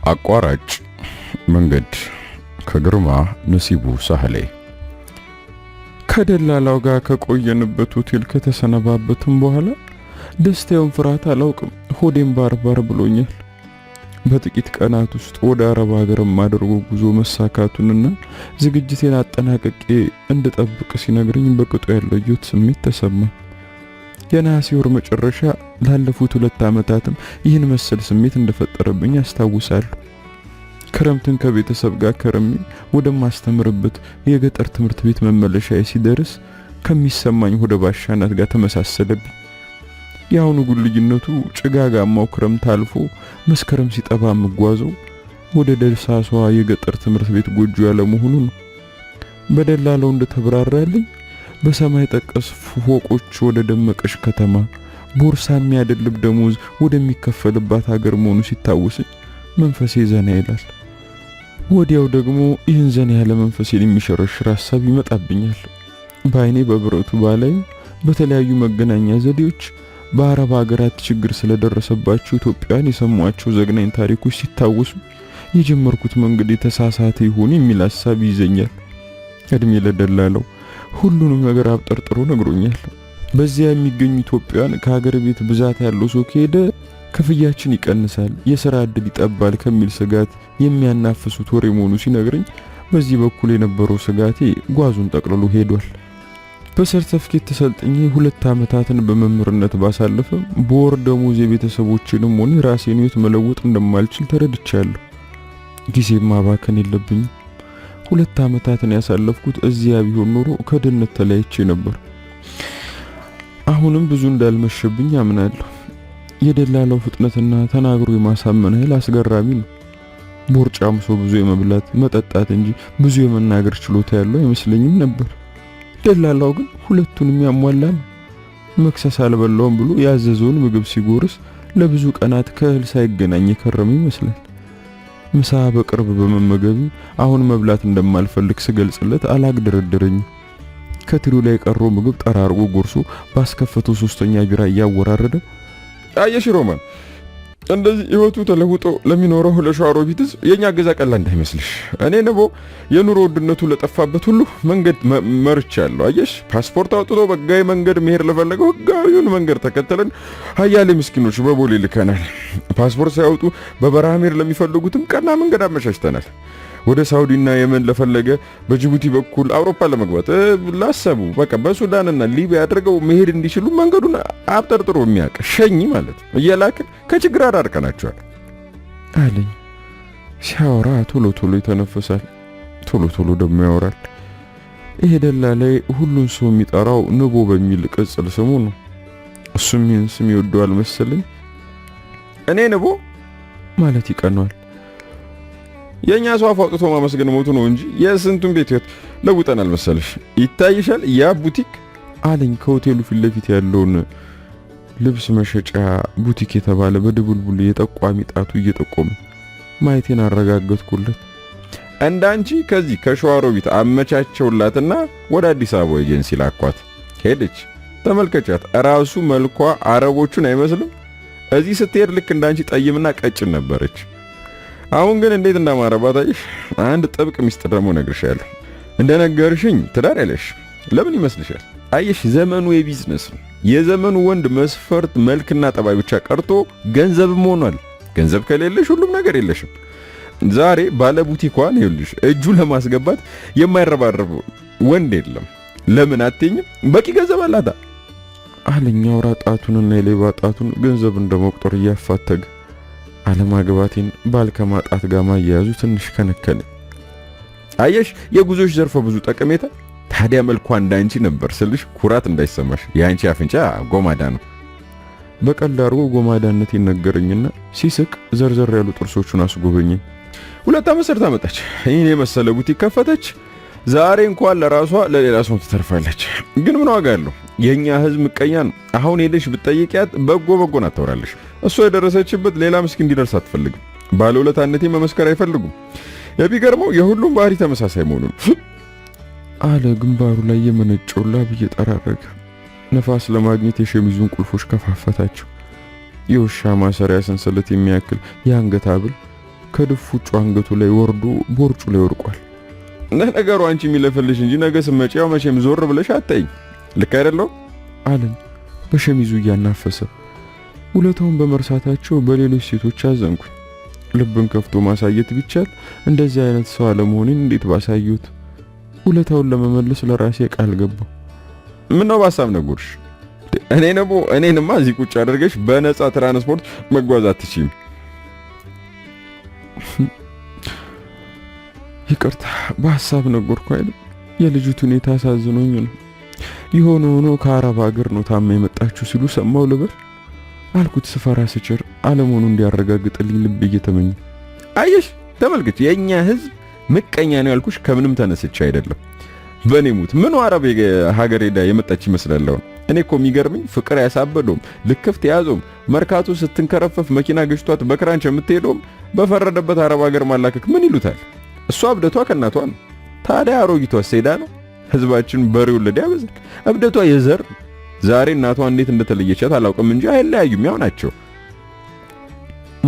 አቋራጭ መንገድ ከግርማ ነሲቡ ሳህሌ። ከደላላው ጋር ከቆየንበት ሆቴል ከተሰነባበትም በኋላ ደስታውን ፍርሃት አላውቅም። ሆዴም ባርባር ብሎኛል። በጥቂት ቀናት ውስጥ ወደ አረብ ሀገር ማድረጉ ጉዞ መሳካቱንና ዝግጅቴን አጠናቅቄ እንድጠብቅ ሲነግረኝ በቅጡ ያለየሁት ስሜት ተሰማኝ። የነሐሴ ወር መጨረሻ ላለፉት 2 ዓመታትም ይህን መሰል ስሜት እንደፈጠረብኝ አስታውሳለሁ። ክረምትን ከቤተሰብ ጋር ከረሜ ወደማስተምርበት የገጠር ትምህርት ቤት መመለሻዬ ሲደርስ ከሚሰማኝ ወደ ባሻናት ጋር ተመሳሰለብኝ። የአሁኑ ግን ልዩነቱ ጭጋጋማው ክረምት አልፎ መስከረም ሲጠባ መጓዘው ወደ ደሳሷ የገጠር ትምህርት ቤት ጎጆ ያለ መሆኑ ነው። በደላላው እንደተብራራልኝ በሰማይ ጠቀስ ፎቆች ወደ ደመቀሽ ከተማ ቦርሳ የሚያደልብ ደሞዝ ወደሚከፈልባት ሀገር መሆኑ ሲታወሰኝ መንፈሴ ዘና ይላል። ወዲያው ደግሞ ይህን ዘና ያለ መንፈሴን የሚሸረሽር ሐሳብ ይመጣብኛል። በአይኔ በብረቱ ባላይ በተለያዩ መገናኛ ዘዴዎች በአረብ ሀገራት ችግር ስለደረሰባቸው ኢትዮጵያውያን የሰሟቸው ዘግናኝ ታሪኮች ሲታወሱ የጀመርኩት መንገድ የተሳሳተ ይሆን የሚል ሐሳብ ይዘኛል። እድሜ ለደላላው ሁሉንም ነገር አብጠርጥሮ ነግሮኛል። በዚያ የሚገኙ ኢትዮጵያውያን ከሀገር ቤት ብዛት ያለው ሰው ከሄደ ክፍያችን ይቀንሳል፣ የሥራ ዕድል ይጠባል ከሚል ስጋት የሚያናፍሱት ወሬ መሆኑ ሲነግረኝ በዚህ በኩል የነበረው ስጋቴ ጓዙን ጠቅልሎ ሄዷል። በሰርተፍኬት ተሰልጥኜ 2 ዓመታትን በመምህርነት ባሳለፈም በወር ደሞዝ የቤተሰቦችንም ሆነ ራሴን ሕይወት መለወጥ እንደማልችል ተረድቻለሁ። ጊዜም ማባከን የለብኝም። 2 ዓመታትን ያሳለፍኩት እዚያ ቢሆን ኖሮ ከድህነት ተለያይቼ ነበር። አሁንም ብዙ እንዳልመሸብኝ አምናለሁ። የደላላው ፍጥነትና ተናግሮ የማሳመን ኃይል አስገራሚ ነው። ቦርጫም ሰው ብዙ የመብላት መጠጣት እንጂ ብዙ የመናገር ችሎታ ያለው አይመስለኝም ነበር። ደላላው ግን ሁለቱንም ያሟላ ነው። መክሰስ አልበላውም ብሎ ያዘዘውን ምግብ ሲጎርስ ለብዙ ቀናት ከእህል ሳይገናኝ የከረመ ይመስላል። ምሳ በቅርብ በመመገብ አሁን መብላት እንደማልፈልግ ስገልጽለት አላግደረደረኝም። ከትሪው ላይ ቀረው ምግብ ጠራርጎ ጎርሶ ባስከፈተው 3ኛ ቢራ እያወራረደ አየሽ ሮማን፣ እንደዚህ ህይወቱ ተለውጦ ለሚኖረው ለሸዋሮቢትስ የኛ ገዛ ቀላል እንዳይመስልሽ። እኔ ነቦ የኑሮ ውድነቱ ለጠፋበት ሁሉ መንገድ መርቻለሁ። አየሽ፣ ፓስፖርት አውጥቶ በህጋዊ መንገድ መሄድ ለፈለገው ህጋዊውን መንገድ ተከተለን ሀያሌ ምስኪኖች በቦሌ ልከናል። ፓስፖርት ሳያወጡ በበረሃ መሄድ ለሚፈልጉትም ቀና መንገድ አመቻችተናል። ወደ ሳውዲና የመን ለፈለገ በጅቡቲ በኩል አውሮፓ ለመግባት ላሰቡ በቃ በሱዳንና ሊቢያ አድርገው መሄድ እንዲችሉ መንገዱን አብጠርጥሮ የሚያውቅ ሸኝ ማለት እየላክን ከችግር አዳርቀናቸዋል አለኝ። ሲያወራ ቶሎ ቶሎ ይተነፈሳል፣ ቶሎ ቶሎ ደግሞ ያወራል። ይሄ ደላላይ ሁሉን ሰው የሚጠራው ንቦ በሚል ቅጽል ስሙ ነው። እሱም ይህን ስም ይወደዋል መሰለኝ። እኔ ንቦ ማለት ይቀነዋል። የኛ ሰው አፍ አውጥቶ ማመስገን ሞቱ ነው እንጂ የስንቱን ቤት ህይወት ለውጠናል መሰለሽ። ይታይሻል ያ ቡቲክ አለኝ። ከሆቴሉ ፊት ለፊት ያለውን ልብስ መሸጫ ቡቲክ የተባለ በድቡልቡል የጠቋሚ ጣቱ እየጠቆመ ማየቴን አረጋገጥኩለት። እንዳንቺ ከዚህ ከሸዋሮቢት አመቻቸውላትና ወደ አዲስ አበባ ኤጀንሲ ላኳት። ሄደች። ተመልከቻት፣ ራሱ መልኳ አረቦቹን አይመስልም። እዚህ ስትሄድ ልክ እንዳንቺ ጠይምና ቀጭን ነበረች። አሁን ግን እንዴት እንዳማረባት አየሽ። አንድ ጥብቅ ሚስጥር ደግሞ ነግርሻለሁ። እንደነገርሽኝ ትዳር ያለሽ ለምን ይመስልሻል? አየሽ፣ ዘመኑ የቢዝነስ ነው። የዘመኑ ወንድ መስፈርት መልክና ጠባይ ብቻ ቀርቶ ገንዘብም ሆኗል። ገንዘብ ከሌለሽ ሁሉም ነገር የለሽም። ዛሬ ባለ ቡቲኳን ይኸውልሽ እጁ ለማስገባት የማይረባረብ ወንድ የለም። ለምን አትኝም? በቂ ገንዘብ አላታ አለኝ። አውራ ጣቱንና የሌባ ጣቱን ገንዘብ እንደመቁጠር እያፋተገ አለማግባቴን ባል ከማጣት ጋር ማያያዙ ትንሽ ከነከነ። አየሽ፣ የጉዞሽ ዘርፈ ብዙ ጠቀሜታ። ታዲያ መልኳ እንዳንቺ ነበር ስልሽ ኩራት እንዳይሰማሽ። የአንቺ አፍንጫ ጎማዳ ነው። በቀላሉ ጎማዳነት ይነገረኝና ሲስቅ ዘርዘር ያሉ ጥርሶቹን አስጎበኘኝ። 2 ዓመት ሰርታ መጣች። ይሄን የመሰለ ቡቲክ ከፈተች። ዛሬ እንኳን ለራሷ ለሌላ ሰው ትተርፋለች። ግን ምን ዋጋ አለው? የኛ ህዝብ ምቀኛ ነው። አሁን ሄደሽ ብትጠይቂያት በጎን አታወራለሽ። እሷ የደረሰችበት ሌላ ምስኪን እንዲደርስ አትፈልግም። ባለውለታነቴ መመስከር አይፈልጉም። የሚገርመው የሁሉም ባህሪ ተመሳሳይ መሆኑን አለ። ግንባሩ ላይ የመነጨው ላብ እየጠራረገ ነፋስ ለማግኘት የሸሚዙን ቁልፎች ከፋፈታቸው። የውሻ ማሰሪያ ሰንሰለት የሚያክል የአንገት ሐብል ከድፉጩ አንገቱ ላይ ወርዶ ቦርጩ ላይ ወድቋል። ለነገሩ አንቺ የሚለፈልሽ እንጂ ነገ ስመጪ ያው መቼም ዞር ብለሽ አታይኝ። ልክ አይደለው አለኝ በሸሚዙ እያናፈሰ። ውለታውን በመርሳታቸው በሌሎች ሴቶች አዘንኩኝ። ልብን ከፍቶ ማሳየት ቢቻል እንደዚህ አይነት ሰው አለመሆኔን እንዴት ባሳዩት። ውለታውን ለመመለስ ለራሴ ቃል ገባው። ምን ነው ባሳብ ነገርሽ? እኔንማ እዚህ ቁጭ አድርገሽ በነፃ ትራንስፖርት መጓዝ አትችይም። ይቅርታ በሐሳብ ነገርኩ አይደል? የልጅቱ ሁኔታ አሳዝኖኝ ነው። የሆነ ሆኖ ከአረብ ሀገር ነው ታማ የመጣችው ሲሉ ሰማው ልበል አልኩት ስፈራ ስጭር አለመሆኑ እንዲያረጋግጥልኝ ልብ እየተመኘ። አየሽ ተመልክች፣ የኛ ህዝብ ምቀኛ ነው ያልኩሽ ከምንም ተነስቼ አይደለም። በኔ ሙት ምን አረብ ሀገር ሄዳ የመጣች ይመስላል። እኔ እኮ የሚገርመኝ ፍቅር ያሳበደውም ልክፍት ያዘውም መርካቶ ስትንከረፈፍ መኪና ገጭቷት በክራንች የምትሄደውም በፈረደበት አረብ ሀገር ማላከክ ምን ይሉታል? እሷ እብደቷ ከናቷ ነው። ታዲያ አሮጊቷ ሴዳ ነው። ህዝባችን በሬ ወለደ ያበዛል። እብደቷ የዘር ዛሬ እናቷ እንዴት እንደተለየቻት አላውቅም እንጂ አይለያዩም፣ ያው ናቸው።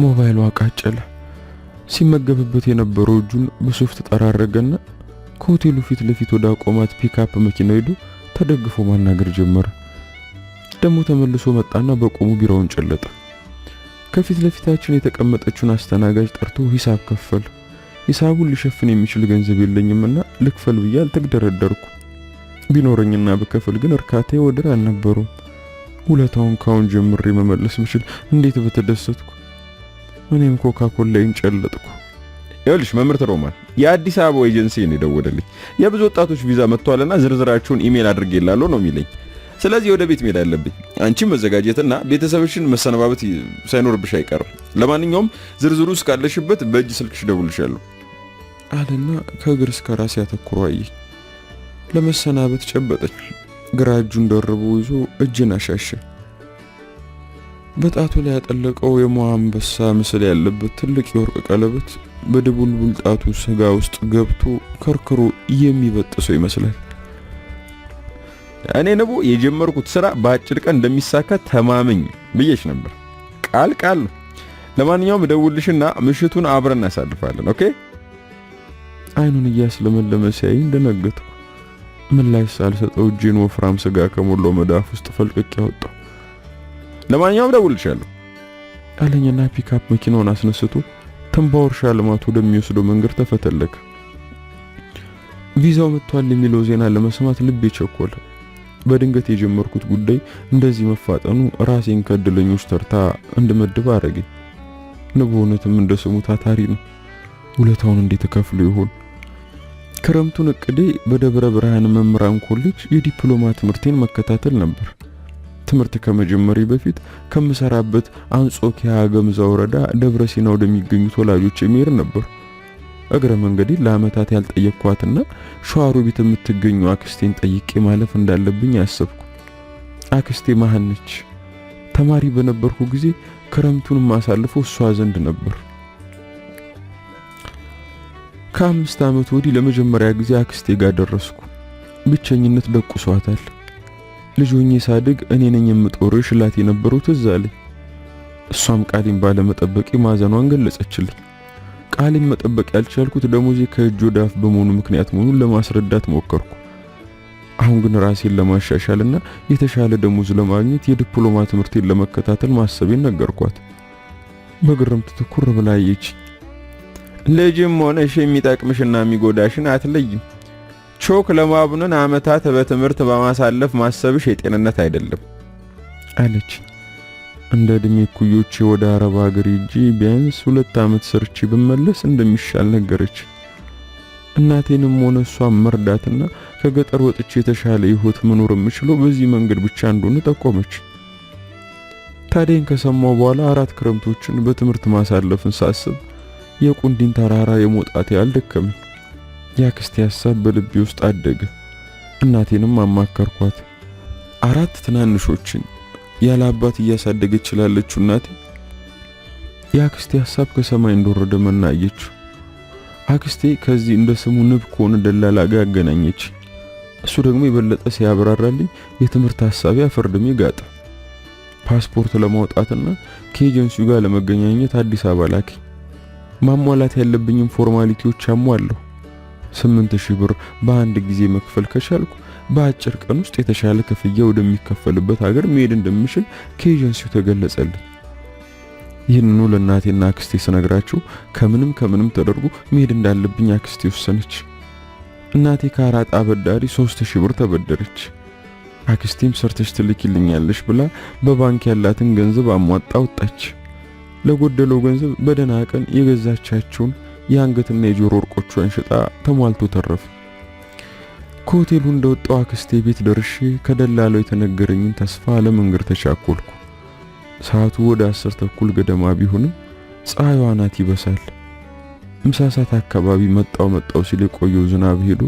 ሞባይሉ አቃጨለ። ሲመገብበት የነበረው እጁን በሶፍት ጠራረገና ከሆቴሉ ፊት ለፊት ወደ አቆማት ፒካፕ መኪና ሄዶ ተደግፎ ማናገር ጀመረ። ደግሞ ተመልሶ መጣና በቆሙ ቢራውን ጨለጠ። ከፊት ለፊታችን የተቀመጠችውን አስተናጋጅ ጠርቶ ሂሳብ ከፈለ። ሂሳቡን ሊሸፍን የሚችል ገንዘብ የለኝምና ልክፈል ብዬ አልተግደረደርኩ። ቢኖረኝና በከፈል ግን እርካታዬ ወደር አልነበረውም። ውለታውን ካሁን ጀምሬ መመለስ ምችል እንዴት በተደሰትኩ። እኔም ኮካኮላዬን ጨለጥኩ። ይኸውልሽ መምህርት ሮማን የአዲስ አበባ ኤጀንሲ ነው የደወለልኝ። የብዙ ወጣቶች ቪዛ መጥቷልና ዝርዝራቸውን ኢሜል አድርጌላለሁ ነው የሚለኝ። ስለዚህ ወደ ቤት መሄድ አለብኝ። አንቺም መዘጋጀትና ቤተሰብሽን መሰነባበት ሳይኖርብሽ አይቀርም። ለማንኛውም ዝርዝሩ እስካለሽበት በእጅ ስልክሽ ደውልሻለሁ አለና ከእግር እስከ ራስ ያተኩሮ አየኝ። ለመሰናበት ጨበጠኝ። ግራ እጁን ደርቦ ይዞ እጅን አሻሸ። በጣቱ ላይ ያጠለቀው የሞዓ አንበሳ ምስል ያለበት ትልቅ የወርቅ ቀለበት በድቡልቡል ጣቱ ስጋ ውስጥ ገብቶ ከርክሮ የሚበጥሰው ይመስላል። እኔ ነቦ የጀመርኩት ስራ በአጭር ቀን እንደሚሳካ ተማመኝ ብዬሽ ነበር። ቃል ነው። ለማንኛውም ደውልሽና ምሽቱን አብረን እናሳልፋለን። ኦኬ? አይኑን እያስለመለመ ሲያይ እንደነገጥኩ ምላሽ ሳልሰጠው እጄን ወፍራም ስጋ ከሞላው መዳፍ ውስጥ ፈልቅቄ ያወጣው። ለማንኛውም ደውልሻለሁ አለኝና ፒካፕ መኪናውን አስነስቶ ተንባው እርሻ ልማት ወደሚወስደው መንገድ ተፈተለከ። ቪዛው መጥቷል የሚለው ዜና ለመስማት ልቤ ቸኮለ። በድንገት የጀመርኩት ጉዳይ እንደዚህ መፋጠኑ ራሴን ከእድለኞች ተርታ እንድመድብ አደረገኝ። በእውነትም እንደ ስሙ ታታሪ ነው። ውለታውን እንዴት ከፍሎ ይሆን? ክረምቱን እቅዴ በደብረ ብርሃን መምህራን ኮሌጅ የዲፕሎማ ትምህርቴን መከታተል ነበር። ትምህርት ከመጀመሪ በፊት ከምሰራበት አንጾኪያ ገምዛ ወረዳ ደብረ ሲና ወደሚገኙት ወላጆች የሚሄድ ነበር። እግረ መንገዴ ለአመታት ያልጠየቅኳትና ሸዋሮቢት የምትገኘው አክስቴን ጠይቄ ማለፍ እንዳለብኝ ያሰብኩ። አክስቴ መሃን ነች። ተማሪ በነበርኩ ጊዜ ክረምቱን ማሳልፈው እሷ ዘንድ ነበር። ከ5 ዓመት ወዲህ ለመጀመሪያ ጊዜ አክስቴ ጋር ደረስኩ። ብቸኝነት ደቁሷታል። ልጅ ሆኜ ሳድግ እኔ ነኝ የምጦርሽ እላት የነበረው ትዝ አለኝ። እሷም ቃሌን ባለመጠበቄ ማዘኗን ገለጸችልኝ። ቃሌን መጠበቅ ያልቻልኩት ደሞዜ ከእጅ ወደ አፍ በመሆኑ ምክንያት መሆኑን ለማስረዳት ሞከርኩ። አሁን ግን ራሴን ለማሻሻልና የተሻለ ደሞዝ ለማግኘት የዲፕሎማ ትምህርቴን ለመከታተል ማሰቤን ነገርኳት። በግርምት ትኩር ብላ አየች። ልጅም ሆነሽ የሚጠቅምሽና የሚጎዳሽን አትለይም። ቾክ ለማቡነን አመታት በትምህርት በማሳለፍ ማሰብሽ የጤንነት አይደለም አለች። እንደ እድሜ ኩዮቼ ወደ አረብ ሀገር ሄጄ ቢያንስ 2 ዓመት ሰርቼ ብመለስ እንደሚሻል ነገረች። እናቴንም ሆነ እሷን መርዳትና ከገጠር ወጥቼ የተሻለ ህይወት መኖር የምችለው በዚህ መንገድ ብቻ እንደሆነ ጠቆመች። ታዲያን ከሰማው በኋላ 4 ክረምቶችን በትምህርት ማሳለፍን ሳስብ የቁንዲን ተራራ የመውጣት ያህል ደከመኝ። ያክስቴ ሐሳብ በልቤ ውስጥ አደገ። እናቴንም አማከርኳት። 4 ትናንሾችን ያለ አባት እያሳደገች ይችላለች እናቴ። ያክስቴ ሐሳብ ከሰማይ እንደወረደ መናየች። አክስቴ ከዚህ እንደ ስሙ ንብ ከሆነ ደላላ ጋር አገናኘች። እሱ ደግሞ የበለጠ ሲያብራራልኝ የትምህርት ሐሳቤ አፈርድሜ ጋጠ። ፓስፖርት ለማውጣትና ከኤጀንሲው ጋር ለመገናኘት አዲስ አበባ ላከኝ። ማሟላት ያለብኝም ፎርማሊቲዎች አሟለሁ። 8000 ብር በአንድ ጊዜ መክፈል ከቻልኩ በአጭር ቀን ውስጥ የተሻለ ክፍያ ወደሚከፈልበት ሀገር መሄድ እንደምችል ከኤጀንሲው ተገለጸልኝ። ይህንኑ ለእናቴና አክስቴ ስነግራቸው ከምንም ተደርጎ መሄድ እንዳለብኝ አክስቴ ወሰነች። እናቴ ከአራጣ አበዳሪ 3000 ብር ተበደረች። አክስቴም ሰርተሽ ትልኪልኛለሽ ብላ በባንክ ያላትን ገንዘብ አሟጣ ወጣች። ለጎደለው ገንዘብ በደህና ቀን የገዛቻቸውን የአንገትና የጆሮ ወርቆቿን ሽጣ ተሟልቶ ተረፈ። ከሆቴሉ እንደወጣው አክስቴ ቤት ደርሼ ከደላላው የተነገረኝን ተስፋ ለመንገር ተቻኮልኩ። ሰዓቱ ወደ 10 ተኩል ገደማ ቢሆንም ፀሐይዋ ናት ይበሳል። ምሳ ሰዓት አካባቢ መጣው ሲል የቆየው ዝናብ ሄዶ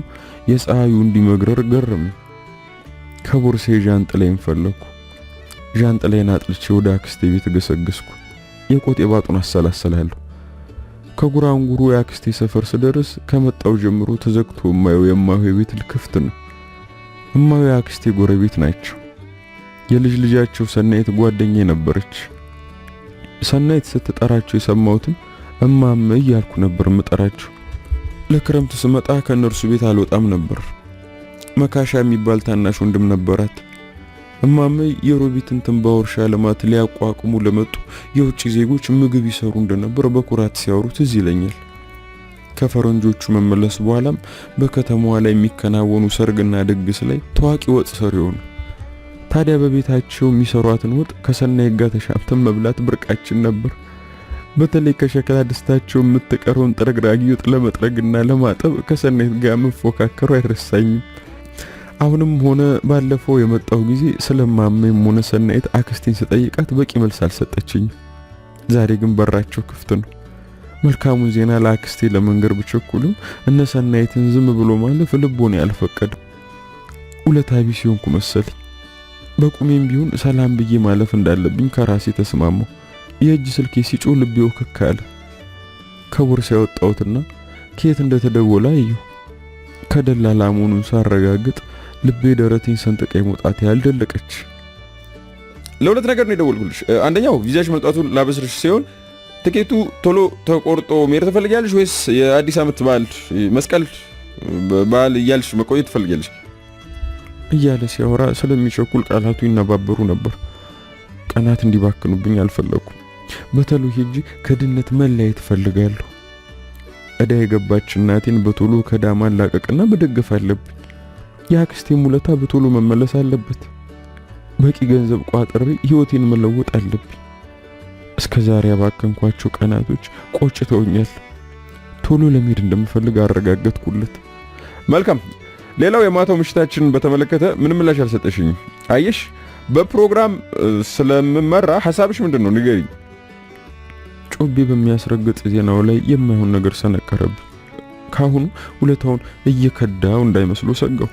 የፀሐዩ እንዲመግረር ገረመኝ። ከቦርሴ ዣንጥላዬን ፈለኩ። ዣንጥላዬን አጥልቼ ወደ አክስቴ ቤት ገሰገስኩ። የቆጤ ባጡን አሰላሰላለሁ። ከጉራንጉሩ የአክስቴ ሰፈር ስደርስ ከመጣው ጀምሮ ተዘግቶ የማየው ቤት ክፍት ነው። እማዬ የአክስቴ ጎረቤት ናቸው። የልጅ ልጃቸው ሰናይት ጓደኛዬ ነበረች። ሰናይት ስትጠራቸው የሰማሁትም እማማ እያልኩ ነበር የምጠራቸው። ለክረምት ስመጣ ከነርሱ ቤት አልወጣም ነበር። መካሻ የሚባል ታናሽ ወንድም ነበራት። እማማ የሮቢትን ትንባሆ እርሻ ልማት ሊያቋቁሙ ለመጡ የውጭ ዜጎች ምግብ ይሰሩ እንደነበር በኩራት ሲያወሩት ትዝ ይለኛል። ከፈረንጆቹ መመለስ በኋላም በከተማዋ ላይ የሚከናወኑ ሰርግና ድግስ ላይ ታዋቂ ወጥ ሰሪ ሆኑ። ታዲያ በቤታቸው የሚሰሯትን ወጥ ከሰናይት ጋር ተሻምተን መብላት ብርቃችን ነበር። በተለይ ከሸክላ ድስታቸው የምትቀረውን ጥረግራጊ ወጥ ለመጥረግና ለማጠብ ከሰናይት ጋር መፎካከሩ አይረሳኝም። አሁንም ሆነ ባለፈው የመጣው ጊዜ ስለማመም ሆነ ሰናይት አክስቴን ስጠይቃት በቂ መልስ አልሰጠችኝም። ዛሬ ግን በራቸው ክፍት ነው። መልካሙን ዜና ለአክስቴ ለመንገር ብቸኩልም እነ ሰናይትን ዝም ብሎ ማለፍ ልቦና ያልፈቀደ ውለታ ቢስ ሆንኩ መሰለኝ። በቁሜም ቢሆን ሰላም ብዬ ማለፍ እንዳለብኝ ከራሴ ተስማማው። የእጅ ስልኬ ሲጮህ ልቤ ወከክ አለ። ከቦርሳ ያወጣሁትና ከየት እንደተደወለ አየሁ። ከደላላ መሆኑን ሳረጋግጥ ልቤ ደረቴን ሰንጥቀ መውጣት ያልደለቀች። ለሁለት ነገር ነው የደወልኩልሽ። አንደኛው ቪዛሽ መምጣቱን ላበስርሽ ሲሆን ትኬቱ ቶሎ ተቆርጦ መሄድ ትፈልጊያለሽ ወይስ የአዲስ ዓመት በዓል መስቀል በዓል እያልሽ መቆየት ትፈልጊያለሽ? እያለ ሲያወራ ስለሚቸኩል ቃላቱ ይነባበሩ ነበር። ቀናት እንዲባክኑብኝ አልፈለኩም። በተሎ ሄጂ ከድነት መለያየት ፈልጋለሁ። እዳ የገባች እናቴን በቶሎ ከዳማን ላቀቅና መደገፍ አለብኝ። የአክስቴ ሙለታ በቶሎ መመለስ አለበት። በቂ ገንዘብ ቋጥሬ ህይወቴን መለወጥ አለብኝ። እስከዛሬ ያባከንኳቸው ቀናቶች ቆጭተውኛል። ቶሎ ለመሄድ እንደምፈልግ አረጋገጥኩለት። መልካም። ሌላው የማታው ምሽታችንን በተመለከተ ምን ምላሽ አልሰጠሽኝም? አየሽ፣ በፕሮግራም ስለምመራ ሐሳብሽ ምንድነው? ንገሪኝ። ጮቤ በሚያስረግጥ ዜናው ላይ የማይሆን ነገር ሰነቀረብኝ። ካሁኑ ውለታውን እየከዳው እንዳይመስሉ ሰጋው።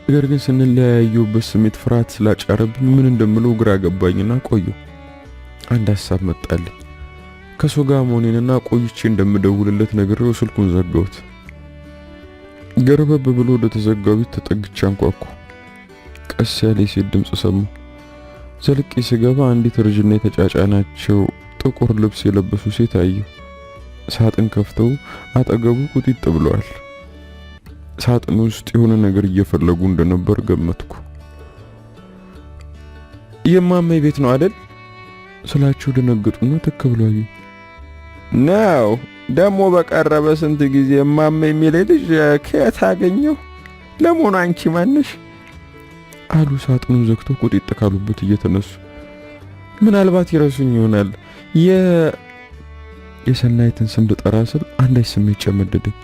ነገር ግን ስንለያየውበት ስሜት ፍርሃት ስላጫረብኝ ምን እንደምለው ግራ ገባኝና ቆየው። አንድ ሐሳብ መጣልኝ። ከሶጋ መሆኔንና ቆይቼ እንደምደውልለት ነግሬው ስልኩን ዘጋሁት። ገረበብ ብሎ ወደ ተዘጋው ቤት ተጠግቼ አንኳኳ። ቀስ ያለ የሴት ድምጽ ሰማሁ። ዘልቄ ስገባ አንዲት ረጅምና የተጫጫናቸው ጥቁር ልብስ የለበሱ ሴት አየሁ። ሳጥን ከፍተው አጠገቡ ቁጢጥ ብለዋል። ሳጥን ውስጥ የሆነ ነገር እየፈለጉ እንደነበር ገመትኩ። የማማይ ቤት ነው አይደል ስላቸው ደነገጡና ተከብሏል። ነው ደሞ በቀረበ ስንት ጊዜ የማማይ የሚል ልጅ ከየት አገኘው? ለሞኑ አንቺ ማነሽ? አሉ ሳጥኑን ዘግተው ቁጢጥ ካሉበት እየተነሱ። ምናልባት ይረሱኝ ይሆናል። የሰናይትን ስም ልጠራ ስል አንዳች ስሜት ጨመደደኝ።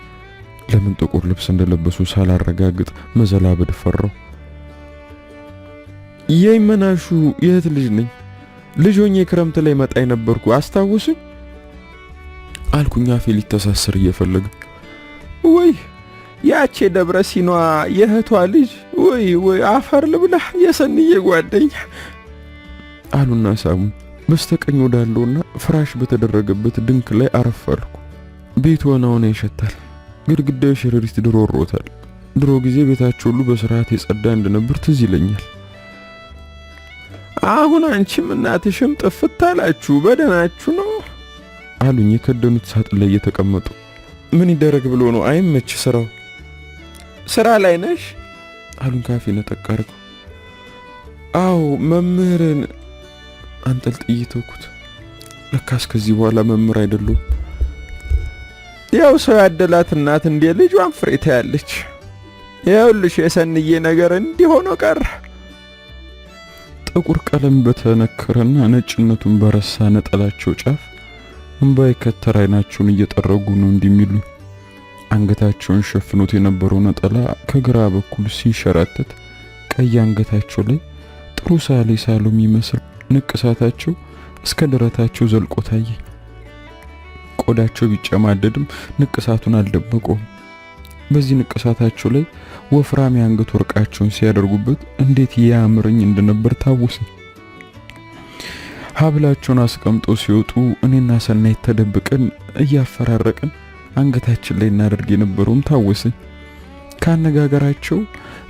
ለምን ጥቁር ልብስ እንደለበሱ ሳላረጋግጥ መዘላበድ ፈራው። የይመናሹ የእህት ልጅ ነኝ። ልጅ ሆኜ ክረምት ላይ መጣ ነበርኩ አስታውስኝ አልኩኛ አፌ ሊተሳሰር እየፈለገ። ወይ ያቺ ደብረ ሲኗ የእህቷ ልጅ ወይ አፈር ልብላ የሰንዬ ጓደኛ አሉና ሳሙ። በስተቀኝ ወዳለውና ፍራሽ በተደረገበት ድንክ ላይ አረፋልኩ። ቤቱ ወናውን ይሸታል። ግድግዳው ሸረሪት ድሮ ሮታል። ድሮ ጊዜ ቤታቸው ሁሉ በስርዓት የጸዳ እንደነበር ትዝ ይለኛል። አሁን አንቺም እናትሽም ጥፍት አላችሁ፣ በደናችሁ ነው? አሉኝ የከደኑት ሳጥን ላይ እየተቀመጡ። ምን ይደረግ ብሎ ነው? አይመች ስራው። ስራ ላይ ነሽ አሉኝ ካፌ ነጠቅ አድርገው። አዎ መምህርን አንጠልጥዬ ተውኩት። ለካስ ከዚህ በኋላ መምህር አይደለሁም። ያው ሰው ያደላት እናት እንደ ልጇን ፍሬ ታያለች። ይኸውልሽ የሰንዬ ነገር እንዲሆነ ቀረ። ጥቁር ቀለም በተነከረና ነጭነቱን በረሳ ነጠላቸው ጫፍ እንባይ ከተር አይናቸውን እየጠረጉ ነው እንዲሚሉ አንገታቸውን ሸፍኖት የነበረው ነጠላ ከግራ በኩል ሲንሸራተት ቀይ አንገታቸው ላይ ጥሩ ሳሌ ሳሉ የሚመስል ንቅሳታቸው እስከ ደረታቸው ዘልቆ ታየ። ቆዳቸው ቢጨማደድም ንቅሳቱን አልደበቀውም። በዚህ ንቅሳታቸው ላይ ወፍራም የአንገት ወርቃቸውን ሲያደርጉበት እንዴት ያምረኝ እንደነበር ታወሰ። ሀብላቸውን አስቀምጠው ሲወጡ እኔና ሰናይት ተደብቀን እያፈራረቅን አንገታችን ላይ እናደርግ የነበረውም ታወሰኝ። ካነጋገራቸው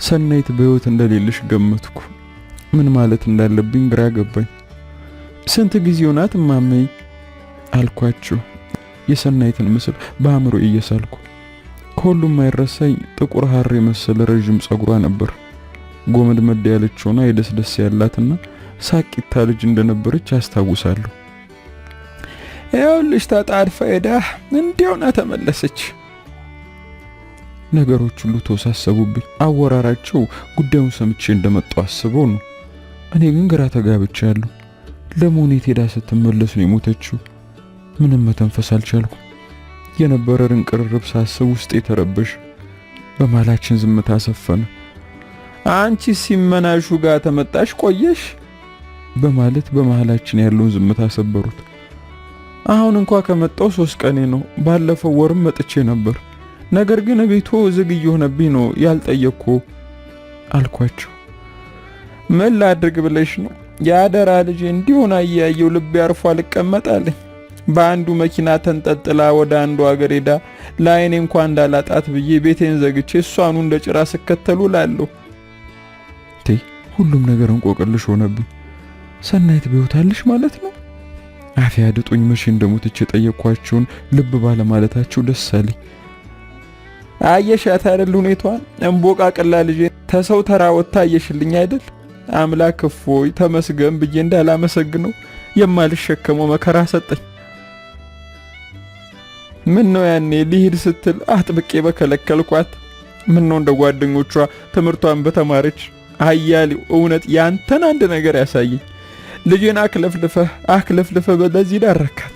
ሰናይት በሕይወት እንደሌለሽ ገመትኩ። ምን ማለት እንዳለብኝ ግራ ገባኝ። ስንት ጊዜው ናት እማሜ አልኳቸው፣ የሰናይትን ምስል በአእምሮ እየሳልኩ። ከሁሉም አይረሳኝ ጥቁር ሐር የመሰለ ረጅም ጸጉሯ ነበር። ጎመድመድ ያለችውና የደስደስ ያላትና ሳቂታ ልጅ እንደነበረች አስታውሳለሁ። ይኸውልሽ ተጣድፋ ሄዳ እንዲያውና ተመለሰች። ነገሮች ሁሉ ተወሳሰቡብኝ። አወራራቸው ጉዳዩን ሰምቼ እንደመጣው አስበው ነው። እኔ ግን ግራ ተጋብቻለሁ። ለመሆኑ የት ሄዳ ስትመለስ ነው የሞተችው? ምንም መተንፈስ አልቻልኩም። የነበረን ቅርርብ ሳስብ ውስጤ ተረበሽ። በማላችን ዝምታ ሰፈነ። አንቺ ሲመናሹ ጋር ተመጣሽ ቆየሽ በማለት በመሃላችን ያለውን ዝምታ ሰበሩት። አሁን እንኳን ከመጣው 3 ቀኔ ነው። ባለፈው ወርም መጥቼ ነበር። ነገር ግን ቤቱ ዝግ እየሆነብኝ ነው ያልጠየቅኩ አልኳቸው። ምን ላድርግ ብለሽ ነው? ያደራ ልጄ እንዲሆን አያየው ልቤ አርፎ አልቀመጣለኝ። በአንዱ መኪና ተንጠጥላ ወደ አንዱ ሀገር ሄዳ ለአይኔ እንኳን እንዳላጣት ብዬ ቤቴን ዘግቼ እሷኑ እንደ ጭራ ስከተሉ ላለሁ። ሁሉም ነገር እንቆቅልሽ ሆነብኝ። ሰናይት በሕይወት ማለት ነው? አፌ አድጦኝ መቼ እንደሞተች የጠየኳቸውን ልብ ባለ ማለታቸው ደስ አለኝ። አየሻት አይደል ሁኔታዋን? እንቦቃቅላ ልጄ ተሰው ተራ ወጣ አየሽልኝ አይደል? አምላክ እፎይ ተመስገን ብዬ እንዳላመሰግነው የማልሸከመው መከራ ሰጠኝ። ምን ነው ያኔ ሊሄድ ስትል አጥብቄ በከለከልኳት? ምን ነው እንደ ጓደኞቿ ትምህርቷን በተማረች? አያሌው እውነት ያንተን አንድ ነገር ያሳየኝ። ልጄን አክለፍልፈህ በለዚህ ዳረካት።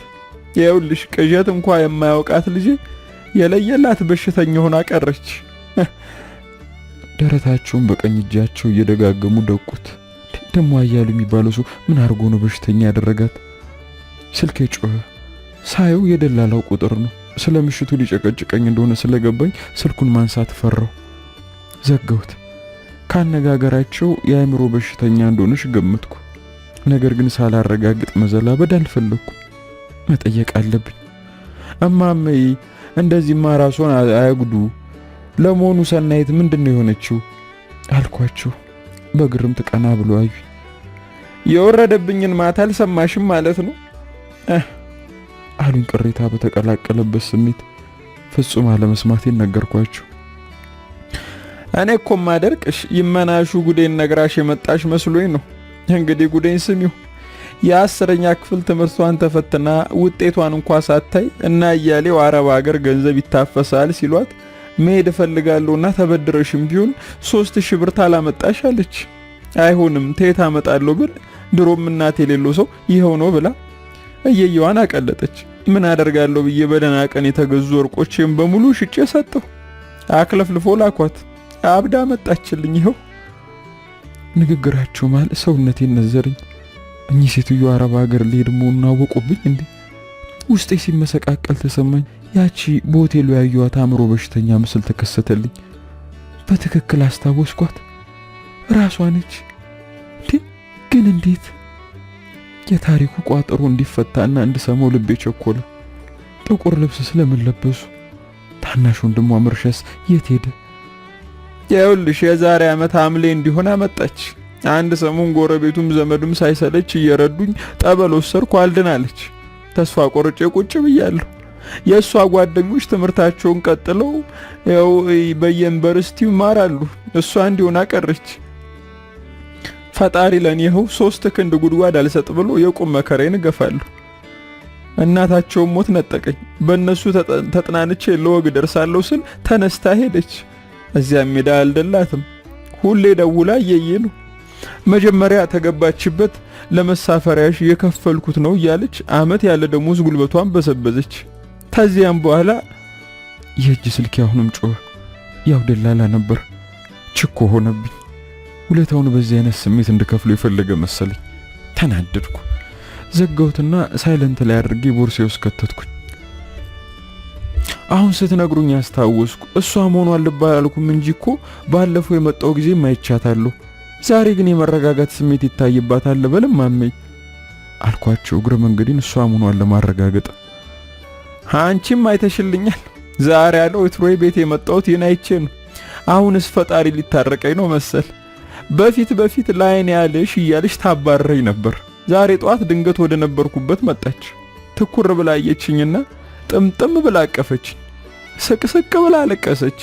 ይኸውልሽ ቅዠት እንኳን የማያውቃት ልጄ የለየላት በሽተኛ ሆና ቀረች። ደረታቸውን በቀኝ እጃቸው እየደጋገሙ ደቁት። ደሞ አያሌው የሚባለው ሰው ምን አድርጎ ነው በሽተኛ ያደረጋት? ስልኬ ጮኸ። ሳየው የደላላው ቁጥር ነው። ስለ ምሽቱ ሊጨቀጭቀኝ እንደሆነ ስለገባኝ ስልኩን ማንሳት ፈራው። ዘጋሁት። ካነጋገራቸው የአእምሮ በሽተኛ እንደሆነች ገመትኩ። ነገር ግን ሳላረጋግጥ መዘላበድ አልፈለኩም። መጠየቅ አለብኝ። እማሜ እንደዚህማ ራስዎን አያጉዱ። ለመሆኑ ሰናይት ምንድነው የሆነችው? አልኳቸው። በግርምት ቀና ብሎ አዩ። የወረደብኝን ማታ አልሰማሽም ማለት ነው አሉኝ ቅሬታ በተቀላቀለበት ስሜት። ፍጹም አለመስማቴን ነገርኳቸው። እኔ እኮ ማደርቅሽ ይመናሹ ጉዴን ነግራሽ የመጣሽ መስሎኝ ነው። እንግዲህ ጉዴን ስሚው። የ10ኛ ክፍል ትምህርቷን ተፈትና ውጤቷን እንኳን ሳታይ እና እያሌው አረብ ሀገር ገንዘብ ይታፈሳል ሲሏት መሄድ እፈልጋለሁና ተበድረሽም ቢሆን 3000 ብር ታላመጣሽ አለች። አይሆንም ተየት አመጣለሁ ብል ድሮም እናት የሌለው ሰው ይኸው ነው ብላ እየየዋን አቀለጠች። ምን አደርጋለሁ ብዬ በደህና ቀን የተገዙ ወርቆቼን በሙሉ ሽጬ ሰጠሁ። አክለፍልፎ ላኳት። አብዳ መጣችልኝ። ይኸው ንግግራቸው ማለት ሰውነቴን ነዘረኝ። እኚህ ሴትዮ አረብ ሀገር ሊሄድ መሆኑን አወቁብኝ እንዴ? ውስጤ ሲመሰቃቀል ተሰማኝ። ያቺ በሆቴሉ ያየኋት አእምሮ በሽተኛ ምስል ተከሰተልኝ። በትክክል አስታወስኳት። ራሷ ነች። ግን እንዴት? የታሪኩ ቋጠሮ እንዲፈታና እንድሰማው ልቤ ቸኮለ። ጥቁር ልብስ ስለምን ለበሱ? ታናሽ ወንድሟ መርሸስ የት ሄደ? ይኸውልሽ የዛሬ ዓመት ሐምሌ እንዲሆን አመጣች። አንድ ሰሞን ጎረቤቱም ዘመዱም ሳይሰለች እየረዱኝ ጠበል ወሰድኩ፣ አልድናለች። ተስፋ ቆርጬ ቁጭ ብያለሁ። የእሷ ጓደኞች ትምህርታቸውን ቀጥለው ያው በየዩኒቨርሲቲው ይማራሉ። እሷ እንዲሆን አቀረች። ፈጣሪ ለኔ ይኸው 3 ክንድ ጉድጓድ አልሰጥ ብሎ የቁም መከራዬን እገፋለሁ። እናታቸው ሞት ነጠቀኝ። በእነሱ ተጥናንቼ ለወግ ደርሳለሁ ስል ተነስታ ሄደች። እዚያም ሜዳ አልደላትም። ሁሌ ደውላ እየየ ነው። መጀመሪያ ተገባችበት ለመሳፈሪያሽ የከፈልኩት ነው እያለች አመት ያለ ደሞዝ ጉልበቷን በሰበዘች። ከዚያም በኋላ የእጅ ስልክ አሁንም ጮኸ። ያው ደላላ ነበር፣ ችኮ ሆነብኝ። ሁለታውን በዚህ አይነት ስሜት እንድከፍሉ የፈለገ መሰለኝ። ተናደድኩ። ዘጋሁትና ሳይለንት ላይ አድርጌ ቦርሳዬ ውስጥ ከተትኩኝ። አሁን ስትነግሩኝ ያስታወስኩ እሷ መሆኗን ልባላልኩም እንጂ እኮ ባለፈው የመጣው ጊዜ ማይቻታለሁ። ዛሬ ግን የመረጋጋት ስሜት ይታይባታል በለም ማመኝ አልኳቸው። እግረ መንገዴን እሷ መሆኗን ለማረጋገጥ። አንቺም አይተሽልኛል። ዛሬ ያለው እትሮይ ቤት የመጣሁት ይናይቼ ነው። አሁንስ ፈጣሪ ሊታረቀኝ ነው መሰል። በፊት ላይን ያለሽ እያለሽ ታባረረኝ ነበር። ዛሬ ጧት ድንገት ወደ ነበርኩበት መጣች። ትኩር ብላ አየችኝና ጥምጥም ብላ አቀፈችኝ። ስቅስቅ ብላ አለቀሰች።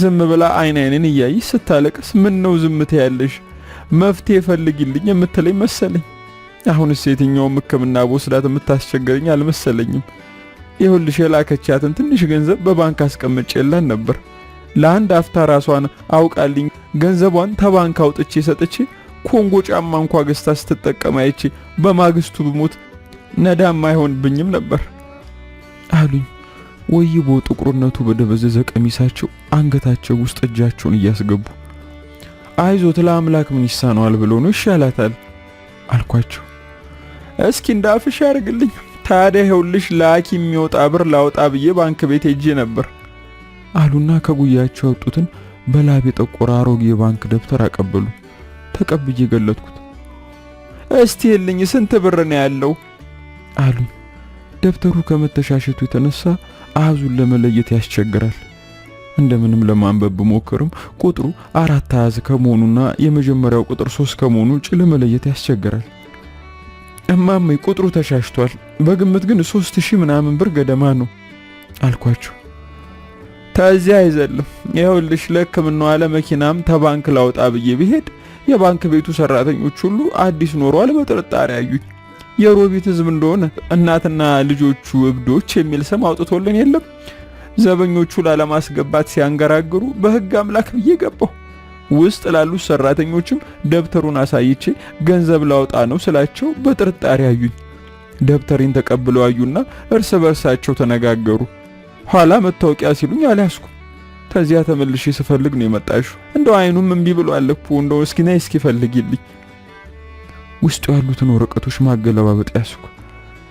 ዝም ብላ አይኔን እያየች ስታለቅስ ምን ነው ዝምታ ያለሽ መፍትሄ ፈልጊልኝ የምትለኝ መሰለኝ። አሁንስ የትኛውም ሕክምና በወስዳት የምታስቸግረኝ አልመሰለኝም። ይኸውልሽ የላከቻትን ትንሽ ገንዘብ በባንክ አስቀምጬላት ነበር። ለአንድ አፍታ ራሷን አውቃልኝ ገንዘቧን ተባንክ አውጥቼ ሰጥቼ ኮንጎ ጫማ እንኳ ገዝታ ስትጠቀም አይቼ በማግስቱ ብሞት ነዳም አይሆንብኝም ነበር አሉኝ። ወይቦ ጥቁርነቱ በደበዘዘ ቀሚሳቸው አንገታቸው ውስጥ እጃቸውን እያስገቡ አይዞት ለአምላክ ምን ይሳነዋል ብሎ ነው ይሻላታል አልኳቸው። እስኪ እንዳፍሽ ያርግልኝ። ታዲያ ይኸውልሽ ለሐኪም የሚወጣ ብር ላውጣ ብዬ ባንክ ቤት ሄጄ ነበር አሉና ከጉያቸው ያወጡትን በላብ የጠቆረ አሮጌ የባንክ ደብተር አቀበሉ። ተቀብዬ ገለጥኩት። እስቲ የልኝ ስንት ብር ነው ያለው አሉኝ። ደብተሩ ከመተሻሸቱ የተነሳ አሃዙን ለመለየት ያስቸግራል። እንደምንም ለማንበብ ሞክርም ቁጥሩ 4 አሃዝ ከመሆኑና የመጀመሪያው ቁጥር 3 ከመሆኑ ውጭ ለመለየት ያስቸግራል። እማሜ ቁጥሩ ተሻሽቷል፣ በግምት ግን 3000 ምናምን ብር ገደማ ነው አልኳቸው። ታዚያ አይዘልም። ይኸውልሽ ለሕክምናው አለ መኪናም ተባንክ ላውጣ ብዬ ብሄድ የባንክ ቤቱ ሰራተኞች ሁሉ አዲስ ኖሯል በጥርጣሬ ያዩኝ። የሮቢት ህዝብ እንደሆነ እናትና ልጆቹ እብዶች የሚል ስም አውጥቶልን የለም። ዘበኞቹ ላለማስገባት ሲያንገራግሩ በህግ አምላክ ብዬ ገባሁ። ውስጥ ላሉት ሰራተኞችም ደብተሩን አሳይቼ ገንዘብ ላውጣ ነው ስላቸው በጥርጣሬ ያዩኝ። ደብተሬን ተቀብለው አዩና እርስ በርሳቸው ተነጋገሩ። ኋላ መታወቂያ ሲሉኝ አልያዝኩም። ከዚያ ተመልሼ ስፈልግ ነው የመጣሽው። እንደው አይኑም እምቢ ብሏል እኮ እንደው እስኪ ነይ እስኪ ፈልጊልኝ። ውስጡ ያሉትን ወረቀቶች ማገለባበጥ ያስኩ።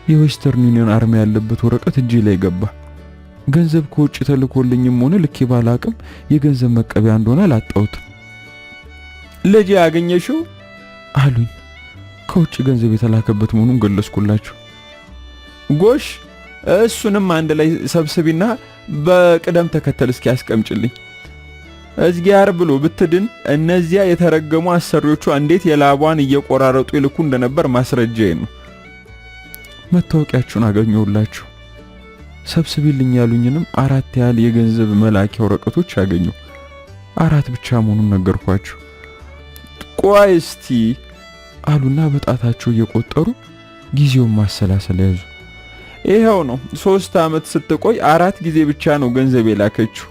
የዌስተርን ዩኒየን አርማ ያለበት ወረቀት እጄ ላይ ገባ። ገንዘብ ከውጭ ተልኮልኝም ሆነ ልኬ ባላቅም የገንዘብ መቀበያ እንደሆነ አላጣሁትም። ልጅ ያገኘሽው አሉኝ። ከውጭ ገንዘብ የተላከበት መሆኑን ገለጽኩላቸው። ጎሽ እሱንም አንድ ላይ ሰብስቢና በቅደም ተከተል እስኪ ያስቀምጭልኝ። እዝጊያር ብሎ ብትድን እነዚያ የተረገሙ አሰሪዎቿ እንዴት የላቧን እየቆራረጡ ይልኩ እንደነበር ማስረጃዬ ነው። መታወቂያችሁን አገኘሁላችሁ። ሰብስቢልኝ ያሉኝንም 4 ያህል የገንዘብ መላኪያ ወረቀቶች አገኘሁ። 4 ብቻ መሆኑን ነገርኳቸው። ቆይ እስቲ አሉና በጣታቸው እየቆጠሩ ጊዜውን ማሰላሰል ያዙ። ይሄው ነው 3 አመት ስትቆይ 4 ጊዜ ብቻ ነው ገንዘብ የላከችው።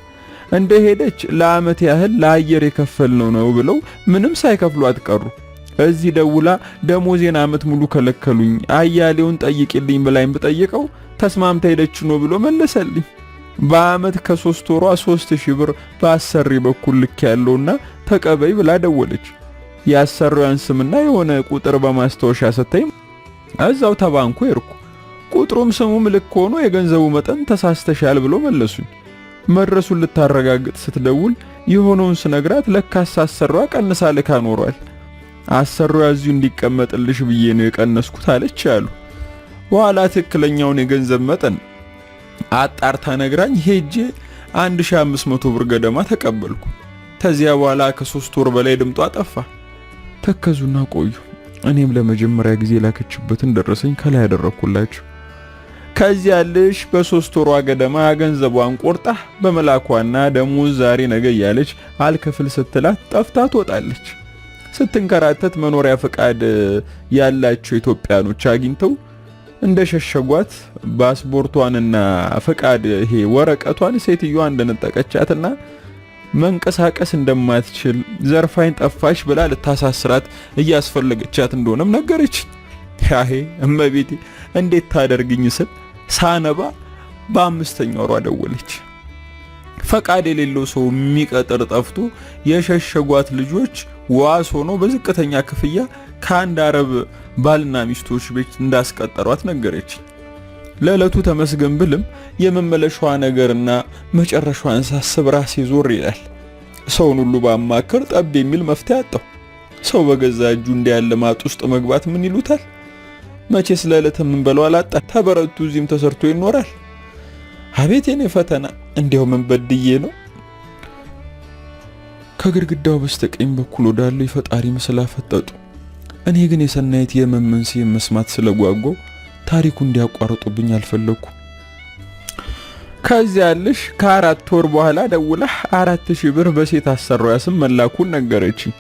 እንደ ሄደች ለአመት ያህል ለአየር የከፈልነው ነው ብለው ምንም ሳይከፍሉ አትቀሩ። እዚህ ደውላ ደሞዜን አመት ሙሉ ከለከሉኝ፣ አያሌውን ጠይቅልኝ ብላኝ ብጠይቀው ተስማምታ ሄደች ነው ብሎ መለሰልኝ። በአመት ከ3 ወሯ 3000 ብር በአሰሪ በኩል ልክ ያለውና ተቀበይ ብላ ደወለች። ያሰሪዋን ስምና የሆነ ቁጥር በማስታወሻ ሰጠኝ። እዛው ተባንኩ ሄድኩ። ቁጥሩም ስሙም ልክ ሆኖ የገንዘቡ መጠን ተሳስተሻል ብሎ መለሱኝ። መድረሱን ልታረጋግጥ ስትደውል የሆነውን ስነግራት ለካስ አሰሪዋ ቀንሳ ልካ ኖሯል። አሰሪዋ እዚሁ እንዲቀመጥልሽ ብዬ ነው የቀነስኩት አለች አሉ። በኋላ ትክክለኛውን የገንዘብ መጠን አጣርታ ነግራኝ ሄጄ 1500 ብር ገደማ ተቀበልኩ። ከዚያ በኋላ ከ3 ወር በላይ ድምጧ ጠፋ። ተከዙና ቆዩ። እኔም ለመጀመሪያ ጊዜ ላከችበትን ደረሰኝ ከላይ ያደረኩላችሁ። ከዚያ ልጅ በ3 ወሯ ገደማ ገንዘቧን ቆርጣ በመላኳና ደሞዝ ዛሬ ነገ እያለች አልከፍል ስትላት ጠፍታ ትወጣለች። ስትንከራተት መኖሪያ ፈቃድ ያላቸው ኢትዮጵያኖች አግኝተው እንደሸሸጓት ፓስፖርቷንና ፈቃድ ይሄ ወረቀቷን ሴትዮዋ እንደነጠቀቻትና መንቀሳቀስ እንደማትችል ዘርፋኝ ጠፋሽ ብላ ልታሳስራት እያስፈለገቻት እንደሆነም ነገረች። ያሄ እመቤቴ እንዴት ታደርግኝ ስል ሳነባ በ5ኛው ወሯ ደወለች። ፈቃድ የሌለው ሰው የሚቀጥር ጠፍቶ የሸሸጓት ልጆች ዋስ ሆኖ በዝቅተኛ ክፍያ ከአንድ አረብ ባልና ሚስቶች ቤት እንዳስቀጠሯት ነገረች። ለዕለቱ ተመስገን ብልም የመመለሻዋ ነገርና መጨረሻዋን ሳስብ ራሴ ዞር ይላል። ሰውን ሁሉ ባማከር ጠብ የሚል መፍትሄ አጣሁ። ሰው በገዛ እጁ እንዲያለ ማጥ ውስጥ መግባት ምን ይሉታል? መቼስ ለዕለት የምንበለው አላጣ ተበረቱ እዚህም ተሰርቶ ይኖራል። አቤት የኔ ፈተና እንዲያው ምን በድዬ ነው? ከግድግዳው በስተቀኝ በኩል ወዳለው የፈጣሪ ምስል አፈጠጡ። እኔ ግን የሰናይት የመመንሲ መስማት ስለጓጓው ታሪኩ እንዲያቋርጡብኝ አልፈለኩ። ከዚያ ልሽ ከ4 ወር በኋላ ደውላ 4000 ብር በሴት አሰሪያ ስም መላኩን ነገረችኝ።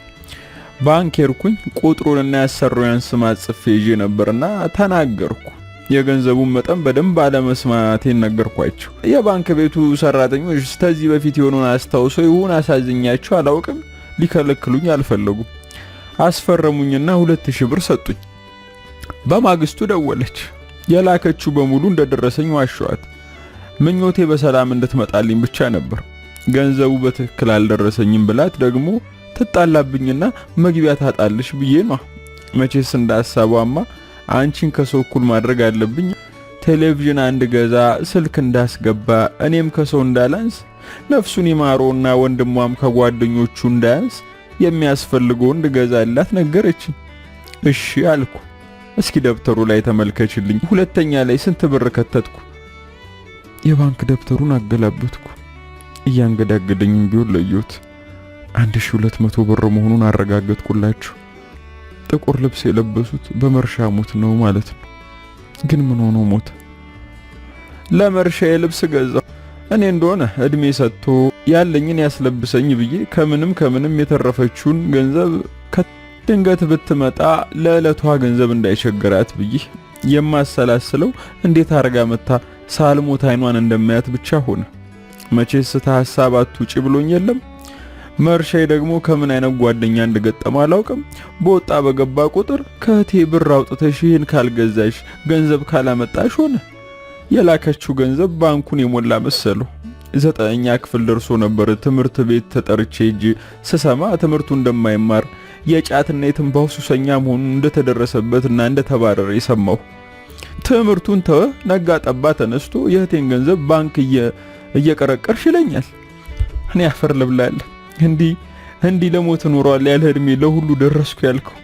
ባንክ ሄድኩኝ። ቁጥሩንና ያሰሪያን ስም ጽፌ ይዤ ነበርና ተናገርኩ። የገንዘቡን መጠን በደንብ አለመስማቴን ነገርኳቸው። የባንክ ቤቱ ሰራተኞች ከዚህ በፊት የሆነውን አስታውሰው ይሁን አሳዝኛቸው አላውቅም፣ ሊከለክሉኝ አልፈለጉም። አስፈረሙኝና 2000 ብር ሰጡኝ። በማግስቱ ደወለች። የላከችው በሙሉ እንደደረሰኝ ዋሸዋት። ምኞቴ በሰላም እንድትመጣልኝ ብቻ ነበር። ገንዘቡ በትክክል አልደረሰኝም ብላት ደግሞ ትጣላብኝና መግቢያ ታጣልሽ ብዬ ነው። መቼስ እንዳሳቧማ አንቺን ከሰው እኩል ማድረግ አለብኝ። ቴሌቪዥን አንድ ገዛ፣ ስልክ እንዳስገባ፣ እኔም ከሰው እንዳላንስ፣ ነፍሱን ይማሮና ወንድሟም ከጓደኞቹ እንዳያንስ የሚያስፈልገው እንድገዛላት ነገረችኝ። እሺ አልኩ። እስኪ ደብተሩ ላይ ተመልከችልኝ። ሁለተኛ ላይ ስንት ብር ከተትኩ? የባንክ ደብተሩን አገላበትኩ። እያንገዳገደኝም ቢሆን ለየሁት። 1200 ብር መሆኑን አረጋገጥኩላችሁ። ጥቁር ልብስ የለበሱት በመርሻ ሞት ነው ማለት ነው። ግን ምን ሆኖ ሞተ? ለመርሻ የልብስ ገዛው። እኔ እንደሆነ እድሜ ሰጥቶ ያለኝን ያስለብሰኝ ብዬ ከምንም የተረፈችውን ገንዘብ ድንገት ብትመጣ ለዕለቷ ገንዘብ እንዳይቸገራት ብዬ የማሰላስለው እንዴት አርጋ መታ ሳልሞት አይኗን እንደማያት ብቻ ሆነ። መቼስ ሐሳብ አትውጪ ብሎኝ የለም። መርሻዬ ደግሞ ከምን አይነት ጓደኛ እንደገጠመ አላውቅም። በወጣ በገባ ቁጥር ከቴ ብር አውጥተሽ ይሄን ካልገዛሽ ገንዘብ ካላመጣሽ ሆነ። የላከችው ገንዘብ ባንኩን የሞላ መሰለው። 9ኛ ክፍል ደርሶ ነበር ትምህርት ቤት ተጠርቼ እጂ ስሰማ ትምህርቱ እንደማይማር የጫትና የትንባው ሱሰኛ መሆኑን እንደተደረሰበትና እንደተባረረ የሰማው። ትምህርቱን ተወ። ነጋ ጠባ ተነስቶ የእህቴን ገንዘብ ባንክ እየቀረቀርሽ ይለኛል። እኔ አፈር ልብላል። እንዲህ ለሞት ኖሯል ያለ እድሜ ለሁሉ ደረስኩ ያልከው።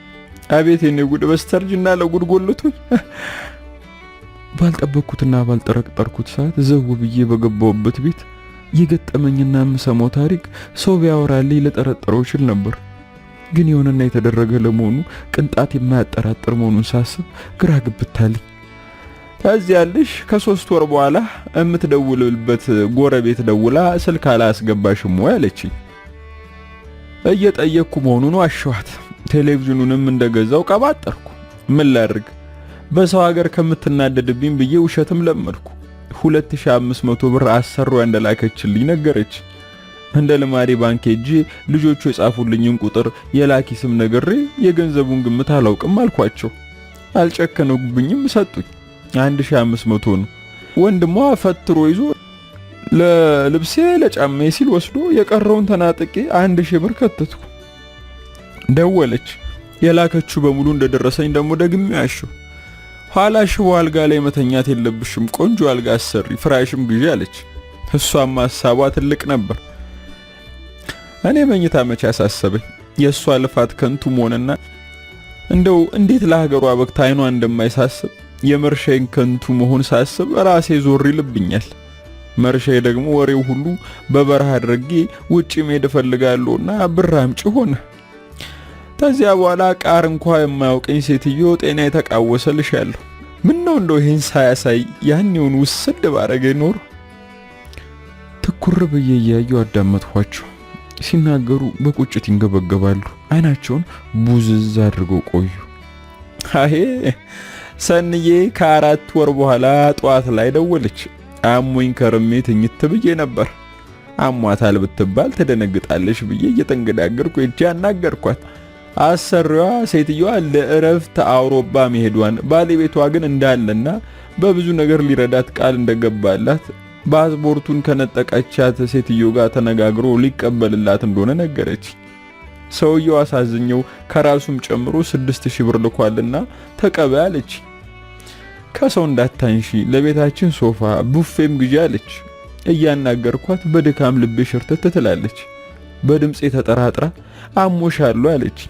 አቤት የኔ ጉድ! በስተርጅና ለጉድ ጎልቶኝ ባልጠበቅኩትና ባልጠረጠርኩት ሰዓት ዘው ብዬ በገባውበት ቤት የገጠመኝና የምሰማው ታሪክ ሰው ቢያወራልኝ ለጠረጠረው ይችል ነበር። ግን የሆነና የተደረገ ለመሆኑ ቅንጣት የማያጠራጥር መሆኑን ሳስብ ግራ ግብታለኝ። ከዚያ ልሽ ከ3 ወር በኋላ የምትደውልበት ጎረቤት ደውላ ስልክ አላስገባሽም ወይ አለችኝ። እየጠየቅኩ መሆኑን ዋሸኋት። ቴሌቪዥኑንም እንደገዛው ቀባጠርኩ። ምን ላድርግ? በሰው ሀገር ከምትናደድብኝ ብዬ ውሸትም ለመድኩ። 2500 ብር አሰሪያ እንደላከችልኝ ነገረች። እንደ ልማዴ ባንክ ሄጄ ልጆቹ የጻፉልኝን ቁጥር የላኪ ስም ነግሬ የገንዘቡን ግምት አላውቅም አልኳቸው። አልጨከኑብኝም፣ ሰጡኝ። 1500 ነው። ወንድሟ ፈትሮ ይዞ ለልብሴ ለጫማዬ ሲል ወስዶ የቀረውን ተናጥቄ 1000 ብር ከተትኩ። ደወለች። የላከችው በሙሉ እንደደረሰኝ ደግሞ ደግሜ ያሽው። ኋላ ሽቦ አልጋ ላይ መተኛት የለብሽም፣ ቆንጆ አልጋ አሰሪ፣ ፍራሽም ግዢ አለች። እሷም ሐሳቧ ትልቅ ነበር። እኔ መኝታ መቼ አሳሰበኝ። የእሷ ልፋት ከንቱ መሆንና እንደው እንዴት ለሀገሯ በቅታ አይኗ እንደማይሳስብ የመርሻዬን ከንቱ መሆን ሳስብ ራሴ ዞር ይልብኛል። መርሻዬ ደግሞ ወሬው ሁሉ በበረሃ አድርጌ ውጪ መሄድ እፈልጋለሁና ብር አምጪ ሆነ። ከዚያ በኋላ ቃር እንኳን የማያውቀኝ ሴትዮ ጤና የተቃወሰልሻለሁ። ምን ነው እንደው ይሄን ሳያሳይ ያኔውን ውስድ ባረገ ኖሮ። ትኩር ብዬ እያየሁ አዳመጥኳቸው። ሲናገሩ በቁጭት ይንገበገባሉ። አይናቸውን ቡዝዝ አድርገው ቆዩ። አሄ ሰንዬ ከ4 ወር በኋላ ጠዋት ላይ ደወለች። አሞኝ ከርሜ ትኝት ብዬ ነበር። አሟታል ብትባል ተደነግጣለች ብዬ እየተንገዳገርኩ እጄ አናገርኳት። አሰሪዋ ሴትዮዋ ለእረፍት አውሮፓ መሄዷን ባለቤቷ ግን እንዳለና በብዙ ነገር ሊረዳት ቃል እንደገባላት ፓስፖርቱን ከነጠቀቻት ሴትዮ ጋር ተነጋግሮ ሊቀበልላት እንደሆነ ነገረች። ሰውየው አሳዝኘው ከራሱም ጨምሮ 6000 ብር ልኳልና ተቀበል አለች። ከሰው እንዳታንሺ ለቤታችን ሶፋ ቡፌም ግዢ አለች። እያናገርኳት በድካም ልቤ ሽርተት ትላለች። በድምጼ ተጠራጥራ አሞሻለሁ አለች።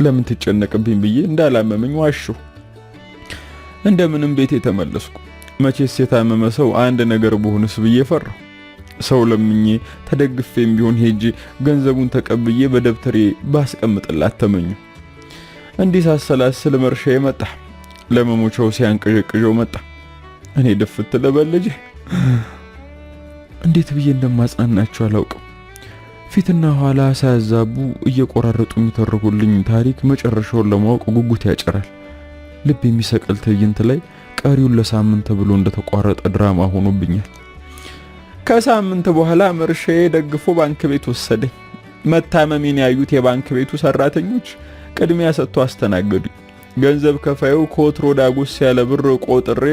ለምን ትጨነቅብኝ ብዬ እንዳላመመኝ ዋሽሁ። እንደምንም ቤቴ ተመለስኩ። መቼስ የታመመ ሰው አንድ ነገር በሆነስ ብዬ ፈራሁ። ሰው ለምኜ ተደግፌም ቢሆን ሄጄ ገንዘቡን ተቀብዬ በደብተሬ ባስቀምጥላት ተመኙ። እንዲህ ሳሰላስል መርሻዬ መጣ። ለመሞቻው ሲያንቀዠቅዠው መጣ። እኔ ድፍት ልበልጄ እንዴት ብዬ እንደማጽናናቸው አላውቅም። ፊትና ኋላ ሳያዛቡ እየቆራረጡ የሚተርኩልኝ ታሪክ መጨረሻውን ለማወቅ ጉጉት ያጭራል። ልብ የሚሰቀል ትዕይንት ላይ ቀሪውን ለሳምንት ብሎ እንደተቋረጠ ድራማ ሆኖብኛል። ከሳምንት በኋላ መርሻዬ ደግፎ ባንክ ቤት ወሰደኝ። መታመሜን ያዩት የባንክ ቤቱ ሰራተኞች ቅድሚያ ሰጥቶ አስተናገዱኝ። ገንዘብ ከፋዩ ከወትሮ ዳጎስ ያለ ብር ቆጥሬ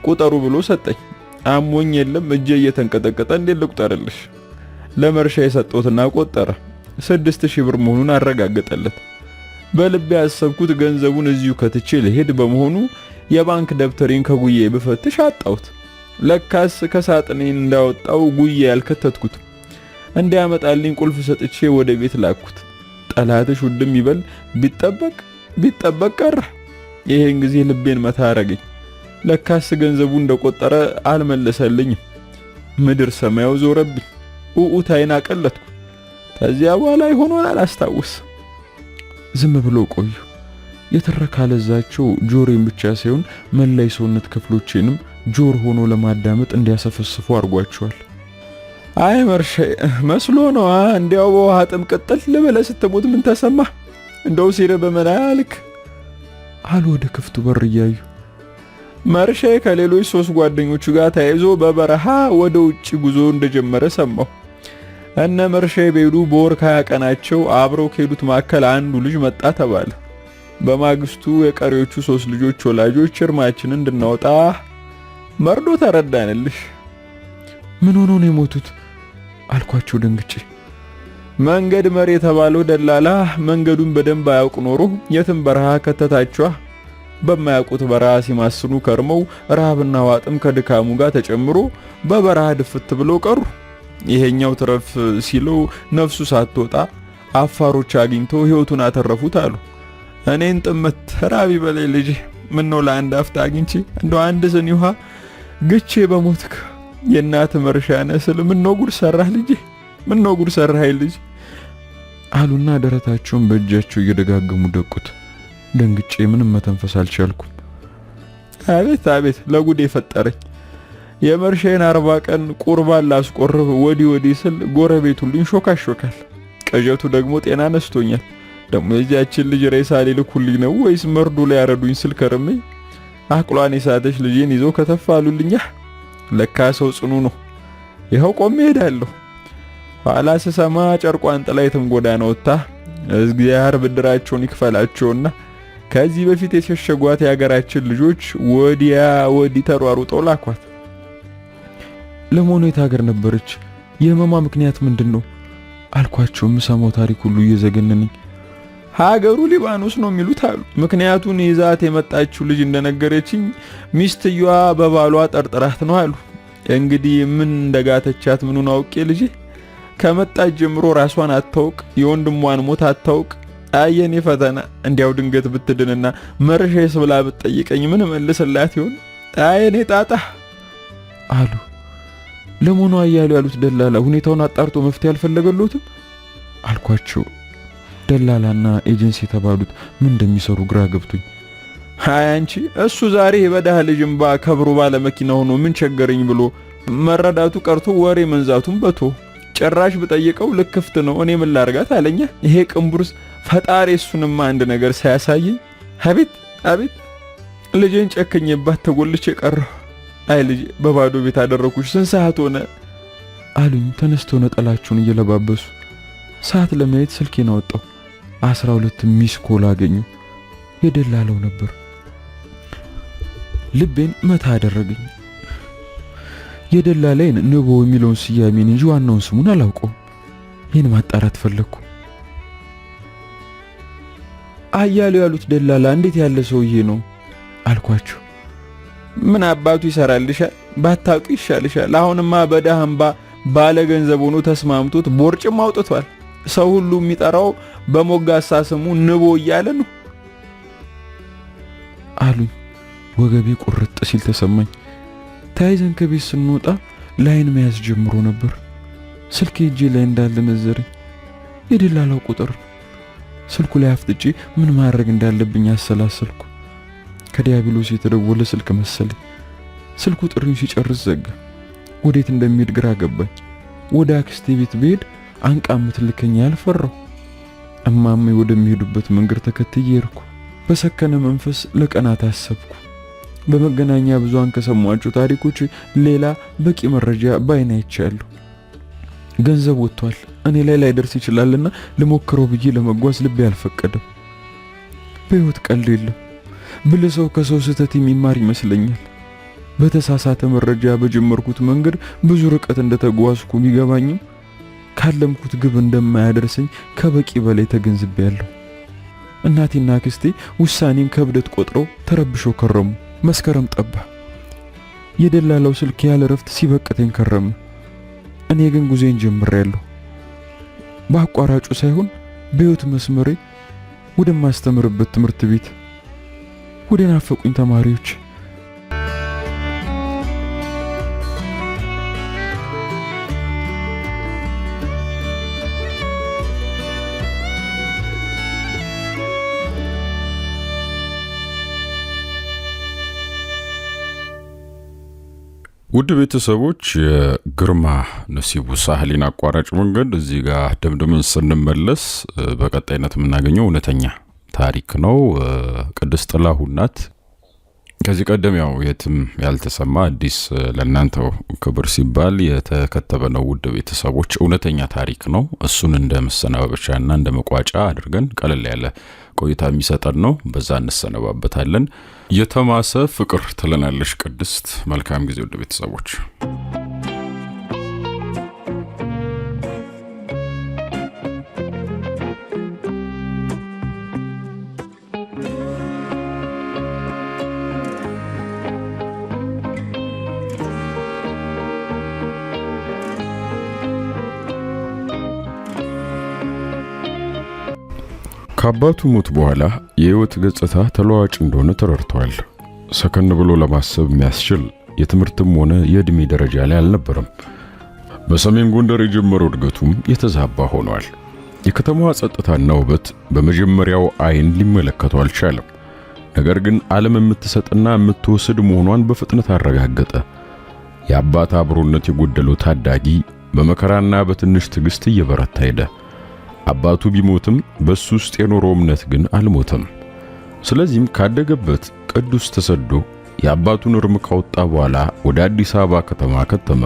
ቁጠሩ ብሎ ሰጠኝ። አሞኝ የለም እጄ እየተንቀጠቀጠ እንዴት ልቁጠርልሽ? ለመርሻ የሰጠውትና ቆጠረ። 6000 ብር መሆኑን አረጋገጠለት። በልቤ ያሰብኩት ገንዘቡን እዚሁ ከትቼ ልሄድ በመሆኑ የባንክ ደብተሬን ከጉዬ ብፈትሽ አጣሁት። ለካስ ከሳጥኔ እንዳወጣው ጉዬ ያልከተትኩት። እንዲያመጣልኝ ቁልፍ ሰጥቼ ወደ ቤት ላኩት። ጠላትሽ ውድም ይበል ቢጠበቅ ቀረ። ይሄን ጊዜ ልቤን መታ አረገኝ። ለካስ ገንዘቡ እንደቆጠረ አልመለሰልኝም። ምድር ሰማዩ ዞረብኝ። ኡኡታይን አቀለጥኩ። ከዚያ በኋላ ይሆናል አላስታውስ። ዝም ብሎ ቆዩ። የተረካ ለዛቸው ጆሮዬን ብቻ ሳይሆን መላይ ሰውነት ክፍሎቼንም ጆር ሆኖ ለማዳመጥ እንዲያሰፈስፉ አርጓቸዋል። አይ መርሻ መስሎ ነው እንዲያው በውሃ ጥም ቅጥል ልበለ ስትሞት ምን ተሰማ? እንደው ሲርብ በመላልክ አሉ ወደ ክፍቱ በር እያዩ። መርሻ ከሌሎች 3 ጓደኞቹ ጋር ተያይዞ በበረሃ ወደ ውጪ ጉዞ እንደጀመረ ሰማሁ። እነ መርሻ ቤዱ በወር 20 ቀናቸው አብረው ከሄዱት መካከል አንዱ ልጅ መጣ ተባለ። በማግስቱ የቀሪዎቹ 3 ልጆች ወላጆች እርማችንን እንድናወጣ መርዶ ተረዳንልሽ። ምን ሆኖ ነው የሞቱት አልኳቸው ደንግጬ። መንገድ መሪ የተባለው ደላላ መንገዱን በደንብ አያውቅ ኖሮ የትም በረሃ ከተታቸዋ። በማያውቁት በረሃ ሲማስኑ ከርመው ረሃብና ዋጥም ከድካሙ ጋር ተጨምሮ በበረሃ ድፍት ብለው ቀሩ። ይሄኛው ትረፍ ሲለው ነፍሱ ሳትወጣ አፋሮች አግኝተው ሕይወቱን አተረፉት አሉ። እኔን ጥመት ራቢ በላይ ልጅ ምን ነው ለአንድ አፍታ አግኝቼ እንደው አንድ ስኒ ውሃ ግቼ በሞትክ የእናት መርሻነ ስል ምን ነው ጉድ ሰራህ ልጅ ምን ነው ጉድ ሰራህ ልጅ አሉና ደረታቸውን በእጃቸው እየደጋገሙ ደቁት። ደንግጬ ምንም መተንፈስ አልቻልኩም። አቤት አቤት ለጉድ የፈጠረኝ። የመርሻዬን 40 ቀን ቁርባን ላስቆርብ ወዲህ ስል ጎረቤቱልኝ ሾካሾካል። ቀጀቱ ደግሞ ጤና ነስቶኛል። ደግሞ የዚያችን ልጅ ሬሳ ሊልኩልኝ ነው ወይስ መርዶ ላይ ያረዱኝ ስል ከርሜ አቅሏን የሳተች ልጄን ይዘው ከተፋሉልኛ። ለካ ሰው ጽኑ ነው። ይኸው ቆሜ ሄዳለሁ። ኋላ ስሰማ ጨርቋን ጥላ የትም ጎዳና ወጣ። እግዚአብሔር ብድራቸውን ይክፈላቸውና ከዚህ በፊት የሸሸጓት የሀገራችን ልጆች ወዲያ ወዲህ ተሯሩጠው ላኳት። ለመሆኑ የት ሀገር ነበረች? የህመሟ ምክንያት ምንድነው አልኳቸው። የምሰማው ታሪክ ሁሉ እየዘገነነኝ። ሀገሩ ሊባኖስ ነው የሚሉት አሉ። ምክንያቱን ይዛት የመጣችው ልጅ እንደነገረችኝ ሚስትየዋ በባሏ ጠርጥራት ነው አሉ። እንግዲህ ምን እንደጋተቻት ምኑን አውቄ ልጄ ከመጣች ጀምሮ ራሷን አታውቅ፣ የወንድሟን ሞት አታውቅ። አየኔ ፈተና እንዲያው ድንገት ብትድንና መርሻዬስ ብላ ብትጠይቀኝ ምን መልስላት ይሆን? አየኔ ጣጣ አሉ። ለመሆኑ አያሉ ያሉት ደላላ ሁኔታውን አጣርቶ መፍትሄ አልፈለገሎትም አልኳቸው። ደላላና ኤጀንሲ የተባሉት ምን እንደሚሰሩ ግራ ገብቶኝ፣ ሃይ አንቺ እሱ ዛሬ በደሃ ልጅም ከብሩ ባለ መኪና ሆኖ ምን ቸገረኝ ብሎ መረዳቱ ቀርቶ ወሬ መንዛቱን በቶ ጭራሽ ብጠይቀው ልክፍት ነው እኔ ምን ላርጋት አለኛ። ይሄ ቅንቡርስ ፈጣሪ እሱንማ አንድ ነገር ሳያሳየኝ አቤት አቤት ልጄን ጨከኝባት ተጎልቼ ቀረሁ። አይ ልጄ በባዶ ቤት አደረኩሽ ስንት ሰዓት ሆነ አሉኝ ተነስተው ነጠላቸውን እየለባበሱ። ሰዓት ለማየት ስልኬን አወጣው። 12 ሚስ ኮል አገኙ። የደላላው ነበር። ልቤን መታ አደረገኝ። የደላላይን ንቦ የሚለውን ስያሜን እንጂ ዋናውን ስሙን አላውቀውም። ይህን ማጣራት ፈለኩ። አያሌው ያሉት ደላላ እንዴት ያለ ሰውዬ ነው አልኳቸው። ምን አባቱ ይሰራልሻል? ባታውቂ ይሻልሻል። አሁንማ በደሃምባ ባለ ገንዘብ ሆኖ ተስማምቶት ቦርጭም አውጥቷል። ሰው ሁሉ የሚጠራው በሞጋሳ ስሙ ንቦ እያለ ነው አሉኝ። ወገቤ ቁርጥ ሲል ተሰማኝ። ታይዘን ከቤት ስንወጣ ላይን መያዝ ጀምሮ ነበር። ስልኬ እጄ ላይ እንዳለ ነዘረኝ። የደላላው ቁጥር ስልኩ ላይ አፍጥጬ ምን ማድረግ እንዳለብኝ አሰላሰልኩ። ከዲያብሎስ የተደወለ ስልክ መሰለኝ። ስልኩ ጥሪውን ሲጨርስ ዘጋ። ወዴት እንደሚሄድ ግራ ገባኝ። ወደ አክስቴ ቤት ብሄድ አንቃ ምትልከኝ አልፈራሁ። እማሜ ወደሚሄዱበት መንገድ ተከትዬ ሄድኩ። በሰከነ መንፈስ ለቀናት አሰብኩ። በመገናኛ ብዙሃን ከሰሟቸው ታሪኮች ሌላ በቂ መረጃ ባይኔ አይቻለሁ። ገንዘብ ወጥቷል፣ እኔ ላይ ላይደርስ ይችላልና ልሞክረው ብዬ ለመጓዝ ልቤ አልፈቀደም። በህይወት ቀልድ የለም። ብልህ ሰው ከሰው ስህተት የሚማር ይመስለኛል። በተሳሳተ መረጃ በጀመርኩት መንገድ ብዙ ርቀት እንደተጓዝኩ ቢገባኝም ካለምኩት ግብ እንደማያደርሰኝ ከበቂ በላይ ተገንዝቤያለሁ። እናቴና አክስቴ ውሳኔን ከብደት ቆጥረው ተረብሸው ከረሙ። መስከረም ጠባ። የደላላው ስልክ ያለ ረፍት ሲበቅተኝ ከረመ። እኔ ግን ጉዜን ጀምሬያለሁ። በአቋራጩ ሳይሆን በህይወት መስመሬ ወደማስተምርበት ትምህርት ቤት፣ ወደ ናፈቁኝ ተማሪዎች። ውድ ቤተሰቦች የግርማ ነሲቡ ሳህሌን አቋራጭ መንገድ እዚህ ጋር ደምድመን ስንመለስ በቀጣይነት የምናገኘው እውነተኛ ታሪክ ነው። ቅድስት ጥላሁን ናት። ከዚህ ቀደም ያው የትም ያልተሰማ አዲስ ለእናንተው ክብር ሲባል የተከተበ ነው። ውድ ቤተሰቦች እውነተኛ ታሪክ ነው። እሱን እንደ መሰናበቻና እንደ መቋጫ አድርገን ቀለል ያለ ቆይታ የሚሰጠን ነው። በዛ እንሰነባበታለን። የተማሰ ፍቅር ትለናለሽ ቅድስት። መልካም ጊዜ ውድ ቤተሰቦች። ከአባቱ ሞት በኋላ የህይወት ገጽታ ተለዋጭ እንደሆነ ተረድቷል። ሰከን ብሎ ለማሰብ የሚያስችል የትምህርትም ሆነ የእድሜ ደረጃ ላይ አልነበረም። በሰሜን ጎንደር የጀመረው እድገቱም የተዛባ ሆኗል። የከተማዋ ጸጥታና ውበት በመጀመሪያው አይን ሊመለከተው አልቻለም። ነገር ግን ዓለም የምትሰጥና የምትወስድ መሆኗን በፍጥነት አረጋገጠ። የአባት አብሮነት የጎደለው ታዳጊ በመከራና በትንሽ ትዕግስት እየበረታ ሄደ። አባቱ ቢሞትም በሱ ውስጥ የኖረው እምነት ግን አልሞተም። ስለዚህም ካደገበት ቅዱስ ተሰዶ የአባቱን እርም ካወጣ በኋላ ወደ አዲስ አበባ ከተማ ከተመ።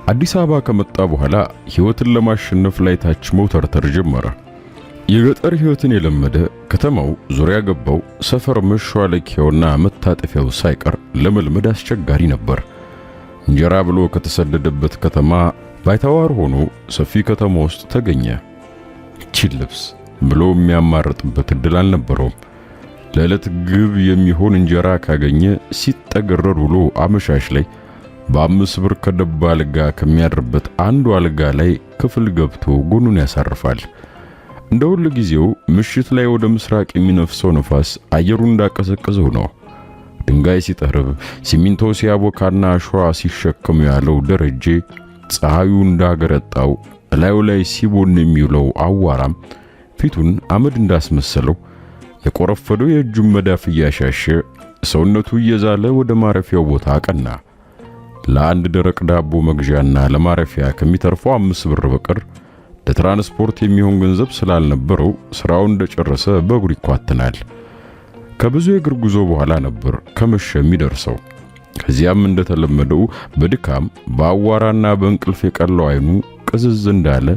አዲስ አበባ ከመጣ በኋላ ህይወትን ለማሸነፍ ላይ ታች መውተርተር ጀመረ። የገጠር ህይወትን የለመደ ከተማው ዙሪያ ገባው ሰፈር መሿለኪያውና መታጠፊያው ሳይቀር ለመልመድ አስቸጋሪ ነበር። እንጀራ ብሎ ከተሰደደበት ከተማ ባይተዋር ሆኖ ሰፊ ከተማ ውስጥ ተገኘ። ቺልብስ ብሎ የሚያማርጥበት እድል አልነበረውም። ለዕለት ግብ የሚሆን እንጀራ ካገኘ ሲጠገረር ውሎ አመሻሽ ላይ በ5 ብር ከደባ አልጋ ከሚያድርበት አንዱ አልጋ ላይ ክፍል ገብቶ ጎኑን ያሳርፋል። እንደ ሁሉ ጊዜው ምሽት ላይ ወደ ምስራቅ የሚነፍሰው ነፋስ አየሩን እንዳቀዘቀዘው ነው። ድንጋይ ሲጠርብ ሲሚንቶ ሲያቦካና አሸዋ ሲሸከም ያለው ደረጀ ፀሐዩ እንዳገረጣው ላዩ ላይ ሲቦን የሚውለው አዋራም ፊቱን አመድ እንዳስመሰለው የቆረፈደው የእጁን መዳፍ እያሻሸ ሰውነቱ እየዛለ ወደ ማረፊያው ቦታ አቀና። ለአንድ ደረቅ ዳቦ መግዣና ለማረፊያ ከሚተርፈው 5 ብር በቀር ለትራንስፖርት የሚሆን ገንዘብ ስላልነበረው ስራውን እንደጨረሰ በእግሩ ይኳትናል። ከብዙ የእግር ጉዞ በኋላ ነበር ከመሸ የሚደርሰው። ከዚያም እንደተለመደው በድካም በአዋራና በእንቅልፍ የቀለው አይኑ ቅዝዝ እንዳለ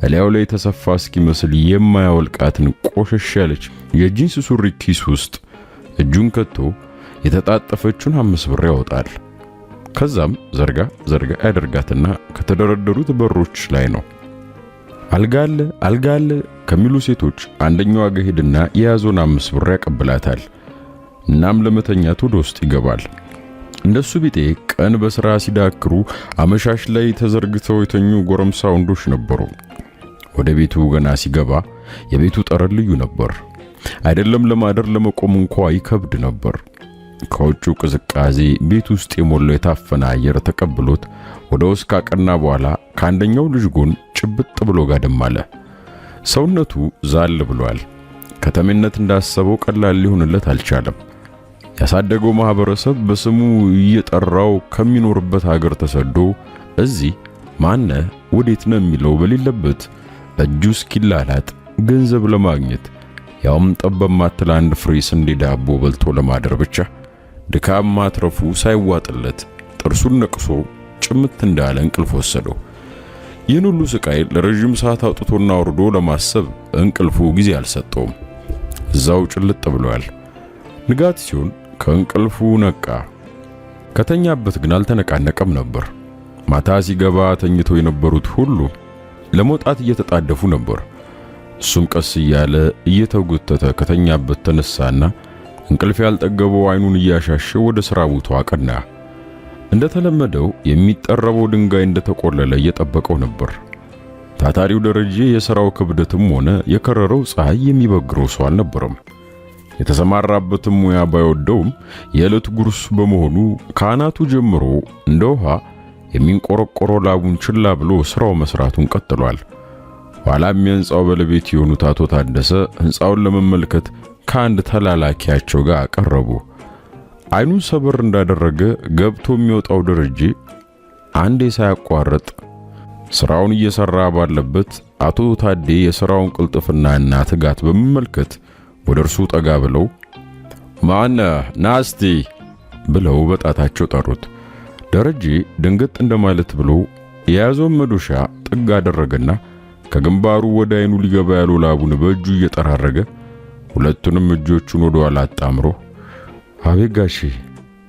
እላዩ ላይ የተሰፋ እስኪመስል የማያወልቃትን ቆሸሽ ያለች የጂንስ ሱሪ ኪስ ውስጥ እጁን ከቶ የተጣጠፈችውን 5 ብር ያወጣል። ከዛም ዘርጋ ያደርጋትና ከተደረደሩት በሮች ላይ ነው። አልጋ አለ ከሚሉ ሴቶች አንደኛዋ ጋር ሄድና የያዘውን 5 ብር ያቀብላታል። እናም ለመተኛት ወደ ውስጥ ይገባል። እንደሱ ቢጤ ቀን በስራ ሲዳክሩ አመሻሽ ላይ ተዘርግተው የተኙ ጎረምሳ ወንዶች ነበሩ። ወደ ቤቱ ገና ሲገባ የቤቱ ጠረን ልዩ ነበር። አይደለም ለማደር ለመቆም እንኳን ይከብድ ነበር። ከውጭው ቅዝቃዜ ቤት ውስጥ የሞላው የታፈነ አየር ተቀብሎት ወደ ውስጥ ካቀና በኋላ ከአንደኛው ልጅ ጎን ጭብጥ ብሎ ጋደም አለ። ሰውነቱ ዛል ብሏል። ከተሜነት እንዳሰበው ቀላል ሊሆንለት አልቻለም። ያሳደገው ማህበረሰብ በስሙ እየጠራው ከሚኖርበት ሀገር ተሰዶ እዚህ ማነ ወዴት ነው የሚለው በሌለበት እጁ እስኪላላጥ ገንዘብ ለማግኘት ያውም ጠበብ ማትል አንድ ፍሬ ስንዴ ዳቦ በልቶ ለማደር ብቻ ድካም ማትረፉ ሳይዋጥለት ጥርሱን ነቅሶ ጭምት እንዳለ እንቅልፍ ወሰደው። ይህን ሁሉ ስቃይ ለረጅም ሰዓት አውጥቶና ወርዶ ለማሰብ እንቅልፉ ጊዜ አልሰጠውም። እዛው ጭልጥ ብሏል። ንጋት ሲሆን ከእንቅልፉ ነቃ። ከተኛበት ግን አልተነቃነቀም ነበር። ማታ ሲገባ ተኝተው የነበሩት ሁሉ ለመውጣት እየተጣደፉ ነበር። እሱም ቀስ እያለ እየተጎተተ ከተኛበት ተነሳና እንቅልፍ ያልጠገበው አይኑን እያሻሸ ወደ ሥራ ቦታው አቀና። እንደተለመደው የሚጠረበው ድንጋይ እንደተቆለለ እየጠበቀው ነበር። ታታሪው ደረጀ የሥራው ክብደትም ሆነ የከረረው ፀሐይ የሚበግረው ሰው አልነበረም። የተሰማራበትም ሙያ ባይወደውም የዕለት ጉርስ በመሆኑ ከአናቱ ጀምሮ እንደ ውሃ የሚንቆረቆረው ላቡን ችላ ብሎ ሥራው መስራቱን ቀጥሏል። ኋላም የሕንጻው ባለቤት የሆኑት አቶ ታደሰ ሕንጻውን ለመመልከት ከአንድ ተላላኪያቸው ጋር ቀረቡ። አይኑን ሰበር እንዳደረገ ገብቶ የሚወጣው ደረጀ አንዴ ሳያቋርጥ ስራውን እየሰራ ባለበት አቶ ታዴ የሥራውን ቅልጥፍናና ትጋት በመመልከት ወደ እርሱ ጠጋ ብለው ማነ ናስቲ ብለው በጣታቸው ጠሩት። ደረጀ ድንገት እንደማለት ብሎ የያዘውን መዶሻ ጥግ አደረገና ከግንባሩ ወደ አይኑ ሊገባ ያለው ላቡን በእጁ እየጠራረገ ሁለቱንም እጆቹን ወደ ኋላ አጣምሮ አቤት ጋሼ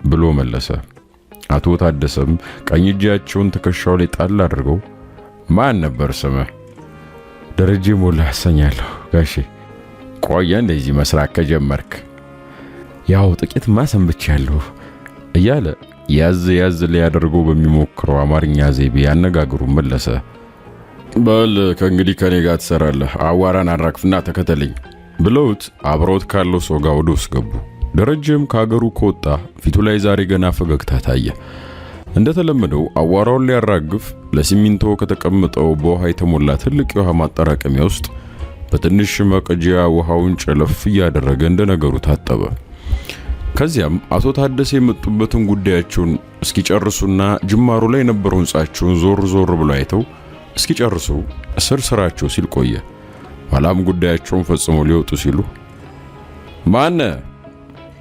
ብሎ መለሰ። አቶ ታደሰም ቀኝ እጃቸውን ትከሻው ላይ ጣል አድርገው ማን ነበር ስምህ? ደረጀ ሞላ ያሰኛለሁ ጋሼ። ቆየ እንደዚህ መስራት ከጀመርክ? ያው ጥቂት ማሰንብቻለሁ እያለ ያዝ ሊያደርገው በሚሞክረው አማርኛ ዘይቤ ያነጋግሩን መለሰ። በል ከእንግዲህ ከኔ ጋር ትሰራለህ፣ አዋራን አራግፍና ተከተለኝ ብለውት አብሮት ካለው ሰው ጋር ወደ ውስጥ ገቡ። ደረጀም ከሀገሩ ከወጣ ፊቱ ላይ ዛሬ ገና ፈገግታ ታየ። እንደተለመደው አዋራውን ሊያራግፍ ለሲሚንቶ ከተቀመጠው በውሃ የተሞላ ትልቅ የውሃ ማጠራቀሚያ ውስጥ በትንሽ መቅጃ ውሃውን ጨለፍ እያደረገ እንደነገሩ ታጠበ። ከዚያም አቶ ታደሰ የመጡበትን ጉዳያቸውን እስኪጨርሱና ጅማሩ ላይ የነበረውን ሕንጻቸውን ዞር ብሎ አይተው እስኪጨርሱ ስራቸው ሲል ቆየ። ኋላም ጉዳያቸውን ፈጽመው ሊወጡ ሲሉ ማነ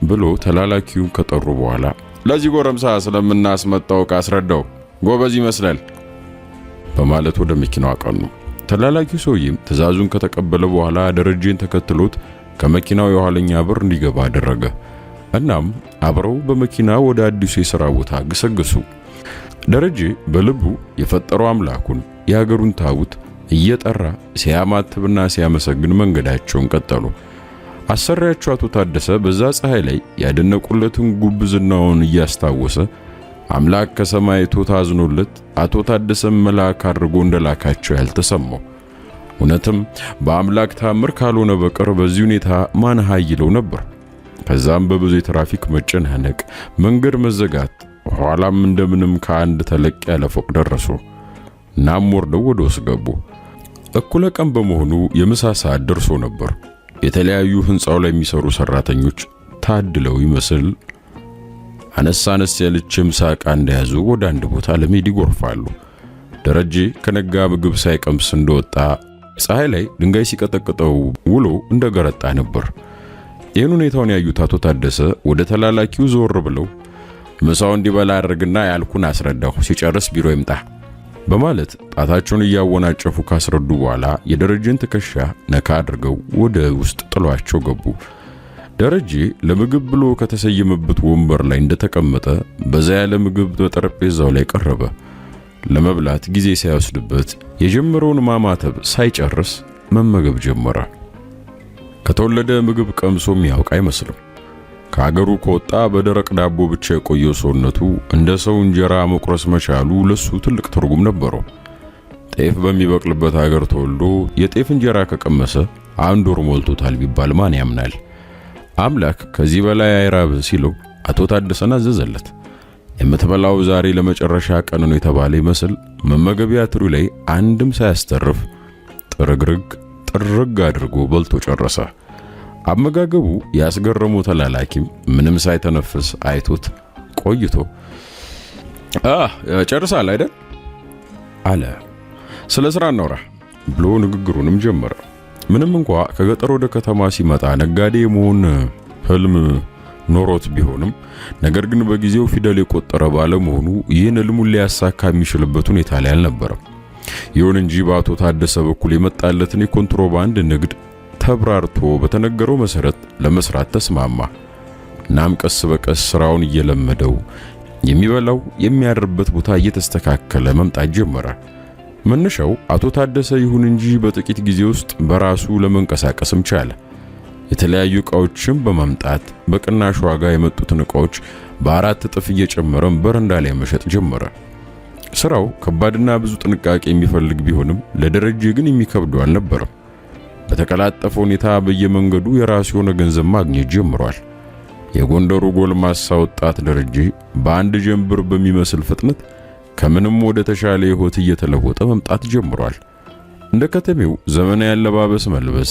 ብሎ ተላላኪውን ከጠሩ በኋላ ለዚህ ጎረምሳ ስለምናስመጣው ካስረዳው ጎበዝ ይመስላል በማለት ወደ መኪናው አቀኑ። ተላላኪው ሰውዬም ትዕዛዙን ከተቀበለ በኋላ ደረጀን ተከትሎት ከመኪናው የኋለኛ በር እንዲገባ አደረገ። እናም አብረው በመኪና ወደ አዲሱ የሥራ ቦታ ገሰገሱ። ደረጀ በልቡ የፈጠረው አምላኩን የሀገሩን ታውት እየጠራ ሲያማትብና ሲያመሰግን መንገዳቸውን ቀጠሉ። አሰሪያቸው አቶ ታደሰ በዛ ፀሐይ ላይ ያደነቁለትን ጉብዝናውን እያስታወሰ አምላክ ከሰማይ ተታዝኖለት አቶ ታደሰም መልአክ አድርጎ እንደላካቸው ያልተሰማው። እውነትም በአምላክ ታምር ካልሆነ በቀር በዚህ ሁኔታ ማን ኃይለው ነበር። ከዛም በብዙ የትራፊክ መጨናነቅ፣ መንገድ መዘጋት፣ ኋላም እንደምንም ከአንድ ተለቅ ያለ ፎቅ ደረሱ። እናም ወርደው ወደ ውስጥ ገቡ። እኩለ ቀን በመሆኑ የምሳ ሰዓት ደርሶ ነበር። የተለያዩ ህንጻው ላይ የሚሰሩ ሰራተኞች ታድለው ይመስል አነስ ያለች የምሳ ዕቃ እንደያዙ ወደ አንድ ቦታ ለመሄድ ይጎርፋሉ። ደረጀ ከነጋ ምግብ ሳይቀምስ እንደወጣ ፀሐይ ላይ ድንጋይ ሲቀጠቅጠው ውሎ እንደገረጣ ነበር። ይህን ሁኔታውን ያዩት አቶ ታደሰ ወደ ተላላኪው ዞር ብለው ምሳው እንዲበላ አድርግና ያልኩን አስረዳሁ፣ ሲጨርስ ቢሮ ይምጣ በማለት ጣታቸውን እያወናጨፉ ካስረዱ በኋላ የደረጀን ትከሻ ነካ አድርገው ወደ ውስጥ ጥሏቸው ገቡ። ደረጀ ለምግብ ብሎ ከተሰየመበት ወንበር ላይ እንደተቀመጠ በዛ ያለ ምግብ በጠረጴዛው ላይ ቀረበ። ለመብላት ጊዜ ሳይወስድበት የጀመረውን ማማተብ ሳይጨርስ መመገብ ጀመረ። ከተወለደ ምግብ ቀምሶ የሚያውቅ አይመስልም። ከሀገሩ ከወጣ በደረቅ ዳቦ ብቻ የቆየው ሰውነቱ እንደ ሰው እንጀራ መቁረስ መቻሉ ለሱ ትልቅ ትርጉም ነበረው። ጤፍ በሚበቅልበት ሀገር ተወልዶ የጤፍ እንጀራ ከቀመሰ 1 ወር ሞልቶታል ቢባል ማን ያምናል? አምላክ ከዚህ በላይ አይራብ ሲለው አቶ ታደሰን አዘዘለት። የምትበላው ዛሬ ለመጨረሻ ቀን ነው የተባለ ይመስል መመገቢያ ትሪ ላይ አንድም ሳያስተርፍ ጥርግ አድርጎ በልቶ ጨረሰ። አመጋገቡ ያስገረመው ተላላኪም ምንም ሳይተነፍስ አይቶት ቆይቶ ጨርሳል አይደል አለ። ስለ ስራ እናውራ ብሎ ንግግሩንም ጀመረ። ምንም እንኳ ከገጠር ወደ ከተማ ሲመጣ ነጋዴ መሆን ህልም ኖሮት ቢሆንም ነገር ግን በጊዜው ፊደል የቆጠረ ባለመሆኑ ይህን ህልሙን ሊያሳካ የሚችልበት ሁኔታ ላይ አልነበረም። ይሁን እንጂ በአቶ ታደሰ በኩል የመጣለትን የኮንትሮባንድ ንግድ ተብራርቶ በተነገረው መሰረት ለመስራት ተስማማ። እናም ቀስ በቀስ ስራውን እየለመደው የሚበላው የሚያድርበት ቦታ እየተስተካከለ መምጣት ጀመረ። መነሻው አቶ ታደሰ ይሁን እንጂ በጥቂት ጊዜ ውስጥ በራሱ ለመንቀሳቀስም ቻለ። የተለያዩ ዕቃዎችን በማምጣት በቅናሽ ዋጋ የመጡትን ዕቃዎች በ4 እጥፍ እየጨመረም በረንዳ ላይ መሸጥ ጀመረ። ስራው ከባድና ብዙ ጥንቃቄ የሚፈልግ ቢሆንም ለደረጀ ግን የሚከብደው አልነበረም። በተቀላጠፈ ሁኔታ በየመንገዱ የራሱ የሆነ ገንዘብ ማግኘት ጀምሯል። የጎንደሩ ጎልማሳ ወጣት ደረጀ በአንድ ጀንበር በሚመስል ፍጥነት ከምንም ወደ ተሻለ ሕይወት እየተለወጠ መምጣት ጀምሯል። እንደ ከተሜው ዘመናዊ አለባበስ መልበስ፣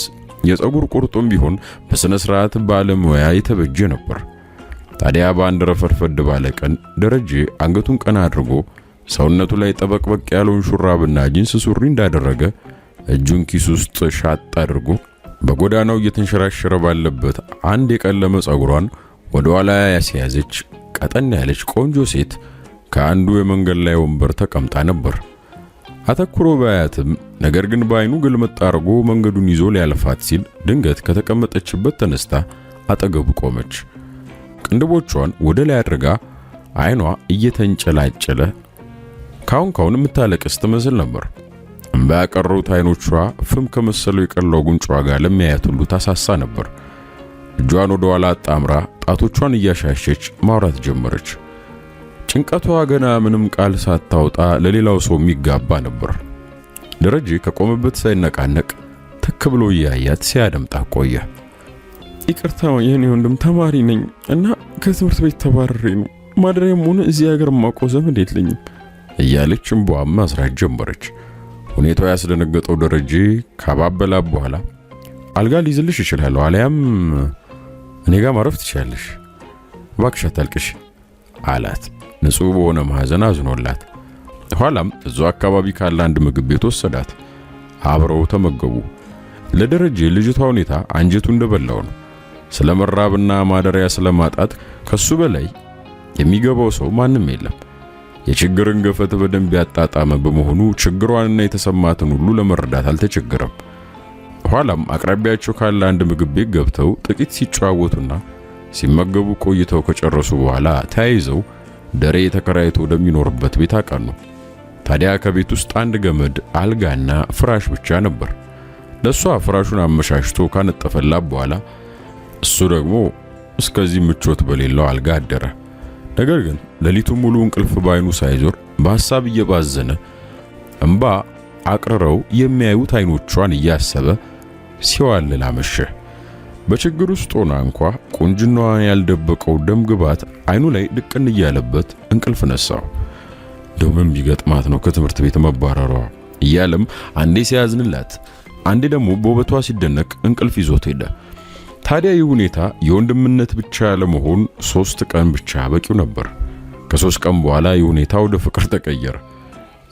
የፀጉር ቁርጡም ቢሆን በስነ ስርዓት ባለሙያ የተበጀ ነበር። ታዲያ በአንድ ረፈርፈድ ባለ ቀን ደረጀ አንገቱን ቀና አድርጎ ሰውነቱ ላይ ጠበቅበቅ ያለውን ሹራብና ጂንስ ሱሪ እንዳደረገ እጁን ኪስ ውስጥ ሻጥ አድርጎ በጎዳናው እየተንሸራሸረ ባለበት አንድ የቀለመ ፀጉሯን ወደ ኋላ ያስያዘች ቀጠን ያለች ቆንጆ ሴት ከአንዱ የመንገድ ላይ ወንበር ተቀምጣ ነበር። አተኩሮ ባያትም ነገር ግን በአይኑ ግልመጥ አድርጎ መንገዱን ይዞ ሊያልፋት ሲል ድንገት ከተቀመጠችበት ተነስታ አጠገቡ ቆመች። ቅንድቦቿን ወደ ላይ አድርጋ አይኗ እየተንጨላጨለ ካሁን የምታለቅስ ትመስል ነበር። እንባ ያቀሩት አይኖቿ ፍም ከመሰለው የቀላው ጉንጯ ጋር ለሚያያት ሁሉ ታሳሳ ነበር። እጇን ወደ ኋላ አጣምራ ጣቶቿን እያሻሸች ማውራት ጀመረች። ጭንቀቷ ገና ምንም ቃል ሳታወጣ ለሌላው ሰው የሚጋባ ነበር። ደረጀ ከቆመበት ሳይነቃነቅ ትክ ብሎ እያያት ሲያደምጣ ቆየ። ይቅርታ የኔ ወንድም ተማሪ ነኝ እና ከትምህርት ቤት ተባረሬ ነው። ማድረም ሆነ እዚህ ሀገር ማውቀው ዘመድ የለኝም እያለች እንባዋን ማስራት ጀመረች። ሁኔታው ያስደነገጠው ደረጀ ካባበላ በኋላ አልጋ ሊይዝልሽ እችላለሁ፣ አለያም እኔ ጋር ማረፍ ትችያለሽ፣ እባክሽ አታልቅሽ አላት። ንጹህ በሆነ ማዘን አዝኖላት ኋላም እዛው አካባቢ ካለ አንድ ምግብ ቤት ወሰዳት። አብረው ተመገቡ። ለደረጀ ልጅቷ ሁኔታ አንጀቱ እንደበላው ነው። ስለመራብና ማደሪያ ስለማጣት ከሱ በላይ የሚገባው ሰው ማንም የለም። የችግርን ገፈት በደንብ ያጣጣመ በመሆኑ ችግሯንና የተሰማትን ሁሉ ለመረዳት አልተቸገረም። ኋላም አቅራቢያቸው ካለ አንድ ምግብ ቤት ገብተው ጥቂት ሲጨዋወቱና ሲመገቡ ቆይተው ከጨረሱ በኋላ ተያይዘው ደሬ ተከራይቶ ወደሚኖርበት ቤት አቀኑ። ታዲያ ከቤት ውስጥ አንድ ገመድ አልጋና ፍራሽ ብቻ ነበር። ለሷ ፍራሹን አመሻሽቶ ካነጠፈላት በኋላ እሱ ደግሞ እስከዚህ ምቾት በሌለው አልጋ አደረ። ነገር ግን ሌሊቱን ሙሉ እንቅልፍ ባይኑ ሳይዞር በሐሳብ እየባዘነ እንባ አቅርረው የሚያዩት አይኖቿን እያሰበ ሲዋልል አመሸ። በችግር ውስጥ ሆና እንኳ ቁንጅናዋን ያልደበቀው ደም ግባት አይኑ ላይ ድቅን እያለበት እንቅልፍ ነሳው። ደምም ቢገጥማት ነው ከትምህርት ቤት መባረሯ እያለም አንዴ ሲያዝንላት፣ አንዴ ደግሞ በውበቷ ሲደነቅ እንቅልፍ ይዞት ሄደ። ታዲያ ይህ ሁኔታ የወንድምነት ብቻ ለመሆን 3 ቀን ብቻ በቂው ነበር። ከ3 ቀን በኋላ ይህ ሁኔታ ወደ ፍቅር ተቀየረ።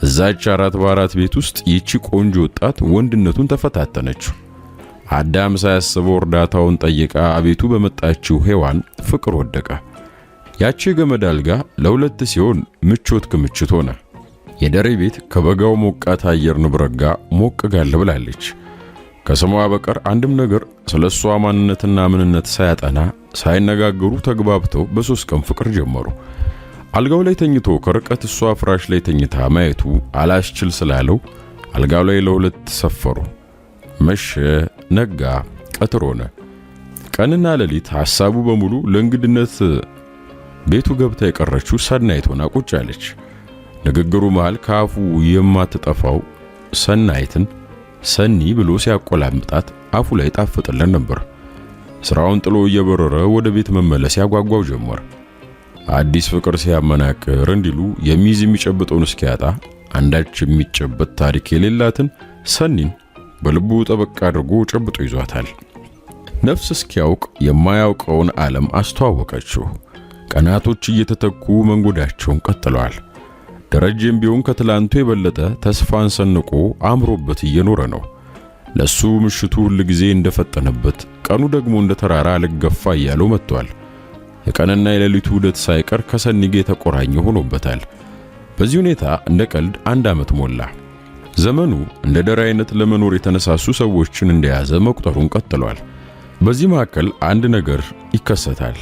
እዛች 4x4 ቤት ውስጥ ይቺ ቆንጆ ወጣት ወንድነቱን ተፈታተነችው። አዳም ሳያስበው እርዳታውን ጠይቃ አቤቱ በመጣችው ሔዋን ፍቅር ወደቀ። ያቺ ገመድ አልጋ ለ2 ሲሆን ምቾት ክምችት ሆነ። የደሬ ቤት ከበጋው ሞቃት አየር ንብረት ጋር ሞቅ ጋል ብላለች። ከስሟ በቀር አንድም ነገር ስለሷ ማንነትና ምንነት ሳያጠና ሳይነጋገሩ ተግባብተው በ3 ቀን ፍቅር ጀመሩ። አልጋው ላይ ተኝቶ ከርቀት እሷ ፍራሽ ላይ ተኝታ ማየቱ አላስችል ስላለው አልጋው ላይ ለ2 ሰፈሩ። መሸ፣ ነጋ፣ ቀትር ሆነ። ቀንና ሌሊት ሐሳቡ በሙሉ ለእንግድነት ቤቱ ገብታ የቀረችው ሰናይት ሆና ቁጭ አለች። ንግግሩ መሃል ከአፉ የማትጠፋው ሰናይትን ሰኒ ብሎ ሲያቆላምጣት አፉ ላይ ጣፍጥለን ነበር። ስራውን ጥሎ እየበረረ ወደ ቤት መመለስ ያጓጓው ጀመር። አዲስ ፍቅር ሲያመናቅር እንዲሉ የሚይዝ የሚጨብጠውን እስኪያጣ አንዳች የሚጨበጥ ታሪክ የሌላትን ሰኒን በልቡ ጠበቅ አድርጎ ጨብጦ ይዟታል። ነፍስ እስኪያውቅ የማያውቀውን ዓለም አስተዋወቀችው። ቀናቶች እየተተኩ መንጎዳቸውን ቀጥለዋል። ደረጀም ቢሆን ከትላንቱ የበለጠ ተስፋን ሰንቆ አምሮበት እየኖረ ነው። ለሱ ምሽቱ ሁል ጊዜ እንደፈጠነበት፣ ቀኑ ደግሞ እንደ ተራራ ልገፋ እያለው መጥቷል። የቀንና የሌሊቱ ውደት ሳይቀር ከሰኒ ጋር የተቆራኘ ሆኖበታል። በዚህ ሁኔታ እንደ ቀልድ 1 ዓመት ሞላ። ዘመኑ እንደ ደሬ አይነት ለመኖር የተነሳሱ ሰዎችን እንደያዘ መቁጠሩን ቀጥሏል። በዚህ መካከል አንድ ነገር ይከሰታል።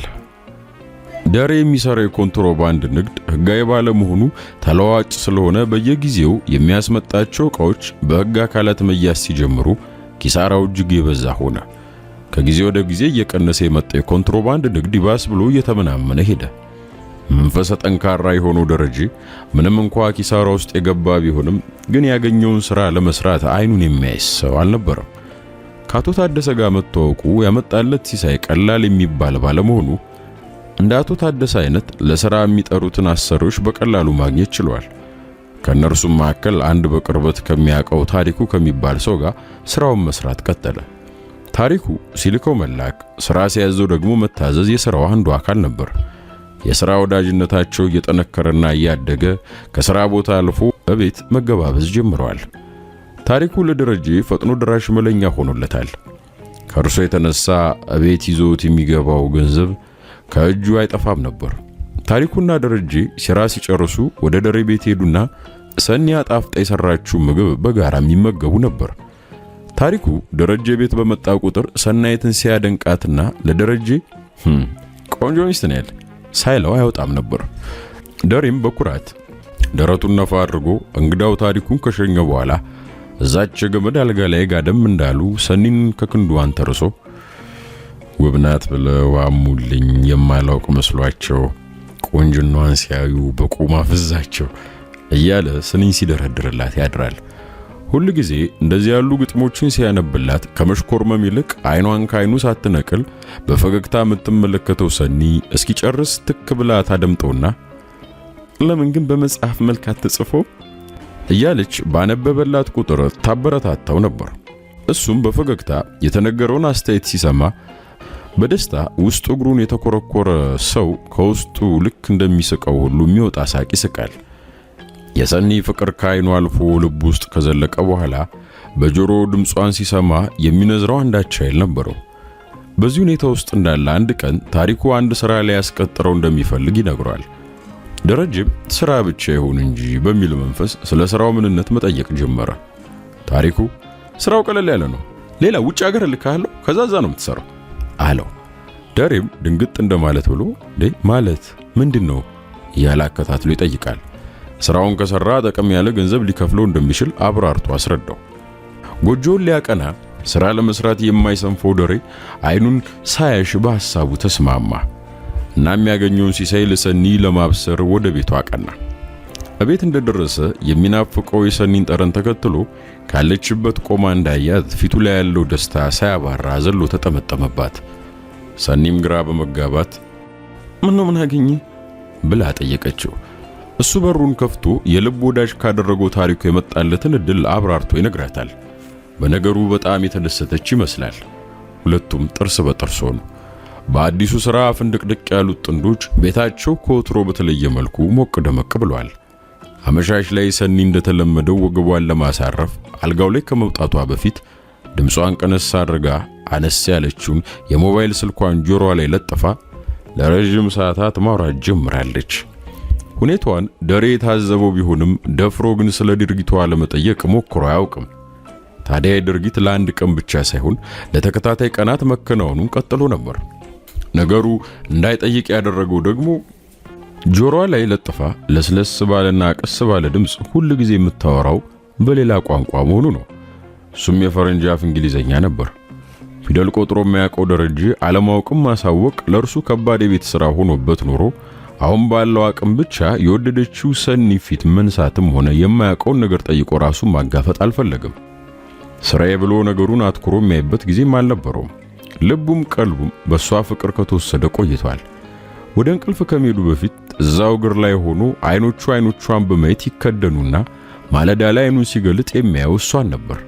ደሬ የሚሰራው የኮንትሮባንድ ንግድ ሕጋዊ ባለመሆኑ ተለዋጭ ስለሆነ በየጊዜው የሚያስመጣቸው ዕቃዎች በሕግ አካላት መያዝ ሲጀምሩ ኪሳራው እጅግ የበዛ ሆነ። ከጊዜ ወደ ጊዜ እየቀነሰ የመጣ የኮንትሮባንድ ንግድ ይባስ ብሎ እየተመናመነ ሄደ። መንፈሰ ጠንካራ የሆነው ደረጀ ምንም እንኳ ኪሳራ ውስጥ የገባ ቢሆንም ግን ያገኘውን ሥራ ለመስራት አይኑን የሚያይስ ሰው አልነበረም። ከአቶ ታደሰ ጋር መተዋወቁ ያመጣለት ሲሳይ ቀላል የሚባል ባለመሆኑ እንደ አቶ ታደሰ አይነት ለሥራ የሚጠሩትን አሰሪዎች በቀላሉ ማግኘት ችሏል። ከነርሱም መካከል አንድ በቅርበት ከሚያውቀው ታሪኩ ከሚባል ሰው ጋር ስራውን መስራት ቀጠለ። ታሪኩ ሲልከው መላክ፣ ስራ ሲያዘው ደግሞ መታዘዝ የሥራው አንዱ አካል ነበር። የሥራ ወዳጅነታቸው እየጠነከረና እያደገ ከሥራ ቦታ አልፎ በቤት መገባበዝ ጀምረዋል። ታሪኩ ለደረጀ ፈጥኖ ድራሽ መለኛ ሆኖለታል። ከእርሱ የተነሳ ቤት ይዞት የሚገባው ገንዘብ ከእጁ አይጠፋም ነበር። ታሪኩና ደረጀ ስራ ሲጨርሱ ወደ ደሬ ቤት ሄዱና ሰኒ አጣፍጣ የሰራችው ምግብ በጋራ የሚመገቡ ነበር። ታሪኩ ደረጀ ቤት በመጣ ቁጥር ሰናይትን ሲያደንቃትና ለደረጀ ቆንጆ ሚስት ነው ያለ ሳይለው አይወጣም ነበር። ደሬም በኩራት ደረቱን ነፋ አድርጎ እንግዳው ታሪኩን ከሸኘ በኋላ እዛች ገመድ አልጋ ላይ ጋደም እንዳሉ ሰኒን ከክንዱ አንተርሶ ውብናት ብለው አሙልኝ የማላውቅ መስሏቸው ቆንጅናዋን ሲያዩ በቁማ ፍዛቸው እያለ ስንኝ ሲደረድርላት ያድራል። ሁሉ ጊዜ እንደዚህ ያሉ ግጥሞችን ሲያነብላት ከመሽኮርመም ይልቅ አይኗን ካይኑ ሳትነቅል በፈገግታ የምትመለከተው ሰኒ እስኪጨርስ ትክ ብላ ታደምጠውና ለምን ግን በመጽሐፍ መልክ አትጽፎ እያለች ባነበበላት ቁጥር ታበረታታው ነበር። እሱም በፈገግታ የተነገረውን አስተያየት ሲሰማ በደስታ ውስጥ እግሩን የተኮረኮረ ሰው ከውስጡ ልክ እንደሚስቀው ሁሉ የሚወጣ ሳቅ ይስቃል። የሰኒ ፍቅር ካይኑ አልፎ ልብ ውስጥ ከዘለቀ በኋላ በጆሮ ድምጿን ሲሰማ የሚነዝረው አንዳች ኃይል ነበረው። በዚህ ሁኔታ ውስጥ እንዳለ አንድ ቀን ታሪኩ አንድ ስራ ላይ ያስቀጥረው እንደሚፈልግ ይነግረዋል። ደረጀም ስራ ብቻ ይሁን እንጂ በሚል መንፈስ ስለ ስራው ምንነት መጠየቅ ጀመረ። ታሪኩ ስራው ቀለል ያለ ነው፣ ሌላ ውጭ ሀገር ልካለሁ ከዛዛ ነው የምትሰራው አለው። ደሬም ድንግጥ እንደማለት ብሎ ማለት ምንድነው ያላከታትሎ ይጠይቃል። ስራውን ከሰራ ጠቀም ያለ ገንዘብ ሊከፍለው እንደሚችል አብራርቶ አስረዳው። ጎጆውን ሊያቀና ስራ ለመስራት የማይሰንፈው ደሬ አይኑን ሳያሽ በሐሳቡ ተስማማ እና የሚያገኘውን ሲሳይ ለሰኒ ለማብሰር ወደ ቤቱ አቀና። እቤት እንደደረሰ የሚናፍቀው የሰኒን ጠረን ተከትሎ ካለችበት ቆማ እንዳያት ፊቱ ላይ ያለው ደስታ ሳያባራ ዘሎ ተጠመጠመባት። ሰኒም ግራ በመጋባት ምን አገኘ ብላ ጠየቀችው። እሱ በሩን ከፍቶ የልብ ወዳጅ ካደረገው ታሪኩ የመጣለትን እድል አብራርቶ ይነግራታል። በነገሩ በጣም የተደሰተች ይመስላል። ሁለቱም ጥርስ በጥርስ ሆኑ። በአዲሱ ሥራ ፍንድቅድቅ ያሉት ጥንዶች ቤታቸው ከወትሮ በተለየ መልኩ ሞቅ ደመቅ ብሏል። አመሻሽ ላይ ሰኒ እንደተለመደው ወገቧን ለማሳረፍ አልጋው ላይ ከመውጣቷ በፊት ድምጿን ቀነስ አድርጋ አነስ ያለችውን የሞባይል ስልኳን ጆሮዋ ላይ ለጥፋ ለረጅም ሰዓታት ማውራት ጀምራለች። ሁኔታዋን ደሬ የታዘበው ቢሆንም ደፍሮ ግን ስለ ድርጊቷ ለመጠየቅ ሞክሮ አያውቅም። ታዲያ ድርጊት ለአንድ ቀን ብቻ ሳይሆን ለተከታታይ ቀናት መከናወኑን ቀጥሎ ነበር። ነገሩ እንዳይጠይቅ ያደረገው ደግሞ ጆሮዋ ላይ ለጥፋ ለስለስ ባለና ቀስ ባለ ድምፅ ሁል ጊዜ የምታወራው በሌላ ቋንቋ መሆኑ ነው። እሱም የፈረንጅ አፍ እንግሊዘኛ ነበር። ፊደል ቆጥሮ የማያውቀው ደረጀ አለማወቅም ማሳወቅ ለእርሱ ከባድ የቤት ሥራ ሆኖበት ኖሮ አሁን ባለው አቅም ብቻ የወደደችው ሰኒ ፊት መንሳትም ሆነ የማያውቀውን ነገር ጠይቆ ራሱን ማጋፈጥ አልፈለግም። ስራዬ ብሎ ነገሩን አትኩሮ የሚያይበት ጊዜም አልነበረውም። ልቡም ቀልቡም በሷ ፍቅር ከተወሰደ ቆይቷል። ወደ እንቅልፍ ከመሄዱ በፊት እዛው እግር ላይ ሆኖ አይኖቿን በማየት ይከደኑና ማለዳ ላይ አይኑን ሲገልጥ የሚያየው እሷን ነበር።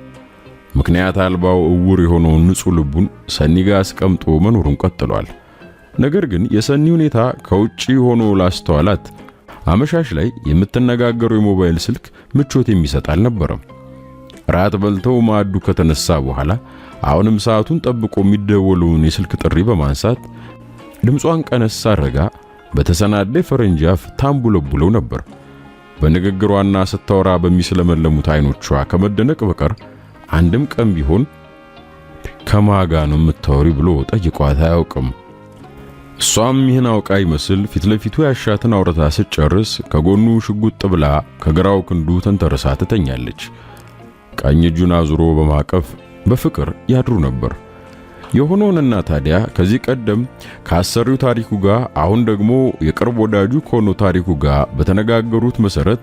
ምክንያት አልባው እውር የሆነውን ንጹህ ልቡን ሰኒ ጋር አስቀምጦ መኖሩን ቀጥሏል። ነገር ግን የሰኒ ሁኔታ ከውጪ ሆኖ ላስተዋላት አመሻሽ ላይ የምትነጋገረው የሞባይል ስልክ ምቾት የሚሰጥ አልነበረም። ራት በልተው ማዕዱ ከተነሳ በኋላ አሁንም ሰዓቱን ጠብቆ የሚደወለውን የስልክ ጥሪ በማንሳት ድምጿን ቀነስ አድርጋ በተሰናደ ፈረንጅ አፍ ታምቡለቡለው ነበር። በንግግሯና ስታወራ በሚስለመለሙት አይኖቿ ከመደነቅ በቀር አንድም ቀን ቢሆን ከማጋ ነው የምታወሪ ብሎ ጠይቋት አያውቅም። እሷም ይህን አውቃ ይመስል ፊት ለፊቱ ያሻትን አውርታ ስትጨርስ ከጎኑ ሽጉጥ ብላ ከግራው ክንዱ ተንተርሳ ትተኛለች። ቀኝ እጁን አዙሮ በማቀፍ በፍቅር ያድሩ ነበር። የሆነውንና ታዲያ ከዚህ ቀደም ካሰሪው ታሪኩ ጋር አሁን ደግሞ የቅርብ ወዳጁ ከሆነው ታሪኩ ጋር በተነጋገሩት መሰረት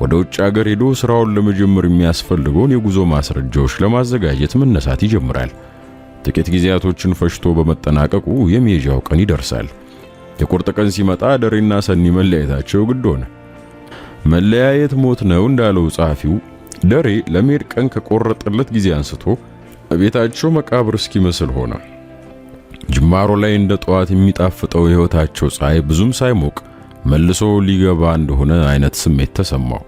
ወደ ውጭ ሀገር ሄዶ ስራውን ለመጀመር የሚያስፈልገውን የጉዞ ማስረጃዎች ለማዘጋጀት መነሳት ይጀምራል። ጥቂት ጊዜያቶችን ፈሽቶ በመጠናቀቁ የሚሄጃው ቀን ይደርሳል። የቁርጥ ቀን ሲመጣ ደሬና ሰኒ መለያየታቸው ግድ ሆነ። መለያየት ሞት ነው እንዳለው ጸሐፊው ደሬ ለመሄድ ቀን ከቆረጠለት ጊዜ አንስቶ ቤታቸው መቃብር እስኪመስል ሆነ። ጅማሮ ላይ እንደ ጠዋት የሚጣፍጠው የህይወታቸው ፀሐይ ብዙም ሳይሞቅ መልሶ ሊገባ እንደሆነ አይነት ስሜት ተሰማው።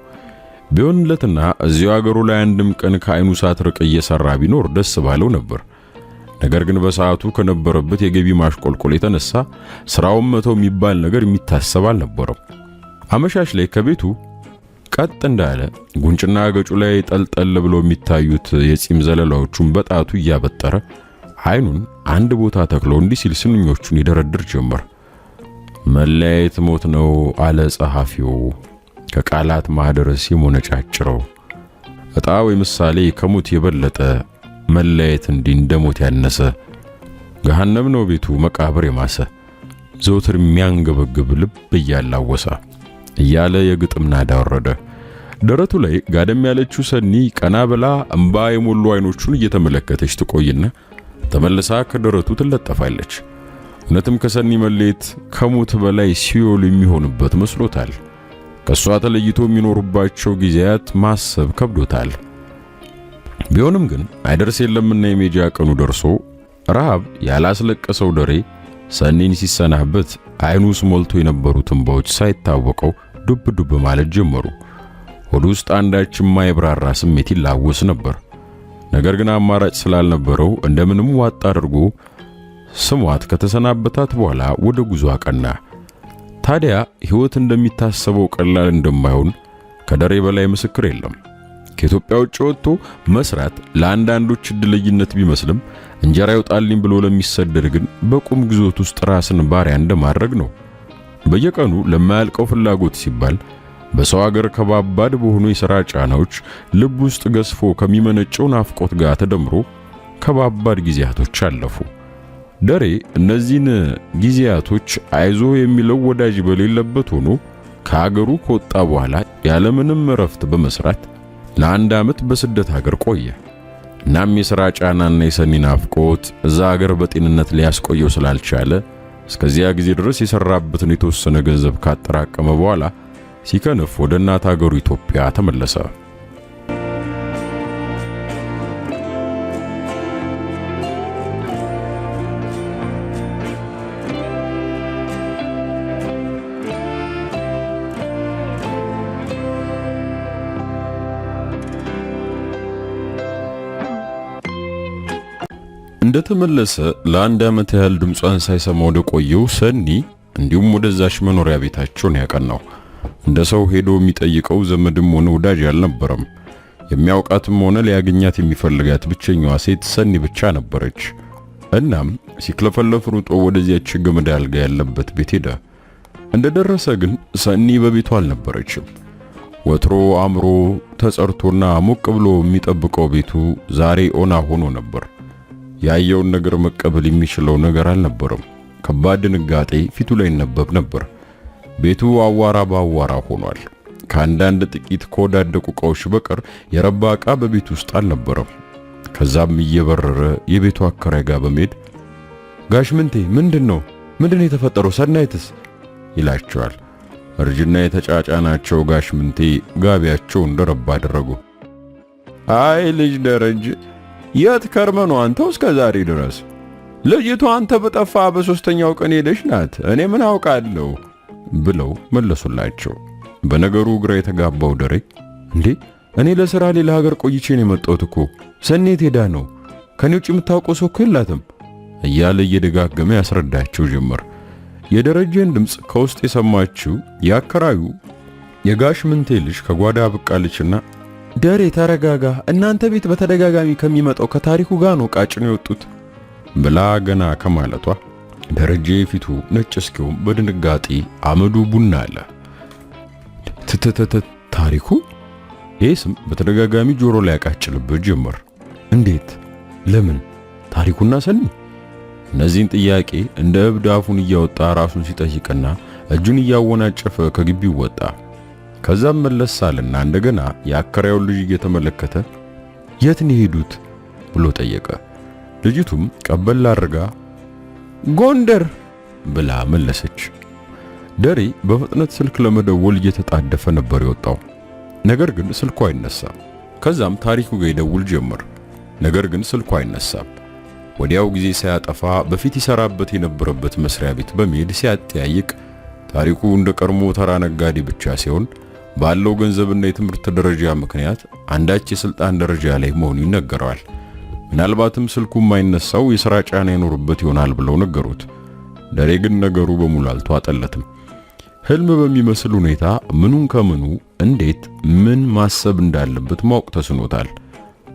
ቢሆንለትና እዚያው ሀገሩ ላይ አንድም ቀን ከአይኑ ሳትርቅ እየሰራ ቢኖር ደስ ባለው ነበር። ነገር ግን በሰዓቱ ከነበረበት የገቢ ማሽቆልቆል የተነሳ ስራውን መተው የሚባል ነገር የሚታሰብ አልነበረም። አመሻሽ ላይ ከቤቱ ቀጥ እንዳለ ጉንጭና ገጩ ላይ ጠልጠል ብሎ የሚታዩት የጺም ዘለላዎቹን በጣቱ እያበጠረ አይኑን አንድ ቦታ ተክሎ እንዲህ ሲል ስንኞቹን ይደረድር ጀመር። መለያየት ሞት ነው አለ ጸሐፊው ከቃላት ማህደርስ የሞነጫጭረው። እጣ ወይ ምሳሌ ከሞት የበለጠ መለያየት እንዲህ እንደሞት ያነሰ ገሃነም ነው ቤቱ መቃብር የማሰ ዘውትር የሚያንገበግብ ልብ እያላወሳ እያለ የግጥም ናዳ ወረደ። ደረቱ ላይ ጋደም ያለችው ሰኒ ቀና ብላ እንባ የሞሉ አይኖቹን እየተመለከተች ትቆይና ተመልሳ ከደረቱ ትለጠፋለች። እውነትም ከሰኒ መለየት ከሞት በላይ ሲኦል የሚሆንበት መስሎታል። ከሷ ተለይቶ የሚኖርባቸው ጊዜያት ማሰብ ከብዶታል። ቢሆንም ግን አይደርስ የለምና የሜጃ ቀኑ ደርሶ ረሃብ ያላስለቀሰው ደሬ ሰኒን ሲሰናበት አይኑስ ሞልቶ የነበሩት እንባዎች ሳይታወቀው ዱብ ዱብ ማለት ጀመሩ። ሆድ ውስጥ አንዳች የማይብራራ ስሜት ይላወስ ነበር። ነገር ግን አማራጭ ስላልነበረው እንደምንም ዋጥ አድርጎ ስሟት ከተሰናበታት በኋላ ወደ ጉዞ አቀና። ታዲያ ህይወት እንደሚታሰበው ቀላል እንደማይሆን ከደሬ በላይ ምስክር የለም። ከኢትዮጵያ ውጭ ወጥቶ መስራት ለአንዳንዶች እድለኝነት ቢመስልም እንጀራ ይውጣልኝ ብሎ ለሚሰደድ ግን በቁም ግዞት ውስጥ ራስን ባሪያ እንደማድረግ ነው። በየቀኑ ለማያልቀው ፍላጎት ሲባል በሰው ሀገር ከባባድ በሆኑ የሥራ ጫናዎች ልብ ውስጥ ገዝፎ ከሚመነጨው ናፍቆት ጋር ተደምሮ ከባባድ ጊዜያቶች አለፉ። ደሬ እነዚህን ጊዜያቶች አይዞ የሚለው ወዳጅ በሌለበት ሆኖ ከሀገሩ ከወጣ በኋላ ያለምንም እረፍት በመስራት ለአንድ ዓመት በስደት ሀገር ቆየ። እናም የሥራ ጫናና የሰኒ ናፍቆት እዛ ሀገር በጤንነት ሊያስቆየው ስላልቻለ እስከዚያ ጊዜ ድረስ የሰራበትን የተወሰነ ገንዘብ ካጠራቀመ በኋላ ሲከንፍ ወደ እናት አገሩ ኢትዮጵያ ተመለሰ። እንደተመለሰ ለአንድ ዓመት ያህል ድምጿን ሳይሰማ ወደ ቆየው ሰኒ እንዲሁም ወደዛች መኖሪያ ቤታቸውን ያቀናው። እንደ ሰው ሄዶ የሚጠይቀው ዘመድም ሆነ ወዳጅ አልነበረም። የሚያውቃትም ሆነ ሊያገኛት የሚፈልጋት ብቸኛዋ ሴት ሰኒ ብቻ ነበረች። እናም ሲክለፈለፍ ሩጦ ወደዚያች ገመድ አልጋ ያለበት ቤት ሄደ። እንደደረሰ ግን ሰኒ በቤቷ አልነበረችም። ወትሮ አምሮ ተጸርቶና ሞቅ ብሎ የሚጠብቀው ቤቱ ዛሬ ኦና ሆኖ ነበር። ያየውን ነገር መቀበል የሚችለው ነገር አልነበረም። ከባድ ድንጋጤ ፊቱ ላይ ይነበብ ነበር። ቤቱ አዋራ በአዋራ ሆኗል። ከአንዳንድ ጥቂት ከወዳደቁ ዕቃዎች በቀር የረባ ዕቃ በቤቱ ውስጥ አልነበረም። ከዛም እየበረረ የቤቱ አከራይ ጋር በመሄድ ጋሽ ምንቴ ምንድነው የተፈጠረው? ሰናይትስ ይላቸዋል። እርጅና የተጫጫናቸው ጋሽ ምንቴ ጋቢያቸው እንደረባ አደረጉ። አይ ልጅ ደረጀ የት ከርመ ነው አንተው እስከ ዛሬ ድረስ? ልጅቷ አንተ በጠፋ በሶስተኛው ቀን ሄደሽ ናት፣ እኔ ምን አውቃለሁ ብለው መለሱላቸው። በነገሩ ግራ የተጋባው ደሬ እንዴ እኔ ለሥራ ሌላ ሀገር ቆይቼ ነው የመጣሁት እኮ፣ ሰኔት ሄዳ ነው ከኔ ውጭ የምታውቀው ሰው እኮ የላትም እያለ እየደጋገመ ያስረዳቸው ጀመር። የደረጀን ድምፅ ከውስጥ የሰማችው ያከራዩ የጋሽ ምንቴ ልጅ ከጓዳ ብቃለችና ደሬ ተረጋጋ፣ እናንተ ቤት በተደጋጋሚ ከሚመጣው ከታሪኩ ጋር ነው ቃጭን የወጡት ብላ ገና ከማለቷ ደረጀ ፊቱ ነጭ እስኪውም በድንጋጤ አመዱ ቡና አለ። ታሪኩ? ይህ ስም በተደጋጋሚ ጆሮ ላይ ያቃጭልበት ጀመር። እንዴት? ለምን? ታሪኩና ሰኒ? እነዚህን ጥያቄ እንደ እብድ አፉን እያወጣ ራሱን ሲጠይቅና እጁን እያወናጨፈ ከግቢው ወጣ። ከዛም መለስ አለና እንደገና የአከራዩን ልጅ እየተመለከተ የት ነው የሄዱት ብሎ ጠየቀ። ልጅቱም ቀበል አድርጋ ጎንደር ብላ መለሰች። ደሬ በፍጥነት ስልክ ለመደወል እየተጣደፈ ነበር የወጣው። ነገር ግን ስልኩ አይነሳም። ከዛም ታሪኩ ጋር ይደውል ጀመር። ነገር ግን ስልኩ አይነሳም። ወዲያው ጊዜ ሳያጠፋ በፊት ይሰራበት የነበረበት መስሪያ ቤት በመሄድ ሲያጠያይቅ ታሪኩ እንደ ቀድሞ ተራ ነጋዴ ብቻ ሲሆን ባለው ገንዘብና የትምህርት ደረጃ ምክንያት አንዳች የስልጣን ደረጃ ላይ መሆኑ ይነገረዋል። ምናልባትም ስልኩ የማይነሳው የሥራ ጫና ይኖርበት ይሆናል ብለው ነገሩት። ደሬ ግን ነገሩ በሙሉ አልተዋጠለትም። ህልም በሚመስል ሁኔታ ምኑን ከምኑ እንዴት ምን ማሰብ እንዳለበት ማወቅ ተስኖታል።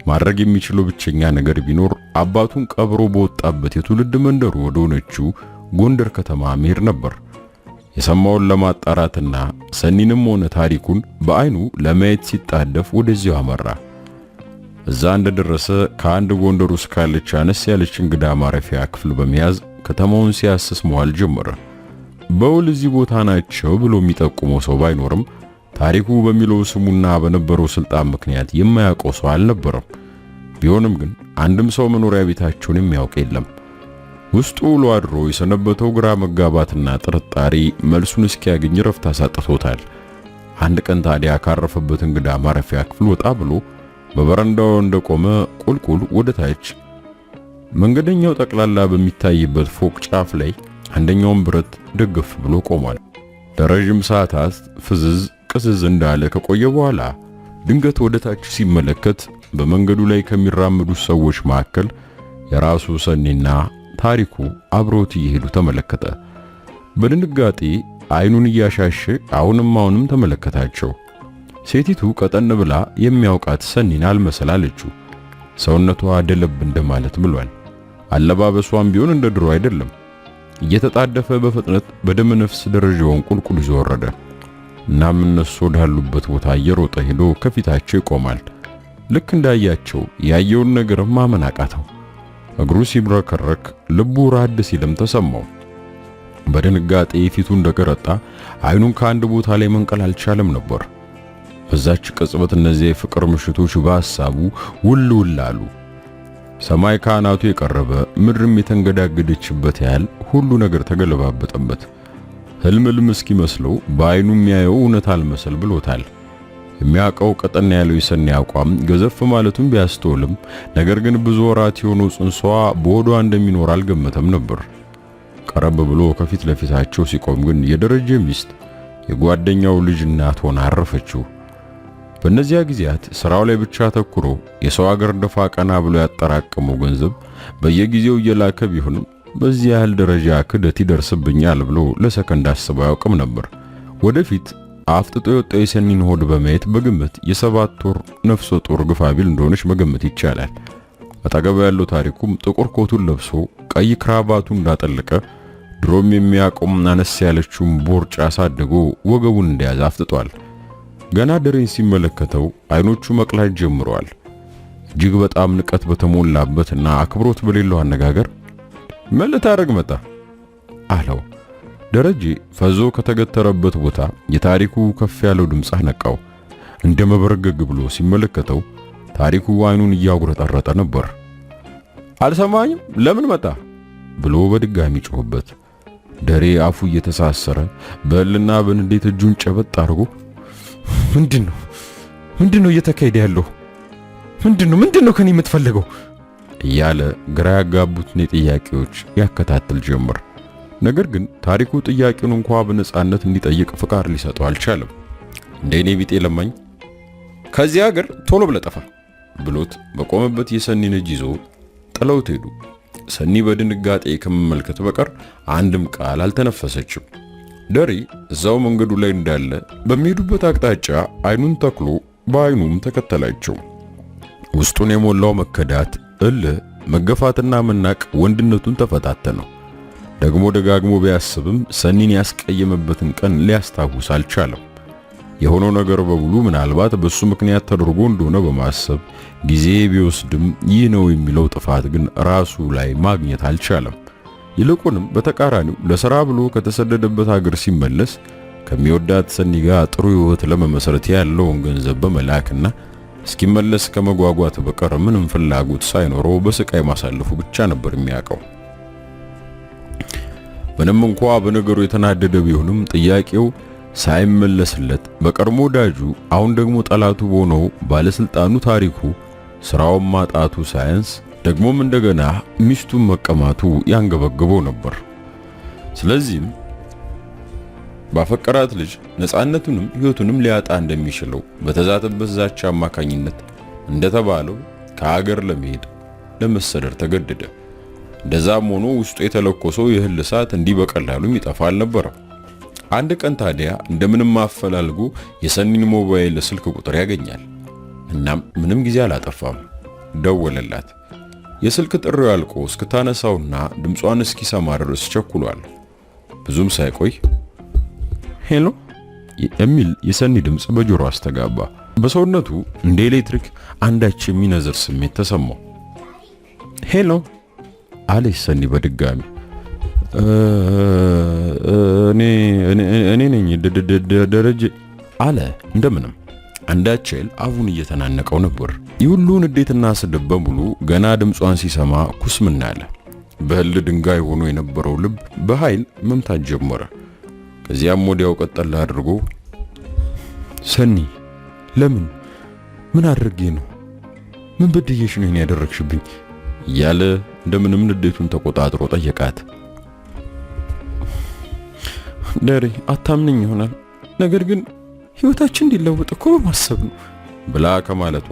ማድረግ የሚችለው ብቸኛ ነገር ቢኖር አባቱን ቀብሮ በወጣበት የትውልድ መንደሩ ወደ ሆነችው ጎንደር ከተማ መሄድ ነበር። የሰማውን ለማጣራትና ሰኒንም ሆነ ታሪኩን በአይኑ ለማየት ሲጣደፍ ወደዚያው አመራ። እዛ እንደደረሰ ከአንድ ጎንደር ውስጥ ካለች አነስ ያለች እንግዳ ማረፊያ ክፍል በመያዝ ከተማውን ሲያስስ መዋል ጀመረ። በውል እዚህ ቦታ ናቸው ብሎ የሚጠቁመው ሰው ባይኖርም ታሪኩ በሚለው ስሙና በነበረው ስልጣን ምክንያት የማያውቀው ሰው አልነበረም። ቢሆንም ግን አንድም ሰው መኖሪያ ቤታቸውን የሚያውቅ የለም። ውስጡ ውሎ አድሮ የሰነበተው ግራ መጋባትና ጥርጣሬ መልሱን እስኪያገኝ ረፍት አሳጥቶታል። አንድ ቀን ታዲያ ካረፈበት እንግዳ ማረፊያ ክፍል ወጣ ብሎ በበረንዳው እንደቆመ ቁልቁል ወደ ታች መንገደኛው ጠቅላላ በሚታይበት ፎቅ ጫፍ ላይ አንደኛውን ብረት ደግፍ ብሎ ቆሟል። ለረጅም ሰዓታት ፍዝዝ ቅዝዝ እንዳለ ከቆየ በኋላ ድንገት ወደ ታች ሲመለከት በመንገዱ ላይ ከሚራመዱ ሰዎች መካከል የራሱ ሰኒና ታሪኩ አብሮት እየሄዱ ተመለከተ። በድንጋጤ አይኑን እያሻሸ አሁንም ተመለከታቸው። ሴቲቱ ቀጠን ብላ የሚያውቃት ሰኒን አልመሰላለችው። ሰውነቷ ደለብ እንደማለት ብሏል። አለባበሷም ቢሆን እንደ ድሮ አይደለም። እየተጣደፈ በፍጥነት በደመ ነፍስ ደረጃውን ቁልቁል ይዞ ወረደ። እናም እነሱ ወዳሉበት ቦታ እየሮጠ ሄዶ ከፊታቸው ይቆማል። ልክ እንዳያቸው ያየውን ነገር ማመን አቃተው። እግሩ ሲብረከረክ ልቡ ራድ ሲልም ተሰማው። በድንጋጤ ፊቱ እንደገረጣ አይኑን ከአንድ ቦታ ላይ መንቀል አልቻለም ነበር። በዛች ቅጽበት እነዚህ የፍቅር ምሽቶች በሐሳቡ ውል አሉ። ሰማይ ካናቱ የቀረበ ምድርም የተንገዳገደችበት ያህል ሁሉ ነገር ተገለባበጠበት። ህልም እስኪመስለው በአይኑ የሚያየው እውነት አልመሰል ብሎታል። የሚያውቀው ቀጠን ያለው የሰኒ አቋም ገዘፍ ማለቱን ቢያስተውልም ነገር ግን ብዙ ወራት የሆነው ጽንሷ በሆዷ እንደሚኖር አልገመተም ነበር። ቀረብ ብሎ ከፊት ለፊታቸው ሲቆም ግን የደረጀ ሚስት የጓደኛው ልጅ እናት ሆና አረፈችው። በእነዚያ ጊዜያት ስራው ላይ ብቻ ተኩሮ የሰው ሀገር ደፋ ቀና ብሎ ያጠራቀመው ገንዘብ በየጊዜው እየላከ ቢሆንም በዚህ ያህል ደረጃ ክደት ይደርስብኛል ብሎ ለሰከንድ አስቦ አያውቅም ነበር። ወደፊት አፍጥጦ የወጣው የሰኒን ሆድ በማየት በግምት የ7 ወር ነፍሰ ጡር ግፋቢል እንደሆነች መገመት ይቻላል። አጠገቡ ያለው ታሪኩም ጥቁር ኮቱን ለብሶ ቀይ ክራባቱን እንዳጠለቀ ድሮም የሚያቆም አነስ ያለችውን ቦርጭ አሳድጎ ወገቡን እንደያዘ አፍጥጧል። ገና ደሬን ሲመለከተው አይኖቹ መቅላት ጀምረዋል። እጅግ በጣም ንቀት በተሞላበትና አክብሮት በሌለው አነጋገር ምን ልታደርግ መጣ አለው። ደረጀ ፈዞ ከተገተረበት ቦታ የታሪኩ ከፍ ያለው ድምጽ አነቃው። እንደ መበረገግ ብሎ ሲመለከተው ታሪኩ አይኑን እያጉረጠረጠ ነበር። አልሰማኝም ለምን መጣ ብሎ በድጋሚ ጮህበት። ደሬ አፉ እየተሳሰረ በእልና በንዴት እጁን ጨበጥ አድርጎ ምንድነው እየተካሄደ ያለው? ምንድነው ከኔ የምትፈልገው እያለ ግራ ያጋቡትን ጥያቄዎች ያከታተል ጀመር። ነገር ግን ታሪኩ ጥያቄውን እንኳን በነጻነት እንዲጠይቅ ፍቃድ ሊሰጠው አልቻለም። እንደኔ ቢጤ ለማኝ ከዚህ ሀገር ቶሎ ብለህ ጠፋ ብሎት በቆመበት የሰኒን እጅ ይዞ ጥለውት ሄዱ። ሰኒ በድንጋጤ ከመመልከት በቀር አንድም ቃል አልተነፈሰችም። ደሬ እዛው መንገዱ ላይ እንዳለ በሚሄዱበት አቅጣጫ አይኑን ተክሎ በአይኑም ተከተላቸው። ውስጡን የሞላው መከዳት፣ እልህ፣ መገፋትና መናቅ ወንድነቱን ተፈታተነው። ደግሞ ደጋግሞ ቢያስብም ሰኒን ያስቀየመበትን ቀን ሊያስታውስ አልቻለም። የሆነው ነገር በሙሉ ምናልባት በሱ ምክንያት ተደርጎ እንደሆነ በማሰብ ጊዜ ቢወስድም ይህ ነው የሚለው ጥፋት ግን ራሱ ላይ ማግኘት አልቻለም። ይልቁንም በተቃራኒው ለሥራ ብሎ ከተሰደደበት ሀገር ሲመለስ ከሚወዳት ሰኒ ጋር ጥሩ ሕይወት ለመመስረት ያለውን ገንዘብ በመላክና እስኪመለስ ከመጓጓት በቀር ምንም ፍላጎት ሳይኖረው በስቃይ ማሳለፉ ብቻ ነበር የሚያውቀው። ምንም እንኳ በነገሩ የተናደደ ቢሆንም ጥያቄው ሳይመለስለት በቀድሞ ወዳጁ አሁን ደግሞ ጠላቱ በሆነው ባለስልጣኑ ታሪኩ ስራውን ማጣቱ ሳያንስ ደግሞም እንደገና ሚስቱን መቀማቱ ያንገበገበው ነበር። ስለዚህም ባፈቀራት ልጅ ነፃነቱንም ሕይወቱንም ሊያጣ እንደሚችለው በተዛተበት ዛቻ አማካኝነት እንደተባለው ከሀገር ለመሰደድ ተገደደ። እንደዛም ሆኖ ውስጡ የተለኮሰው የህል እሳት እንዲህ በቀላሉ የሚጠፋ አልነበረም። አንድ ቀን ታዲያ እንደምንም አፈላልጎ የሰኒን ሞባይል ስልክ ቁጥር ያገኛል። እናም ምንም ጊዜ አላጠፋም፣ ደወለላት። የስልክ ጥሪው አልቆ እስክታነሳውና ድምጿን እስኪሰማ ድረስ ቸኩሏል። ብዙም ሳይቆይ ሄሎ የሚል የሰኒ ድምጽ በጆሮ አስተጋባ። በሰውነቱ እንደ ኤሌክትሪክ አንዳች የሚነዝር ስሜት ተሰማው። ሄሎ አለች ሰኒ በድጋሚ። እኔ ነኝ ደረጀ አለ እንደምንም። አንዳችል አፉን እየተናነቀው ነበር። ይሁሉ ንዴትና ስድብ በሙሉ ገና ድምጿን ሲሰማ ኩስምና አለ። በህል ድንጋይ ሆኖ የነበረው ልብ በኃይል መምታት ጀመረ። ከዚያም ወዲያው ቀጠል አድርጎ ሰኒ ምን አድርጌ ነው? ምን በድዬሽ ነው ይሄን ያደረግሽብኝ? እያለ እንደምንም ንዴቱን ተቆጣጥሮ ጠየቃት። ደሬ አታምነኝ ይሆናል፣ ነገር ግን ህይወታችን እንዲለወጥ እኮ በማሰብ ነው ብላ ከማለቷ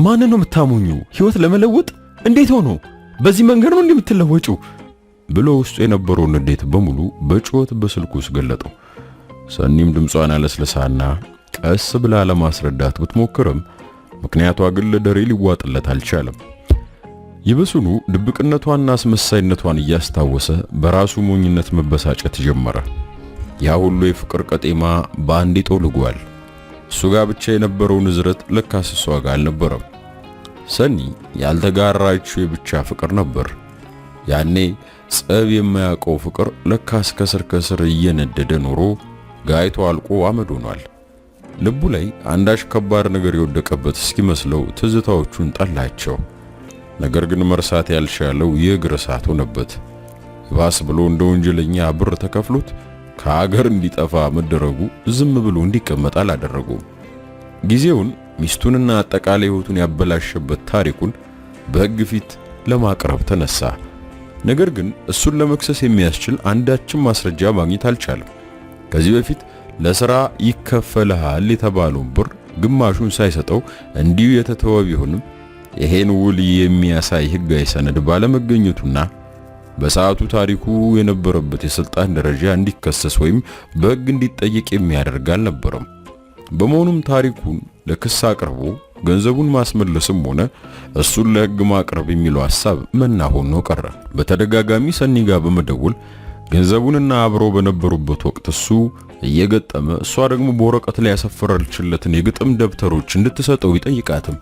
ማን ነው የምታሞኙ? ህይወት ለመለወጥ እንዴት ሆኖ በዚህ መንገድ ነው እንደምትለወጩ ብሎ ውስጡ የነበረው ንዴት በሙሉ በጩኸት በስልኩ ውስጥ ገለጠው። ሰኒም ድምጿን አለስለሳና ቀስ ብላ ለማስረዳት ብትሞክርም ምክንያቷ ግን ለደሬ ሊዋጥለት አልቻለም። ይብሱኑ ድብቅነቷንና አስመሳይነቷን እያስታወሰ በራሱ ሞኝነት መበሳጨት ጀመረ። ያ ሁሉ የፍቅር ቀጤማ በአንዴ ጦልጓል። እሱ ጋር ብቻ የነበረው ንዝረት ለካስ እሷ ጋር አልነበረም። ሰኒ ያልተጋራችው የብቻ ፍቅር ነበር። ያኔ ጸብ የማያውቀው ፍቅር ለካስ ከስር እየነደደ ኖሮ ጋይቶ አልቆ አመድ ሆኗል። ልቡ ላይ አንዳች ከባድ ነገር የወደቀበት እስኪመስለው ትዝታዎቹን ጠላቸው። ነገር ግን መርሳት ያልቻለው የእግር እሳት ሆነበት። ባስ ብሎ እንደ ወንጀለኛ ብር ተከፍሎት ከሀገር እንዲጠፋ መደረጉ ዝም ብሎ እንዲቀመጥ አላደረገውም። ጊዜውን ሚስቱንና አጠቃላይ ሕይወቱን ያበላሸበት ታሪኩን በሕግ ፊት ለማቅረብ ተነሳ። ነገር ግን እሱን ለመክሰስ የሚያስችል አንዳችም ማስረጃ ማግኘት አልቻለም። ከዚህ በፊት ለሥራ ይከፈልሃል የተባለውን ብር ግማሹን ሳይሰጠው እንዲሁ የተተወ ቢሆንም ይሄን ውል የሚያሳይ ሕጋዊ ሰነድ ባለመገኘቱና በሰዓቱ ታሪኩ የነበረበት የስልጣን ደረጃ እንዲከሰስ ወይም በሕግ እንዲጠየቅ የሚያደርግ አልነበረም። በመሆኑም ታሪኩን ለክስ አቅርቦ ገንዘቡን ማስመለስም ሆነ እሱን ለሕግ ማቅረብ የሚለው ሐሳብ መና ሆኖ ቀረ። በተደጋጋሚ ሰኒ ጋር በመደወል ገንዘቡንና አብረው በነበሩበት ወቅት እሱ እየገጠመ እሷ ደግሞ በወረቀት ላይ ያሰፈረችለትን የግጥም ደብተሮች እንድትሰጠው ይጠይቃትም።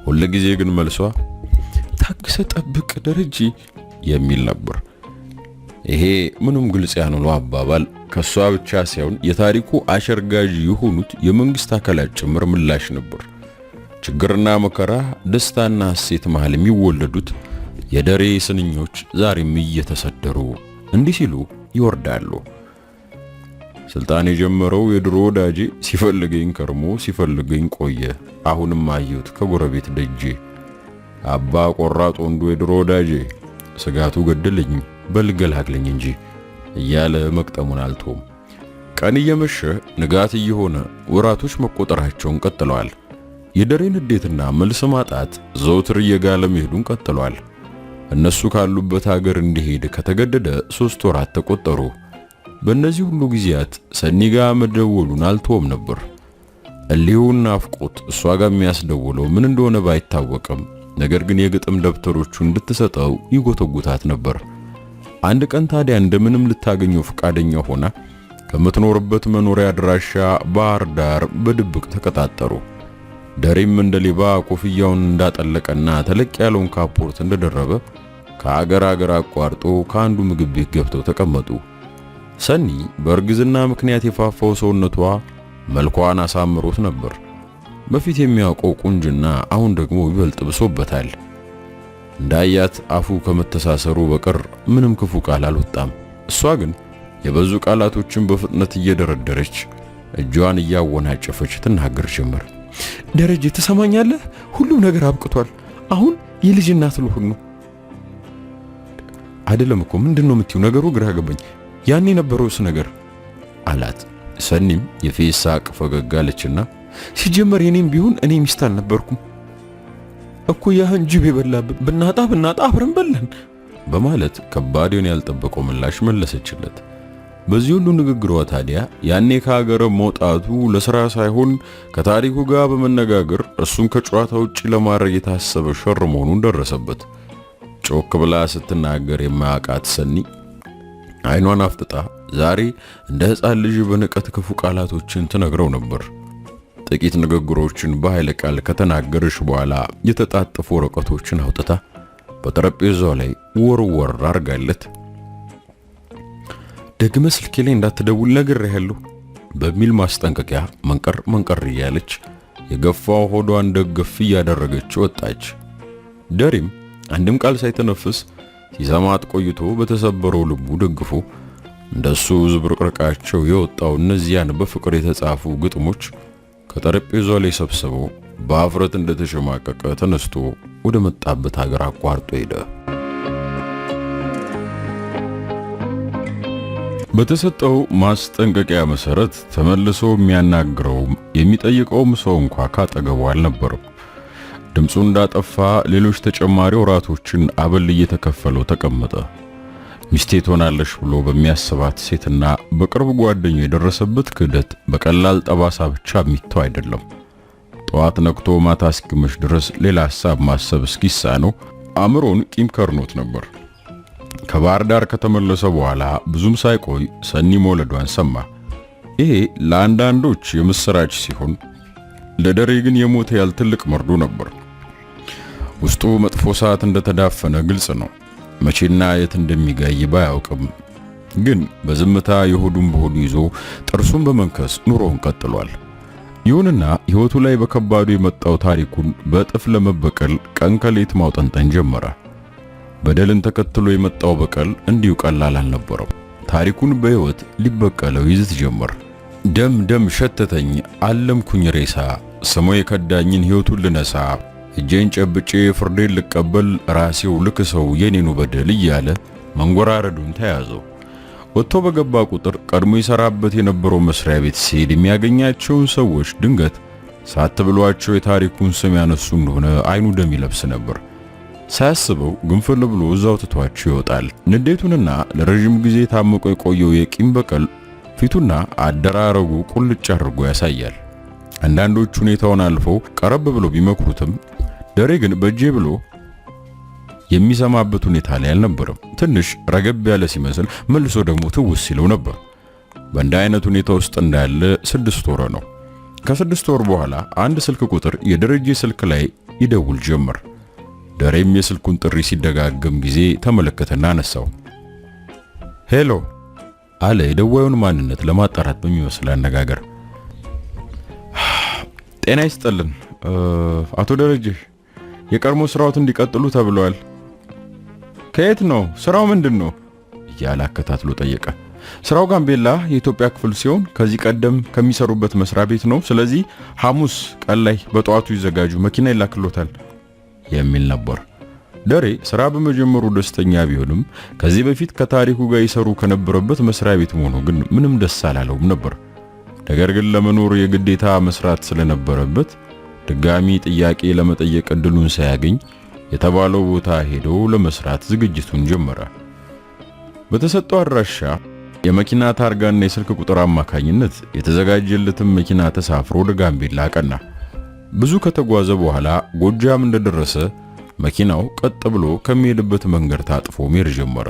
ሁልጊዜ ግን መልሷ ታግሰ ጠብቅ ደረጀ የሚል ነበር። ይሄ ምንም ግልጽ ያልሆነ አባባል ከሷ ብቻ ሳይሆን የታሪኩ አሸርጋዥ የሆኑት የመንግስት አካላት ጭምር ምላሽ ነበር። ችግርና መከራ፣ ደስታና ሐሴት መሃል የሚወለዱት የደሬ ስንኞች ዛሬም እየተሰደሩ እንዲህ ሲሉ ይወርዳሉ። ስልጣን የጀመረው የድሮ ወዳጄ ሲፈልገኝ ከርሞ ሲፈልገኝ ቆየ፣ አሁንም አየሁት ከጎረቤት ደጄ። አባ ቆራጥ ወንዱ የድሮ ወዳጄ ስጋቱ ገደለኝ በልገላግለኝ እንጂ እያለ መቅጠሙን አልቶም። ቀን እየመሸ ንጋት እየሆነ ወራቶች መቆጠራቸውን ቀጥለዋል። የደሬን ንዴትና መልስ ማጣት ዘውትር እየጋለ መሄዱን ቀጥሏል። እነሱ ካሉበት ሀገር እንዲሄድ ከተገደደ 3 ወራት ተቆጠሩ። በእነዚህ ሁሉ ጊዜያት ሰኒ ጋር መደወሉን አልተወም ነበር። እሊሁን ናፍቆት እሷ ጋር የሚያስደውለው ምን እንደሆነ ባይታወቅም ነገር ግን የግጥም ደብተሮቹ እንድትሰጠው ይጎተጉታት ነበር። አንድ ቀን ታዲያ እንደምንም ልታገኘው ፈቃደኛ ሆና ከምትኖርበት መኖሪያ አድራሻ ባህር ዳር በድብቅ ተቀጣጠሩ። ደሬም እንደ ሌባ ኮፍያውን እንዳጠለቀና ተለቅ ያለውን ካፖርት እንደደረበ ከአገር አቋርጦ ከአንዱ ምግብ ቤት ገብተው ተቀመጡ። ሰኒ በእርግዝና ምክንያት የፋፋው ሰውነቷ መልኳን አሳምሮት ነበር። በፊት የሚያውቀው ቁንጅና አሁን ደግሞ ይበልጥ ብሶበታል። እንዳያት አፉ ከመተሳሰሩ በቀር ምንም ክፉ ቃል አልወጣም። እሷ ግን የበዙ ቃላቶችን በፍጥነት እየደረደረች እጇን እያወናጨፈች ትናገር ጀመር። ደረጀ ትሰማኛለህ? ሁሉም ነገር አብቅቷል። አሁን የልጅ እናት ልሆን ነው። አይደለም እኮ ምንድነው የምትዩ? ነገሩ ግራ ገባኝ። ያኔ የነበረውስ ነገር አላት። ሰኒም የፌስ ሳቅ ፈገግ አለችና ሲጀመር የኔም ቢሆን እኔ ሚስት አልነበርኩም እኮ ያህን ጅብ የበላብን ብናጣ አብረን በላን በማለት ከባዱን ያልጠበቀው ምላሽ መለሰችለት። በዚህ ሁሉ ንግግሯ ታዲያ ያኔ ከሀገር መውጣቱ ለሥራ ሳይሆን ከታሪኩ ጋር በመነጋገር እሱን ከጨዋታ ውጪ ለማድረግ የታሰበ ሸር መሆኑን ደረሰበት። ጮክ ብላ ስትናገር የማያውቃት ሰኒ አይኗን አፍጥጣ ዛሬ እንደ ሕፃን ልጅ በንቀት ክፉ ቃላቶችን ትነግረው ነበር። ጥቂት ንግግሮችን በኃይለ ቃል ከተናገረች በኋላ የተጣጠፉ ወረቀቶችን አውጥታ በጠረጴዛው ላይ ወርወር አርጋለት ደግመ ስልኬ ላይ እንዳትደውል ነግሬሃለሁ በሚል ማስጠንቀቂያ መንቀር እያለች የገፋው ሆዷን ደገፍ እያደረገች ወጣች። ደሬም አንድም ቃል ሳይተነፍስ ሲሰማት ቆይቶ በተሰበረው ልቡ ደግፎ እንደሱ ዝብርቅርቃቸው የወጣው እነዚያን በፍቅር የተጻፉ ግጥሞች ከጠረጴዛው ላይ ሰብስቦ በአፍረት እንደተሸማቀቀ ተነስቶ ወደ መጣበት ሀገር አቋርጦ ሄደ። በተሰጠው ማስጠንቀቂያ መሰረት ተመልሶ የሚያናግረው የሚጠይቀውም ሰው እንኳን ካጠገቡ አልነበረም። ድምፁ እንዳጠፋ ሌሎች ተጨማሪ ወራቶችን አበል እየተከፈለው ተቀመጠ። ሚስቴ ትሆናለሽ ብሎ በሚያስባት ሴትና በቅርብ ጓደኛው የደረሰበት ክህደት በቀላል ጠባሳ ብቻ የሚተው አይደለም። ጠዋት ነቅቶ ማታ እስኪመሽ ድረስ ሌላ ሐሳብ ማሰብ እስኪሳነው አእምሮን ቂም ከርኖት ነበር። ከባህር ዳር ከተመለሰ በኋላ ብዙም ሳይቆይ ሰኒ መውለዷን ሰማ። ይሄ ለአንዳንዶች የምስራች ሲሆን ለደሬ ግን የሞተ ያል ትልቅ መርዶ ነበር። ውስጡ መጥፎ ሰዓት እንደተዳፈነ ግልጽ ነው። መቼና የት እንደሚጋይ ባያውቅም ግን በዝምታ የሆዱን በሆዱ ይዞ ጥርሱን በመንከስ ኑሮውን ቀጥሏል። ይሁንና ሕይወቱ ላይ በከባዱ የመጣው ታሪኩን በእጥፍ ለመበቀል ቀን ከሌት ማውጠንጠን ጀመረ። በደልን ተከትሎ የመጣው በቀል እንዲሁ ቀላል አልነበረም። ታሪኩን በሕይወት ሊበቀለው ይዝት ጀመር። ደም ደም ሸተተኝ አለምኩኝ ሬሳ፣ ስሞ የከዳኝን ሕይወቱን ልነሳ፣ እጄን ጨብጬ ፍርዴን ልቀበል፣ ራሴው ልክሰው የኔኑ በደል እያለ መንጎራረዱን ተያዘው። ወጥቶ በገባ ቁጥር ቀድሞ ይሰራበት የነበረው መስሪያ ቤት ሲሄድ የሚያገኛቸውን ሰዎች ድንገት ሳትብሏቸው የታሪኩን ስም ያነሱ እንደሆነ አይኑ ደም ይለብስ ነበር። ሳያስበው ግንፍል ብሎ እዛው ትቷቸው ይወጣል። ንዴቱንና ለረጅም ጊዜ ታምቆ የቆየው የቂም በቀል ፊቱና አደራረጉ ቁልጭ አድርጎ ያሳያል። አንዳንዶቹ ሁኔታውን አልፈው ቀረብ ብሎ ቢመክሩትም ደሬ ግን በጄ ብሎ የሚሰማበት ሁኔታ ላይ አልነበረም። ትንሽ ረገብ ያለ ሲመስል መልሶ ደግሞ ትውስ ሲለው ነበር። በእንዲህ አይነት ሁኔታ ውስጥ እንዳለ 6 ወር ነው። ከ6 ወር በኋላ አንድ ስልክ ቁጥር የደረጀ ስልክ ላይ ይደውል ጀመር። ደሬም የስልኩን ጥሪ ሲደጋገም ጊዜ ተመለከተና አነሳው። ሄሎ አለ የደዋዩን ማንነት ለማጣራት በሚመስል አነጋገር። ጤና ይስጥልን አቶ ደረጀ፣ የቀድሞ ስራዎት እንዲቀጥሉ ተብሏል። ከየት ነው? ስራው ምንድን ነው? እያለ አከታትሎ ጠየቀ። ስራው ጋምቤላ የኢትዮጵያ ክፍል ሲሆን ከዚህ ቀደም ከሚሰሩበት መስሪያ ቤት ነው። ስለዚህ ሐሙስ ቀን ላይ በጠዋቱ ይዘጋጁ፣ መኪና ይላክሎታል የሚል ነበር። ደሬ ስራ በመጀመሩ ደስተኛ ቢሆንም ከዚህ በፊት ከታሪኩ ጋር ይሰሩ ከነበረበት መስሪያ ቤት መሆኑ ግን ምንም ደስ አላለውም ነበር። ነገር ግን ለመኖር የግዴታ መስራት ስለነበረበት ድጋሚ ጥያቄ ለመጠየቅ እድሉን ሳያገኝ የተባለው ቦታ ሄዶ ለመስራት ዝግጅቱን ጀመረ። በተሰጠው አድራሻ የመኪና ታርጋና የስልክ ቁጥር አማካኝነት የተዘጋጀለትን መኪና ተሳፍሮ ወደ ጋምቤላ አቀና። ብዙ ከተጓዘ በኋላ ጎጃም እንደደረሰ መኪናው ቀጥ ብሎ ከሚሄድበት መንገድ ታጥፎ መሄድ ጀመረ።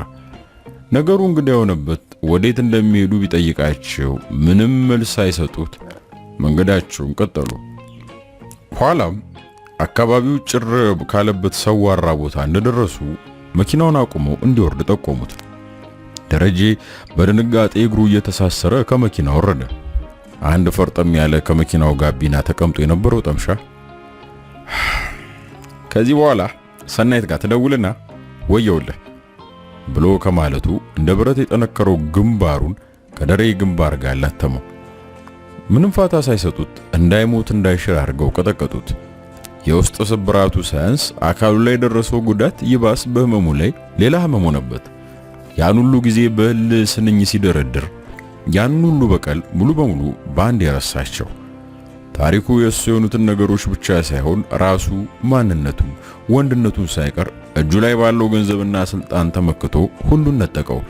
ነገሩ እንግዳ የሆነበት ወዴት እንደሚሄዱ ቢጠይቃቸው ምንም መልስ ሳይሰጡት መንገዳቸውን ቀጠሉ። ኋላም አካባቢው ጭር ካለበት ሰዋራ ቦታ እንደደረሱ መኪናውን አቁመው እንዲወርድ ጠቆሙት። ደረጀ በድንጋጤ እግሩ እየተሳሰረ ከመኪናው ወረደ። አንድ ፈርጠም ያለ ከመኪናው ጋቢና ተቀምጦ የነበረው ጠምሻ ከዚህ በኋላ ሰናይት ጋር ተደውልና ወየውልህ ብሎ ከማለቱ እንደ ብረት የጠነከረው ግንባሩን ከደሬ ግንባር ጋር ላተመው። ምንም ፋታ ሳይሰጡት እንዳይሞት እንዳይሽር አድርገው ቀጠቀጡት። የውስጥ ስብራቱ ሳያንስ አካሉ ላይ የደረሰው ጉዳት ይባስ በህመሙ ላይ ሌላ ህመም ሆነበት። ያን ሁሉ ጊዜ በህል ስንኝ ሲደረድር ያን ሁሉ በቀል ሙሉ በሙሉ ባንድ የረሳቸው። ታሪኩ የሱ የሆኑትን ነገሮች ብቻ ሳይሆን ራሱ ማንነቱን፣ ወንድነቱን ሳይቀር እጁ ላይ ባለው ገንዘብና ስልጣን ተመክቶ ሁሉን ነጠቀው።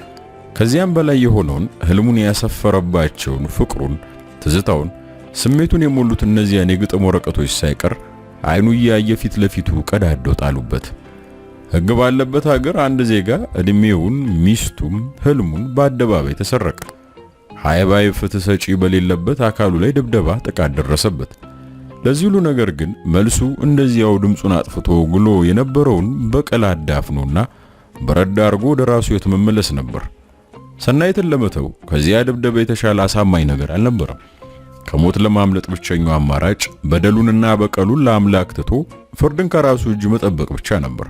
ከዚያም በላይ የሆነውን ህልሙን ያሰፈረባቸውን ፍቅሩን፣ ትዝታውን፣ ስሜቱን የሞሉት እነዚያን የግጥም ወረቀቶች ሳይቀር አይኑ እያየ ፊት ለፊቱ ቀዳደው ጣሉበት። ህግ ባለበት ሀገር አንድ ዜጋ እድሜውን፣ ሚስቱም፣ ህልሙን በአደባባይ ተሰረቀ። ሃይባይ ፍትህ ሰጪ በሌለበት አካሉ ላይ ድብደባ፣ ጥቃት ደረሰበት። ለዚህ ሁሉ ነገር ግን መልሱ እንደዚያው ድምፁን አጥፍቶ ግሎ የነበረውን በቀል አዳፍኖና በረዳ አርጎ ወደ ራሱ ሕይወት መመለስ ነበር። ሰናይትን ለመተው ከዚያ ድብደባ የተሻለ አሳማኝ ነገር አልነበረም። ከሞት ለማምለጥ ብቸኛው አማራጭ በደሉንና በቀሉን ለአምላክ ትቶ ፍርድን ከራሱ እጅ መጠበቅ ብቻ ነበር።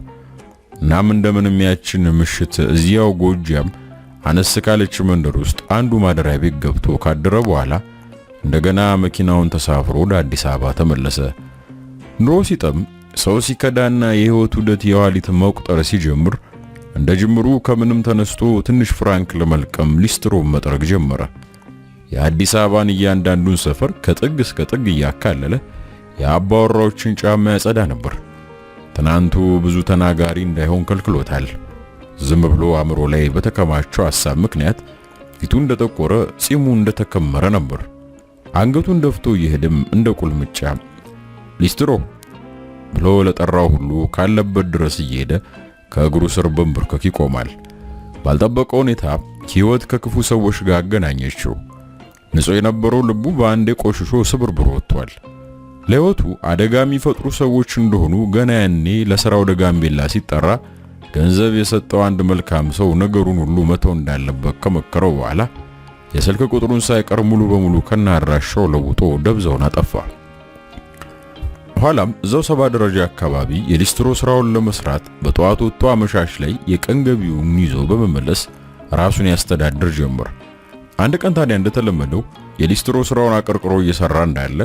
እናም እንደምንም ያችን ምሽት እዚያው ጎጃም አነስ ካለች መንደር ውስጥ አንዱ ማደሪያ ቤት ገብቶ ካደረ በኋላ እንደገና መኪናውን ተሳፍሮ ወደ አዲስ አበባ ተመለሰ። ኑሮ ሲጠም ሰው ሲከዳና የህይወት ውደት የዋሊት መቁጠር ሲጀምር እንደ ጅምሩ ከምንም ተነስቶ ትንሽ ፍራንክ ለመልቀም ሊስትሮ መጥረግ ጀመረ። የአዲስ አበባን እያንዳንዱን ሰፈር ከጥግ እስከ ጥግ እያካለለ የአባወራዎችን ጫማ ያጸዳ ነበር። ትናንቱ ብዙ ተናጋሪ እንዳይሆን ከልክሎታል። ዝም ብሎ አእምሮ ላይ በተከማቸው ሐሳብ ምክንያት ፊቱ እንደጠቆረ፣ ጺሙ እንደተከመረ ነበር። አንገቱን ደፍቶ እየሄደም እንደ ቁልምጫ ሊስትሮ ብሎ ለጠራው ሁሉ ካለበት ድረስ እየሄደ ከእግሩ ስር በንብርክክ ይቆማል። ባልጠበቀው ሁኔታ ሕይወት ከክፉ ሰዎች ጋር አገናኘችው። ንጹህ የነበረው ልቡ በአንዴ ቆሽሾ ስብርብሮ ወጥቷል። ለሕይወቱ አደጋ የሚፈጥሩ ሰዎች እንደሆኑ ገና ያኔ ለሥራ ወደ ጋምቤላ ሲጠራ ገንዘብ የሰጠው አንድ መልካም ሰው ነገሩን ሁሉ መተው እንዳለበት ከመከረው በኋላ የስልክ ቁጥሩን ሳይቀር ሙሉ በሙሉ ከናራሻው ለውጦ ደብዛውን አጠፋ። ኋላም እዛው 70 ደረጃ አካባቢ የሊስትሮ ስራውን ለመስራት በጠዋት ወጥቶ አመሻሽ ላይ የቀን ገቢውን ይዞ በመመለስ ራሱን ያስተዳድር ጀመር። አንድ ቀን ታዲያ እንደተለመደው የሊስትሮ ስራውን አቀርቅሮ እየሰራ እንዳለ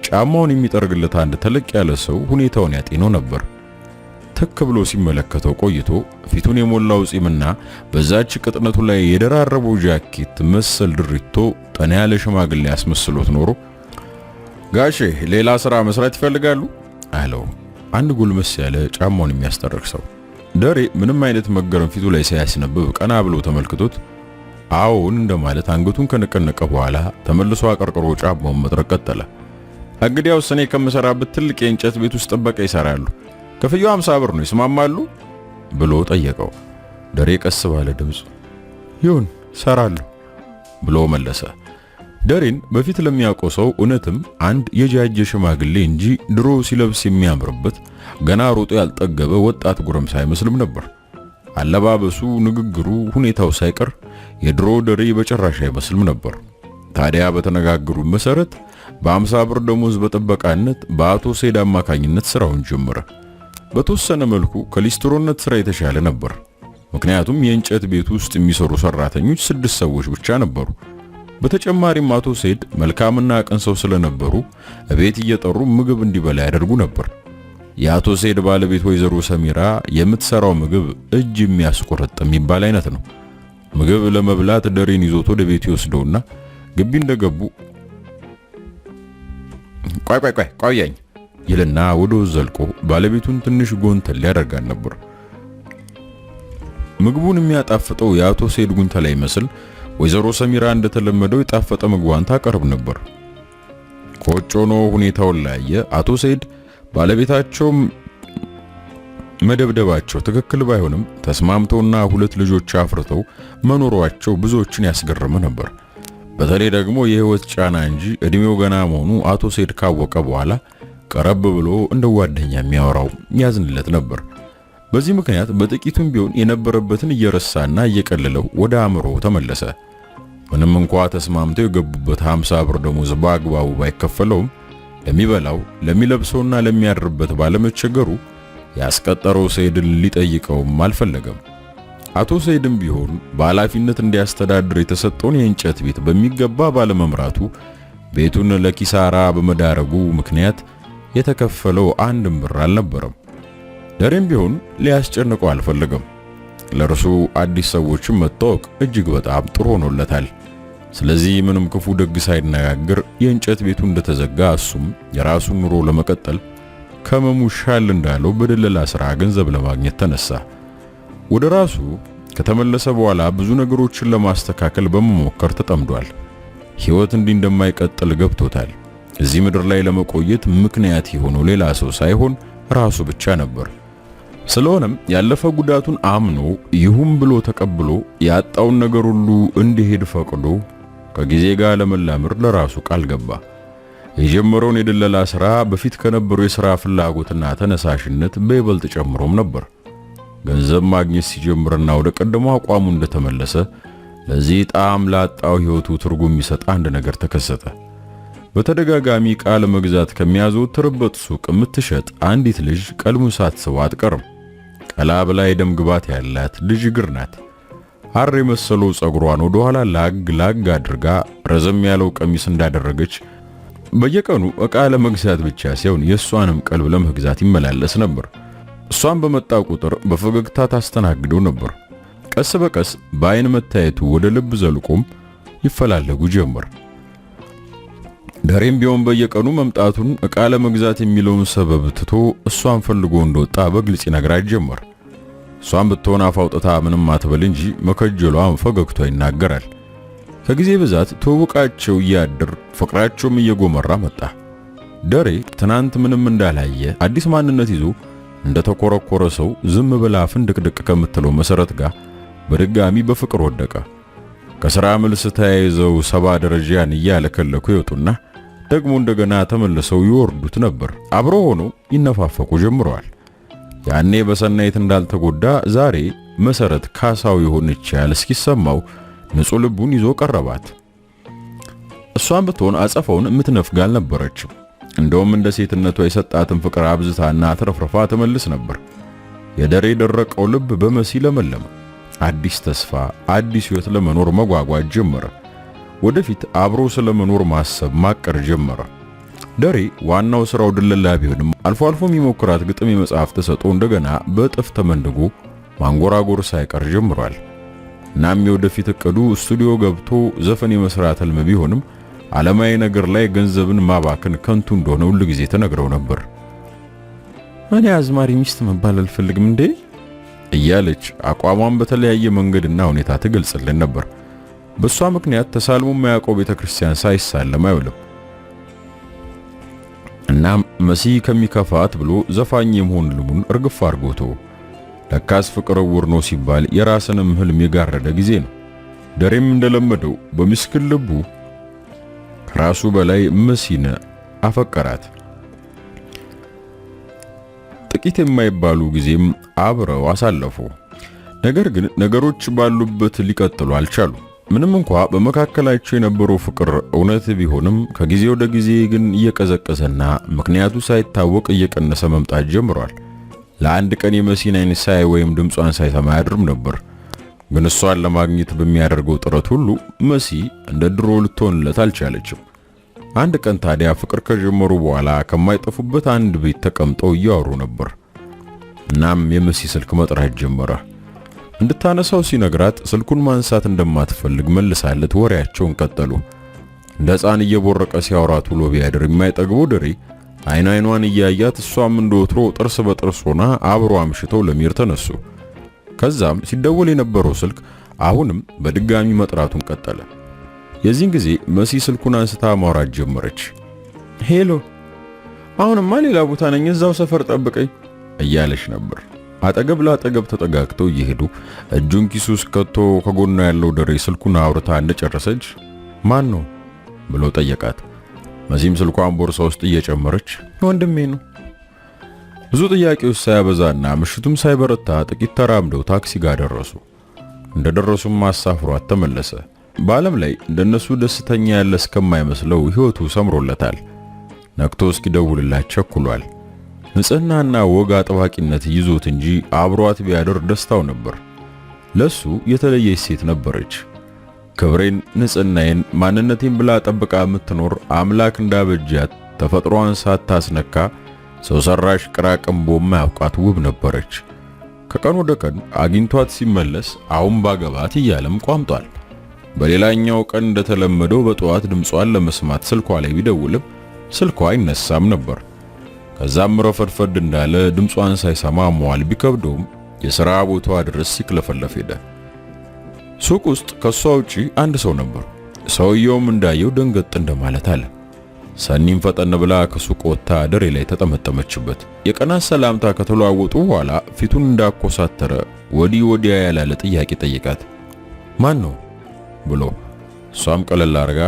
ጫማውን የሚጠርግለት አንድ ተለቅ ያለ ሰው ሁኔታውን ያጤነው ነበር። ትክ ብሎ ሲመለከተው ቆይቶ ፊቱን የሞላው ጺምና በዛች ቅጥነቱ ላይ የደራረበው ጃኬት መሰል ድሪቶ ጠና ያለ ሽማግሌ ያስመስሎት ኖሮ ጋሼ ሌላ ስራ መስራት ይፈልጋሉ አለው። አንድ ጎልመስ ያለ ጫማውን የሚያስጠርቅ ሰው። ደሬ ምንም አይነት መገረም ፊቱ ላይ ሳያስነብብ ቀና ብሎ ተመልክቶት አዎን እንደማለት አንገቱን ከነቀነቀ በኋላ ተመልሶ አቀርቅሮ ጫማውን መጥረቅ ቀጠለ። እንግዲያውስ እኔ ከምሰራበት ትልቅ የእንጨት ቤት ውስጥ ጥበቃ ይሰራሉ፣ ክፍያው 50 ብር ነው፣ ይስማማሉ ብሎ ጠየቀው። ደሬ ቀስ ባለ ድምፅ ይሁን ሰራለሁ ብሎ መለሰ። ደሬን በፊት ለሚያውቀው ሰው እውነትም አንድ የጃጀ ሽማግሌ እንጂ ድሮ ሲለብስ የሚያምርበት ገና ሮጦ ያልጠገበ ወጣት ጎረምሳ አይመስልም ነበር። አለባበሱ፣ ንግግሩ፣ ሁኔታው ሳይቀር የድሮ ደሬ በጭራሽ አይመስልም ነበር። ታዲያ በተነጋገሩ መሰረት በ50 ብር ደሞዝ በጥበቃነት በአቶ ሰይድ አማካኝነት ስራውን ጀመረ። በተወሰነ መልኩ ከሊስትሮነት ስራ የተሻለ ነበር። ምክንያቱም የእንጨት ቤት ውስጥ የሚሰሩ ሰራተኞች 6 ሰዎች ብቻ ነበሩ። በተጨማሪም አቶ ሰይድ መልካምና ቅን ሰው ስለነበሩ ቤት እየጠሩ ምግብ እንዲበላ ያደርጉ ነበር። የአቶ ሰይድ ባለቤት ወይዘሮ ሰሚራ የምትሰራው ምግብ እጅ የሚያስቆረጥም የሚባል አይነት ነው። ምግብ ለመብላት ደሬን ይዞት ወደ ቤት ይወስደውና ግቢ እንደገቡ ቆያኝ ይልና ወደ ውስጥ ዘልቆ ባለቤቱን ትንሽ ጎንተል ያደርጋል ነበር። ምግቡን የሚያጣፍጠው የአቶ ሰይድ ጉንተላ ይመስል ወይዘሮ ሰሚራ እንደተለመደው የጣፈጠ ምግቧን ታቀርብ ነበር። ቆጮ ነው ሁኔታውን ላይ አቶ ሰይድ ባለቤታቸው መደብደባቸው ትክክል ባይሆንም ተስማምተውና 2 ልጆች አፍርተው መኖሯቸው ብዙዎችን ያስገርም ነበር። በተለይ ደግሞ የህይወት ጫና እንጂ እድሜው ገና መሆኑ አቶ ሰይድ ካወቀ በኋላ ቀረብ ብሎ እንደ ጓደኛ የሚያወራው ያዝንለት ነበር። በዚህ ምክንያት በጥቂቱም ቢሆን የነበረበትን እየረሳና እየቀለለው ወደ አእምሮ ተመለሰ። ምንም እንኳ ተስማምተው የገቡበት 50 ብር ደሞዝ በአግባቡ ባይከፈለውም ለሚበላው ለሚለብሰውና ለሚያድርበት ባለመቸገሩ ያስቀጠረው ሰይድን ሊጠይቀውም አልፈለገም። አቶ ሰይድም ቢሆን በኃላፊነት እንዲያስተዳድር የተሰጠውን የእንጨት ቤት በሚገባ ባለመምራቱ ቤቱን ለኪሳራ በመዳረጉ ምክንያት የተከፈለው አንድም ብር አልነበረም። ደሬም ቢሆን ሊያስጨንቀው አልፈለገም። ለርሱ አዲስ ሰዎችን መታወቅ እጅግ በጣም ጥሩ ሆኖለታል። ስለዚህ ምንም ክፉ ደግ ሳይነጋገር የእንጨት ቤቱ እንደተዘጋ እሱም የራሱን ኑሮ ለመቀጠል ከመሙሻል እንዳለው በደለላ ስራ ገንዘብ ለማግኘት ተነሳ። ወደ ራሱ ከተመለሰ በኋላ ብዙ ነገሮችን ለማስተካከል በመሞከር ተጠምዷል። ህይወት እንዲህ እንደማይቀጥል ገብቶታል። እዚህ ምድር ላይ ለመቆየት ምክንያት የሆነው ሌላ ሰው ሳይሆን ራሱ ብቻ ነበር። ስለሆነም ያለፈ ጉዳቱን አምኖ ይሁን ብሎ ተቀብሎ ያጣውን ነገር ሁሉ እንዲሄድ ፈቅዶ ከጊዜ ጋር ለመላመድ ለራሱ ቃል ገባ። የጀመረውን የደለላ ስራ በፊት ከነበረው የሥራ ፍላጎትና ተነሳሽነት በይበልጥ ጨምሮም ነበር። ገንዘብ ማግኘት ሲጀምርና ወደ ቀደመው አቋሙ እንደተመለሰ ለዚህ ጣዕም ላጣው ህይወቱ ትርጉም የሚሰጥ አንድ ነገር ተከሰተ። በተደጋጋሚ ቃል መግዛት ከሚያዘወትርበት ሱቅ የምትሸጥ አንዲት ልጅ ቀልሙን ሳትስበው አትቀርም። ቀላ ብላ የደም ግባት ያላት ልጅ እግር ናት። ሐር የመሰለው ጸጉሯን ወደ ኋላ ላግ አድርጋ ረዘም ያለው ቀሚስ እንዳደረገች በየቀኑ ዕቃ ለመግዛት ብቻ ሳይሆን የሷንም ቀልብ ለመግዛት ይመላለስ ነበር። እሷን በመጣ ቁጥር በፈገግታ ታስተናግደው ነበር። ቀስ በቀስ በአይን መታየቱ ወደ ልብ ዘልቆም ይፈላለጉ ጀመር። ደሬም ቢሆን በየቀኑ መምጣቱን ዕቃ ለመግዛት የሚለውን ሰበብ ትቶ እሷን ፈልጎ እንደወጣ በግልጽ ይነግራት ጀመር። እሷን ብትሆን አፋውጥታ ምንም አትበል እንጂ መከጀሏን ፈገግቷ ይናገራል። ከጊዜ ብዛት ተውቃቸው እያድር ፍቅራቸውም እየጎመራ መጣ። ደሬ ትናንት ምንም እንዳላየ አዲስ ማንነት ይዞ እንደተኮረኮረ ሰው ዝም ብላ ፍንድቅድቅ ከምትለው መሰረት ጋር በድጋሚ በፍቅር ወደቀ። ከሥራ መልስ ተያይዘው 70 ደረጃን እያለከለኩ ይወጡና ደግሞ እንደገና ተመልሰው ይወርዱት ነበር። አብሮ ሆኖ ይነፋፈቁ ጀምረዋል። ያኔ በሰናይት እንዳልተጎዳ ዛሬ መሰረት ካሳው የሆነች ያለ እስኪሰማው ንጹህ ልቡን ይዞ ቀረባት። እሷን ብትሆን አጸፋውን የምትነፍግ አልነበረችም። እንደውም እንደ ሴትነቷ የሰጣትን ፍቅር አብዝታና አትረፍርፋ ተመልስ ነበር። የደሬ ደረቀው ልብ በመሲ ለመለመ። አዲስ ተስፋ፣ አዲስ ሕይወት ለመኖር መጓጓት ጀመረ። ወደፊት አብሮ ስለመኖር ማሰብ ማቀር ጀመረ። ደሬ ዋናው ስራው ድለላ ቢሆንም አልፎ አልፎ የሚሞክራት ግጥም የመጽሐፍ ተሰጥኦ እንደገና በጥፍ ተመንድጎ ማንጎራጎር ሳይቀር ጀምሯል። እናም የወደፊት እቅዱ ስቱዲዮ ገብቶ ዘፈን የመስራት ህልም ቢሆንም ዓለማዊ ነገር ላይ ገንዘብን ማባከን ከንቱ እንደሆነ ሁሉ ጊዜ ተነግረው ነበር። እኔ አዝማሪ ሚስት መባል አልፈልግም እንዴ እያለች አቋሟን በተለያየ መንገድና ሁኔታ ትገልጽልን ነበር። በሷ ምክንያት ተሳልሞ የማያውቀው ቤተክርስቲያን ሳይሳለም አይውልም። እናም መሲ ከሚከፋት ብሎ ዘፋኝ የመሆን ልሙን እርግፍ አርጎቶ ለካስ ፍቅር ዕውር ነው ሲባል የራስንም ህልም የጋረደ ጊዜ ነው። ደሬም እንደለመደው በምስኪን ልቡ ከራሱ በላይ መሲን አፈቀራት። ጥቂት የማይባሉ ጊዜም አብረው አሳለፉ። ነገር ግን ነገሮች ባሉበት ሊቀጥሉ አልቻሉ። ምንም እንኳ በመካከላቸው የነበረው ፍቅር እውነት ቢሆንም ከጊዜ ወደ ጊዜ ግን እየቀዘቀዘና ምክንያቱ ሳይታወቅ እየቀነሰ መምጣት ጀምሯል። ለአንድ ቀን የመሲን አይን ሳይ ወይም ድምጿን ሳይሰማ ያድርም ነበር። ግን እሷን ለማግኘት በሚያደርገው ጥረት ሁሉ መሲ እንደ ድሮ ልትሆንለት አልቻለችም። አንድ ቀን ታዲያ ፍቅር ከጀመሩ በኋላ ከማይጠፉበት አንድ ቤት ተቀምጠው እያወሩ ነበር። እናም የመሲ ስልክ መጥራት ጀመረ። እንድታነሳው ሲነግራት ስልኩን ማንሳት እንደማትፈልግ መልሳለት ወሬያቸውን ቀጠሉ። እንደ ሕፃን እየቦረቀ ሲያወራት ውሎ ቢያድር የማይጠግበው ደሬ አይን አይኗን እያያት እሷም እንደወትሮ ጥርስ በጥርስ ሆና አብሮ አምሽተው ለሚር ተነሱ። ከዛም ሲደወል የነበረው ስልክ አሁንም በድጋሚ መጥራቱን ቀጠለ። የዚህን ጊዜ መሲ ስልኩን አንስታ ማውራት ጀመረች። ሄሎ፣ አሁንማ ሌላ ቦታ ነኝ፣ እዛው ሰፈር ጠብቀኝ እያለች ነበር። አጠገብ ለአጠገብ ተጠጋግተው እየሄዱ እጁን ኪሱ ውስጥ ከቶ ከጎኗ ያለው ደሬ ስልኩን አውርታ እንደጨረሰች ማን ነው ብሎ ጠየቃት። መሲም ስልኳን ቦርሳ ውስጥ እየጨመረች ወንድሜ ነው። ብዙ ጥያቄዎች ሳያበዛና ምሽቱም ሳይበረታ ጥቂት ተራምደው ታክሲ ጋር ደረሱ። እንደደረሱም አሳፍሯት ተመለሰ። በዓለም ላይ እንደነሱ ደስተኛ ያለ እስከማይመስለው ሕይወቱ ሰምሮለታል። ነክቶ እስኪደውልላት ቸኩሏል። ንጽህናና ወግ አጥባቂነት ይዞት እንጂ አብሯት ቢያድር ደስታው ነበር። ለሱ የተለየች ሴት ነበረች። ክብሬን፣ ንጽህናዬን፣ ማንነቴን ብላ ጠብቃ የምትኖር አምላክ እንዳበጃት ተፈጥሯን ሳታስነካ ሰው ሰራሽ ቅራቅንቦ ማያውቃት ውብ ነበረች። ከቀን ወደ ቀን አግኝቷት ሲመለስ አሁን ባገባት እያለም ቋምጧል። በሌላኛው ቀን እንደተለመደው በጠዋት ድምጿን ለመስማት ስልኳ ላይ ቢደውልም ስልኳ አይነሳም ነበር። ከዛም ረፈድፈድ እንዳለ ድምጿን ሳይሰማ መዋል ቢከብደውም የሥራ ቦታዋ ድረስ ሲክለፈለፍ ሄደ። ሱቅ ውስጥ ከሷ ውጪ አንድ ሰው ነበር። ሰውየውም እንዳየው ደንገጥ እንደማለት አለ። ሰኒም ፈጠን ብላ ከሱቅ ወጥታ ደሬ ላይ ተጠመጠመችበት። የቀናት ሰላምታ ከተለዋወጡ በኋላ ፊቱን እንዳኮሳተረ ወዲህ ወዲያ ያላለ ጥያቄ ጠየቃት። ማን ነው ብሎ እሷም ቀለል አርጋ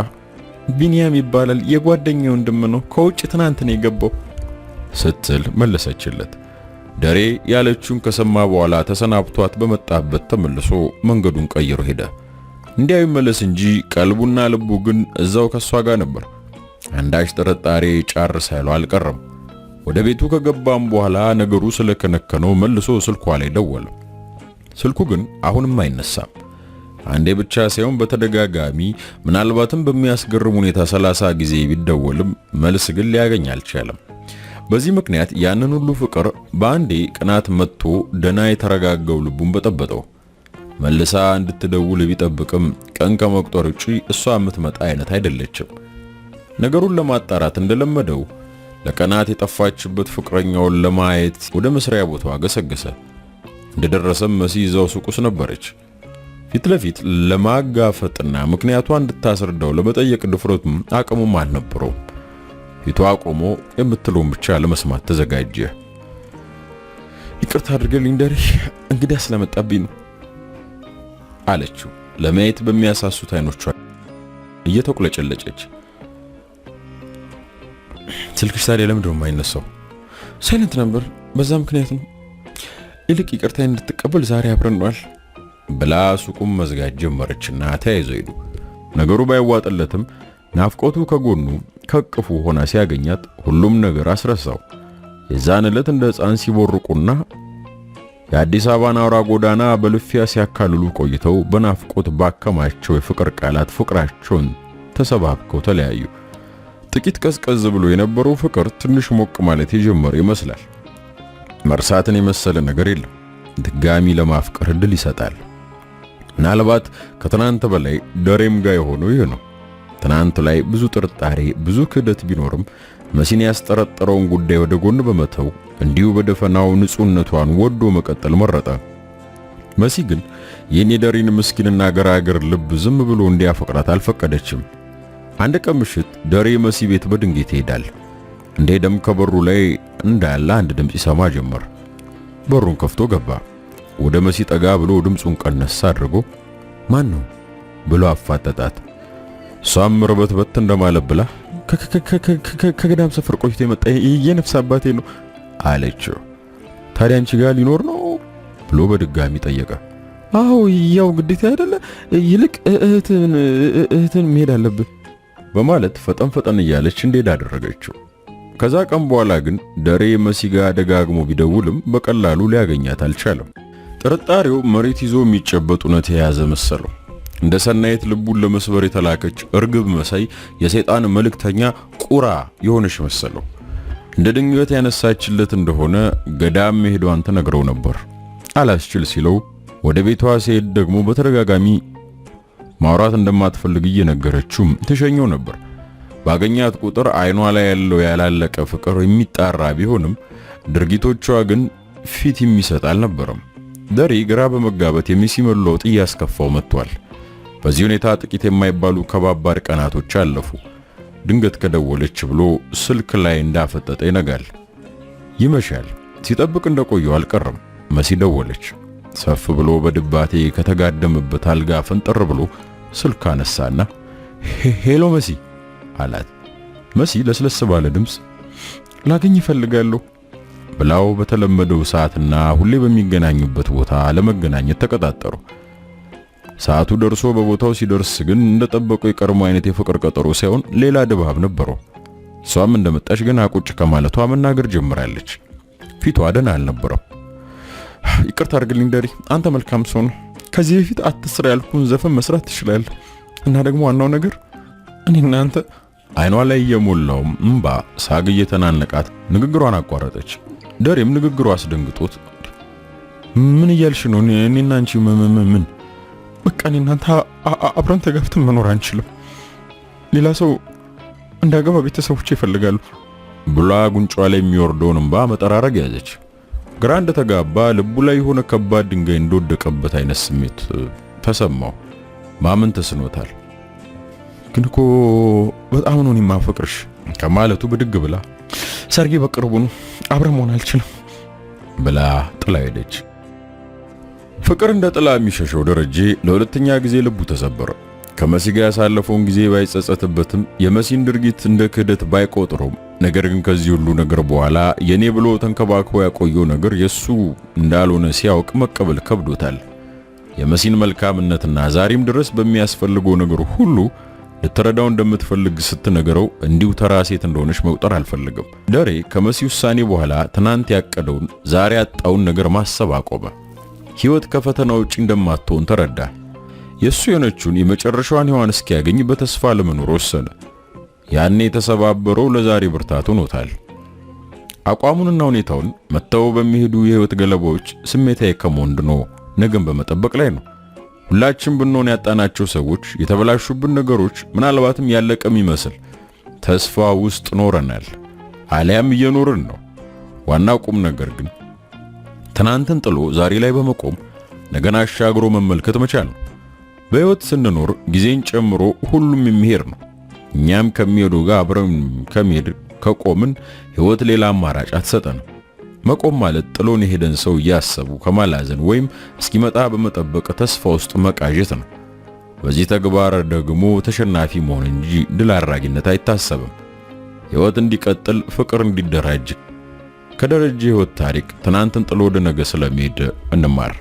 ቢኒያም ይባላል፣ የጓደኛው ወንድም ነው፣ ከውጭ ትናንት ነው የገባው ስትል መለሰችለት። ደሬ ያለችውን ከሰማ በኋላ ተሰናብቷት በመጣበት ተመልሶ መንገዱን ቀይሮ ሄደ። እንዲያው ይመለስ እንጂ ቀልቡና ልቡ ግን እዛው ከሷ ጋር ነበር። አንዳች ጥርጣሬ ጫር ሳይለው አልቀረም። ወደ ቤቱ ከገባም በኋላ ነገሩ ስለከነከነው መልሶ ስልኳ ላይ ደወለ። ስልኩ ግን አሁንም አይነሳም። አንዴ ብቻ ሳይሆን በተደጋጋሚ ምናልባትም በሚያስገርም ሁኔታ 30 ጊዜ ቢደወልም መልስ ግን ሊያገኝ አልቻለም። በዚህ ምክንያት ያንን ሁሉ ፍቅር በአንዴ ቅናት መጥቶ ደና የተረጋጋው ልቡን በጠበጠው። መልሳ እንድትደውል ቢጠብቅም ቀን ከመቁጠር ውጪ እሷ የምትመጣ አይነት አይደለችም። ነገሩን ለማጣራት እንደለመደው ለቀናት የጠፋችበት ፍቅረኛውን ለማየት ወደ መስሪያ ቦታዋ ገሰገሰ። እንደደረሰም መሲ እዛው ሱቅ ውስጥ ነበረች። ፊት ለፊት ለማጋፈጥና ምክንያቷን እንድታስረዳው ለመጠየቅ ድፍረቱም አቅሙም አልነበረውም። ፊቷ ቆሞ የምትለውን ብቻ ለመስማት ተዘጋጀ። ይቅርታ አድርገልኝ ደሬ፣ እንግዲህ ስለመጣብኝ ነው አለችው ለማየት በሚያሳሱት አይኖቿ እየተቁለጨለጨች። ስልክሽ ታዲያ ለምንድን ነው የማይነሳው? ሳይለንት ነበር፣ በዛ ምክንያት ነው። ይልቅ ይቅርታዬን እንድትቀበል ዛሬ አብረን ነዋል ብላ ሱቁም መዝጋት ጀመረችና ተያይዘው ሄዱ። ነገሩ ባይዋጥለትም ናፍቆቱ ከጎኑ ከቅፉ ሆና ሲያገኛት ሁሉም ነገር አስረሳው። የዛን ዕለት እንደ ሕፃን ሲቦርቁና የአዲስ አበባን አውራ ጎዳና በልፊያ ሲያካልሉ ቆይተው በናፍቆት ባከማቸው የፍቅር ቃላት ፍቅራቸውን ተሰባብከው ተለያዩ። ጥቂት ቀዝቀዝ ብሎ የነበረው ፍቅር ትንሽ ሞቅ ማለት የጀመረ ይመስላል። መርሳትን የመሰለ ነገር የለም። ድጋሚ ለማፍቀር እድል ይሰጣል። ምናልባት ከትናንት በላይ ደሬም ጋር የሆነው ይህ ነው። ትናንት ላይ ብዙ ጥርጣሬ፣ ብዙ ክህደት ቢኖርም መሲን ያስጠረጠረውን ጉዳይ ወደ ጎን በመተው እንዲሁ በደፈናው ንጹህነቷን ወዶ መቀጠል መረጠ። መሲ ግን ይህን የደሬን ምስኪንና ገራገር ልብ ዝም ብሎ እንዲያፈቅራት አልፈቀደችም። አንድ ቀን ምሽት ደሬ መሲ ቤት በድንገት ይሄዳል። እንደሄደም ከበሩ ላይ እንዳለ አንድ ድምፅ ይሰማ ጀመር። በሩን ከፍቶ ገባ። ወደ መሲ ጠጋ ብሎ ድምፁን ቀነስ አድርጎ ማን ነው ብሎ አፋጠጣት። እሷም ርበትበት እንደማለት ብላ ከገዳም ሰፈር ቆይቶ የመጣ የነፍስ አባቴ ነው አለችው። ታዲያ አንቺ ጋር ሊኖር ነው ብሎ በድጋሚ ጠየቀ። አዎ ያው ግዴታ አይደለ፣ ይልቅ እህትን መሄድ አለብን በማለት ፈጠን ፈጠን እያለች እንዴት አደረገችው። ከዛ ቀን በኋላ ግን ደሬ መሲ ጋር ደጋግሞ ቢደውልም በቀላሉ ሊያገኛት አልቻለም። ጥርጣሬው መሬት ይዞ የሚጨበጥ እውነት የያዘ መሰለው። እንደ ሰናይት ልቡን ለመስበር የተላከች እርግብ መሳይ የሰይጣን መልእክተኛ ቁራ የሆነች መሰለው። እንደ ድንገት ያነሳችለት እንደሆነ ገዳም መሄዷን ተነግረው ነበር። አላስችል ሲለው ወደ ቤቷ ሲሄድ ደግሞ በተደጋጋሚ ማውራት እንደማትፈልግ እየነገረችውም ተሸኘው ነበር። ባገኛት ቁጥር አይኗ ላይ ያለው ያላለቀ ፍቅር የሚጣራ ቢሆንም ድርጊቶቿ ግን ፊት የሚሰጥ አልነበረም። ደሬ ግራ በመጋባት የመሲ መለወጥ እያስከፋው መጥቷል። በዚህ ሁኔታ ጥቂት የማይባሉ ከባባድ ቀናቶች አለፉ። ድንገት ከደወለች ብሎ ስልክ ላይ እንዳፈጠጠ ይነጋል። ይመሻል። ሲጠብቅ እንደቆየው አልቀረም። መሲ ደወለች። ሰፍ ብሎ በድባቴ ከተጋደመበት አልጋ ፈንጠር ብሎ ስልክ አነሳና ሄሎ መሲ አላት። መሲ ለስለስ ባለ ድምፅ ላገኝ ይፈልጋለሁ ብላው በተለመደው ሰዓትና ሁሌ በሚገናኙበት ቦታ ለመገናኘት ተቀጣጠሩ። ሰዓቱ ደርሶ በቦታው ሲደርስ ግን እንደጠበቀው የቀድሞ አይነት የፍቅር ቀጠሮ ሳይሆን ሌላ ድባብ ነበረው። እሷም እንደመጣች ግን አቁጭ ከማለቷ መናገር ጀምራለች። ፊቷ ደህና አልነበረም። ይቅርታ አድርግልኝ ደሬ፣ አንተ መልካም ሰው ነው። ከዚህ በፊት አትስራ ያልኩን ዘፈን መስራት ትችላለህ እና ደግሞ ዋናው ነገር እኔና አንተ። አይኗ ላይ የሞላው እንባ ሳግ እየተናነቃት ንግግሯን አቋረጠች። ደሬም ንግግሯ አስደንግጦት ምን እያልሽ ነው? እኔና አንቺ ምን? በቃ እኔና አንተ አብረን ተጋብተን መኖር አንችልም። ሌላ ሰው እንዳገባ ቤተሰቦቼ ይፈልጋሉ ብላ ጉንጯ ላይ የሚወርደውን እንባ መጠራረግ ያዘች። ግራ እንደተጋባ ልቡ ላይ የሆነ ከባድ ድንጋይ እንደወደቀበት አይነት ስሜት ተሰማው። ማመን ተስኖታል። ግን እኮ በጣም ነው የማፈቅርሽ ከማለቱ ብድግ ብላ ሰርጌ በቅርቡ ነው፣ አብረን መሆን አልችልም ብላ ጥላ ሄደች። ፍቅር እንደ ጥላ የሚሸሸው ደረጀ ለሁለተኛ ጊዜ ልቡ ተሰበረ። ከመሲ ጋር ያሳለፈውን ጊዜ ባይጸጸትበትም የመሲን ድርጊት እንደ ክህደት ባይቆጥረውም፣ ነገር ግን ከዚህ ሁሉ ነገር በኋላ የኔ ብሎ ተንከባክቦ ያቆየው ነገር የሱ እንዳልሆነ ሲያውቅ መቀበል ከብዶታል። የመሲን መልካምነትና ዛሬም ድረስ በሚያስፈልገው ነገር ሁሉ ልትረዳው እንደምትፈልግ ስትነገረው እንዲሁ ተራ ሴት እንደሆነች መቁጠር አልፈልግም። ደሬ ከመሲ ውሳኔ በኋላ ትናንት ያቀደውን ዛሬ ያጣውን ነገር ማሰብ አቆመ። ሕይወት ከፈተና ውጪ እንደማትሆን ተረዳ። የሱ የሆነችውን የመጨረሻዋን ሔዋን እስኪያገኝ በተስፋ ለመኖር ወሰነ። ያኔ የተሰባበረው ለዛሬ ብርታት ሆኖታል። አቋሙንና ሁኔታውን መተው በሚሄዱ የሕይወት ገለባዎች ስሜታዊ ከመሆን ድኖ ነገን በመጠበቅ ላይ ነው። ሁላችን ብንሆን ያጣናቸው ሰዎች፣ የተበላሹብን ነገሮች፣ ምናልባትም ያለቀም ይመስል ተስፋ ውስጥ ኖረናል፣ አሊያም እየኖርን ነው። ዋናው ቁም ነገር ግን ትናንትን ጥሎ ዛሬ ላይ በመቆም ነገን አሻግሮ መመልከት መቻል ነው። በሕይወት ስንኖር ጊዜን ጨምሮ ሁሉም የሚሄድ ነው። እኛም ከሚሄዱ ጋር አብረን ከሚሄድ ከቆምን ሕይወት ሌላ አማራጭ አትሰጠንም። መቆም ማለት ጥሎን የሄደን ሰው እያሰቡ ከማላዘን ወይም እስኪመጣ በመጠበቅ ተስፋ ውስጥ መቃዠት ነው። በዚህ ተግባር ደግሞ ተሸናፊ መሆን እንጂ ድል አድራጊነት አይታሰብም። ሕይወት እንዲቀጥል፣ ፍቅር እንዲደራጅ ከደረጀ ሕይወት ታሪክ ትናንትን ጥሎ ወደ ነገ ስለሚሄድ እንማር።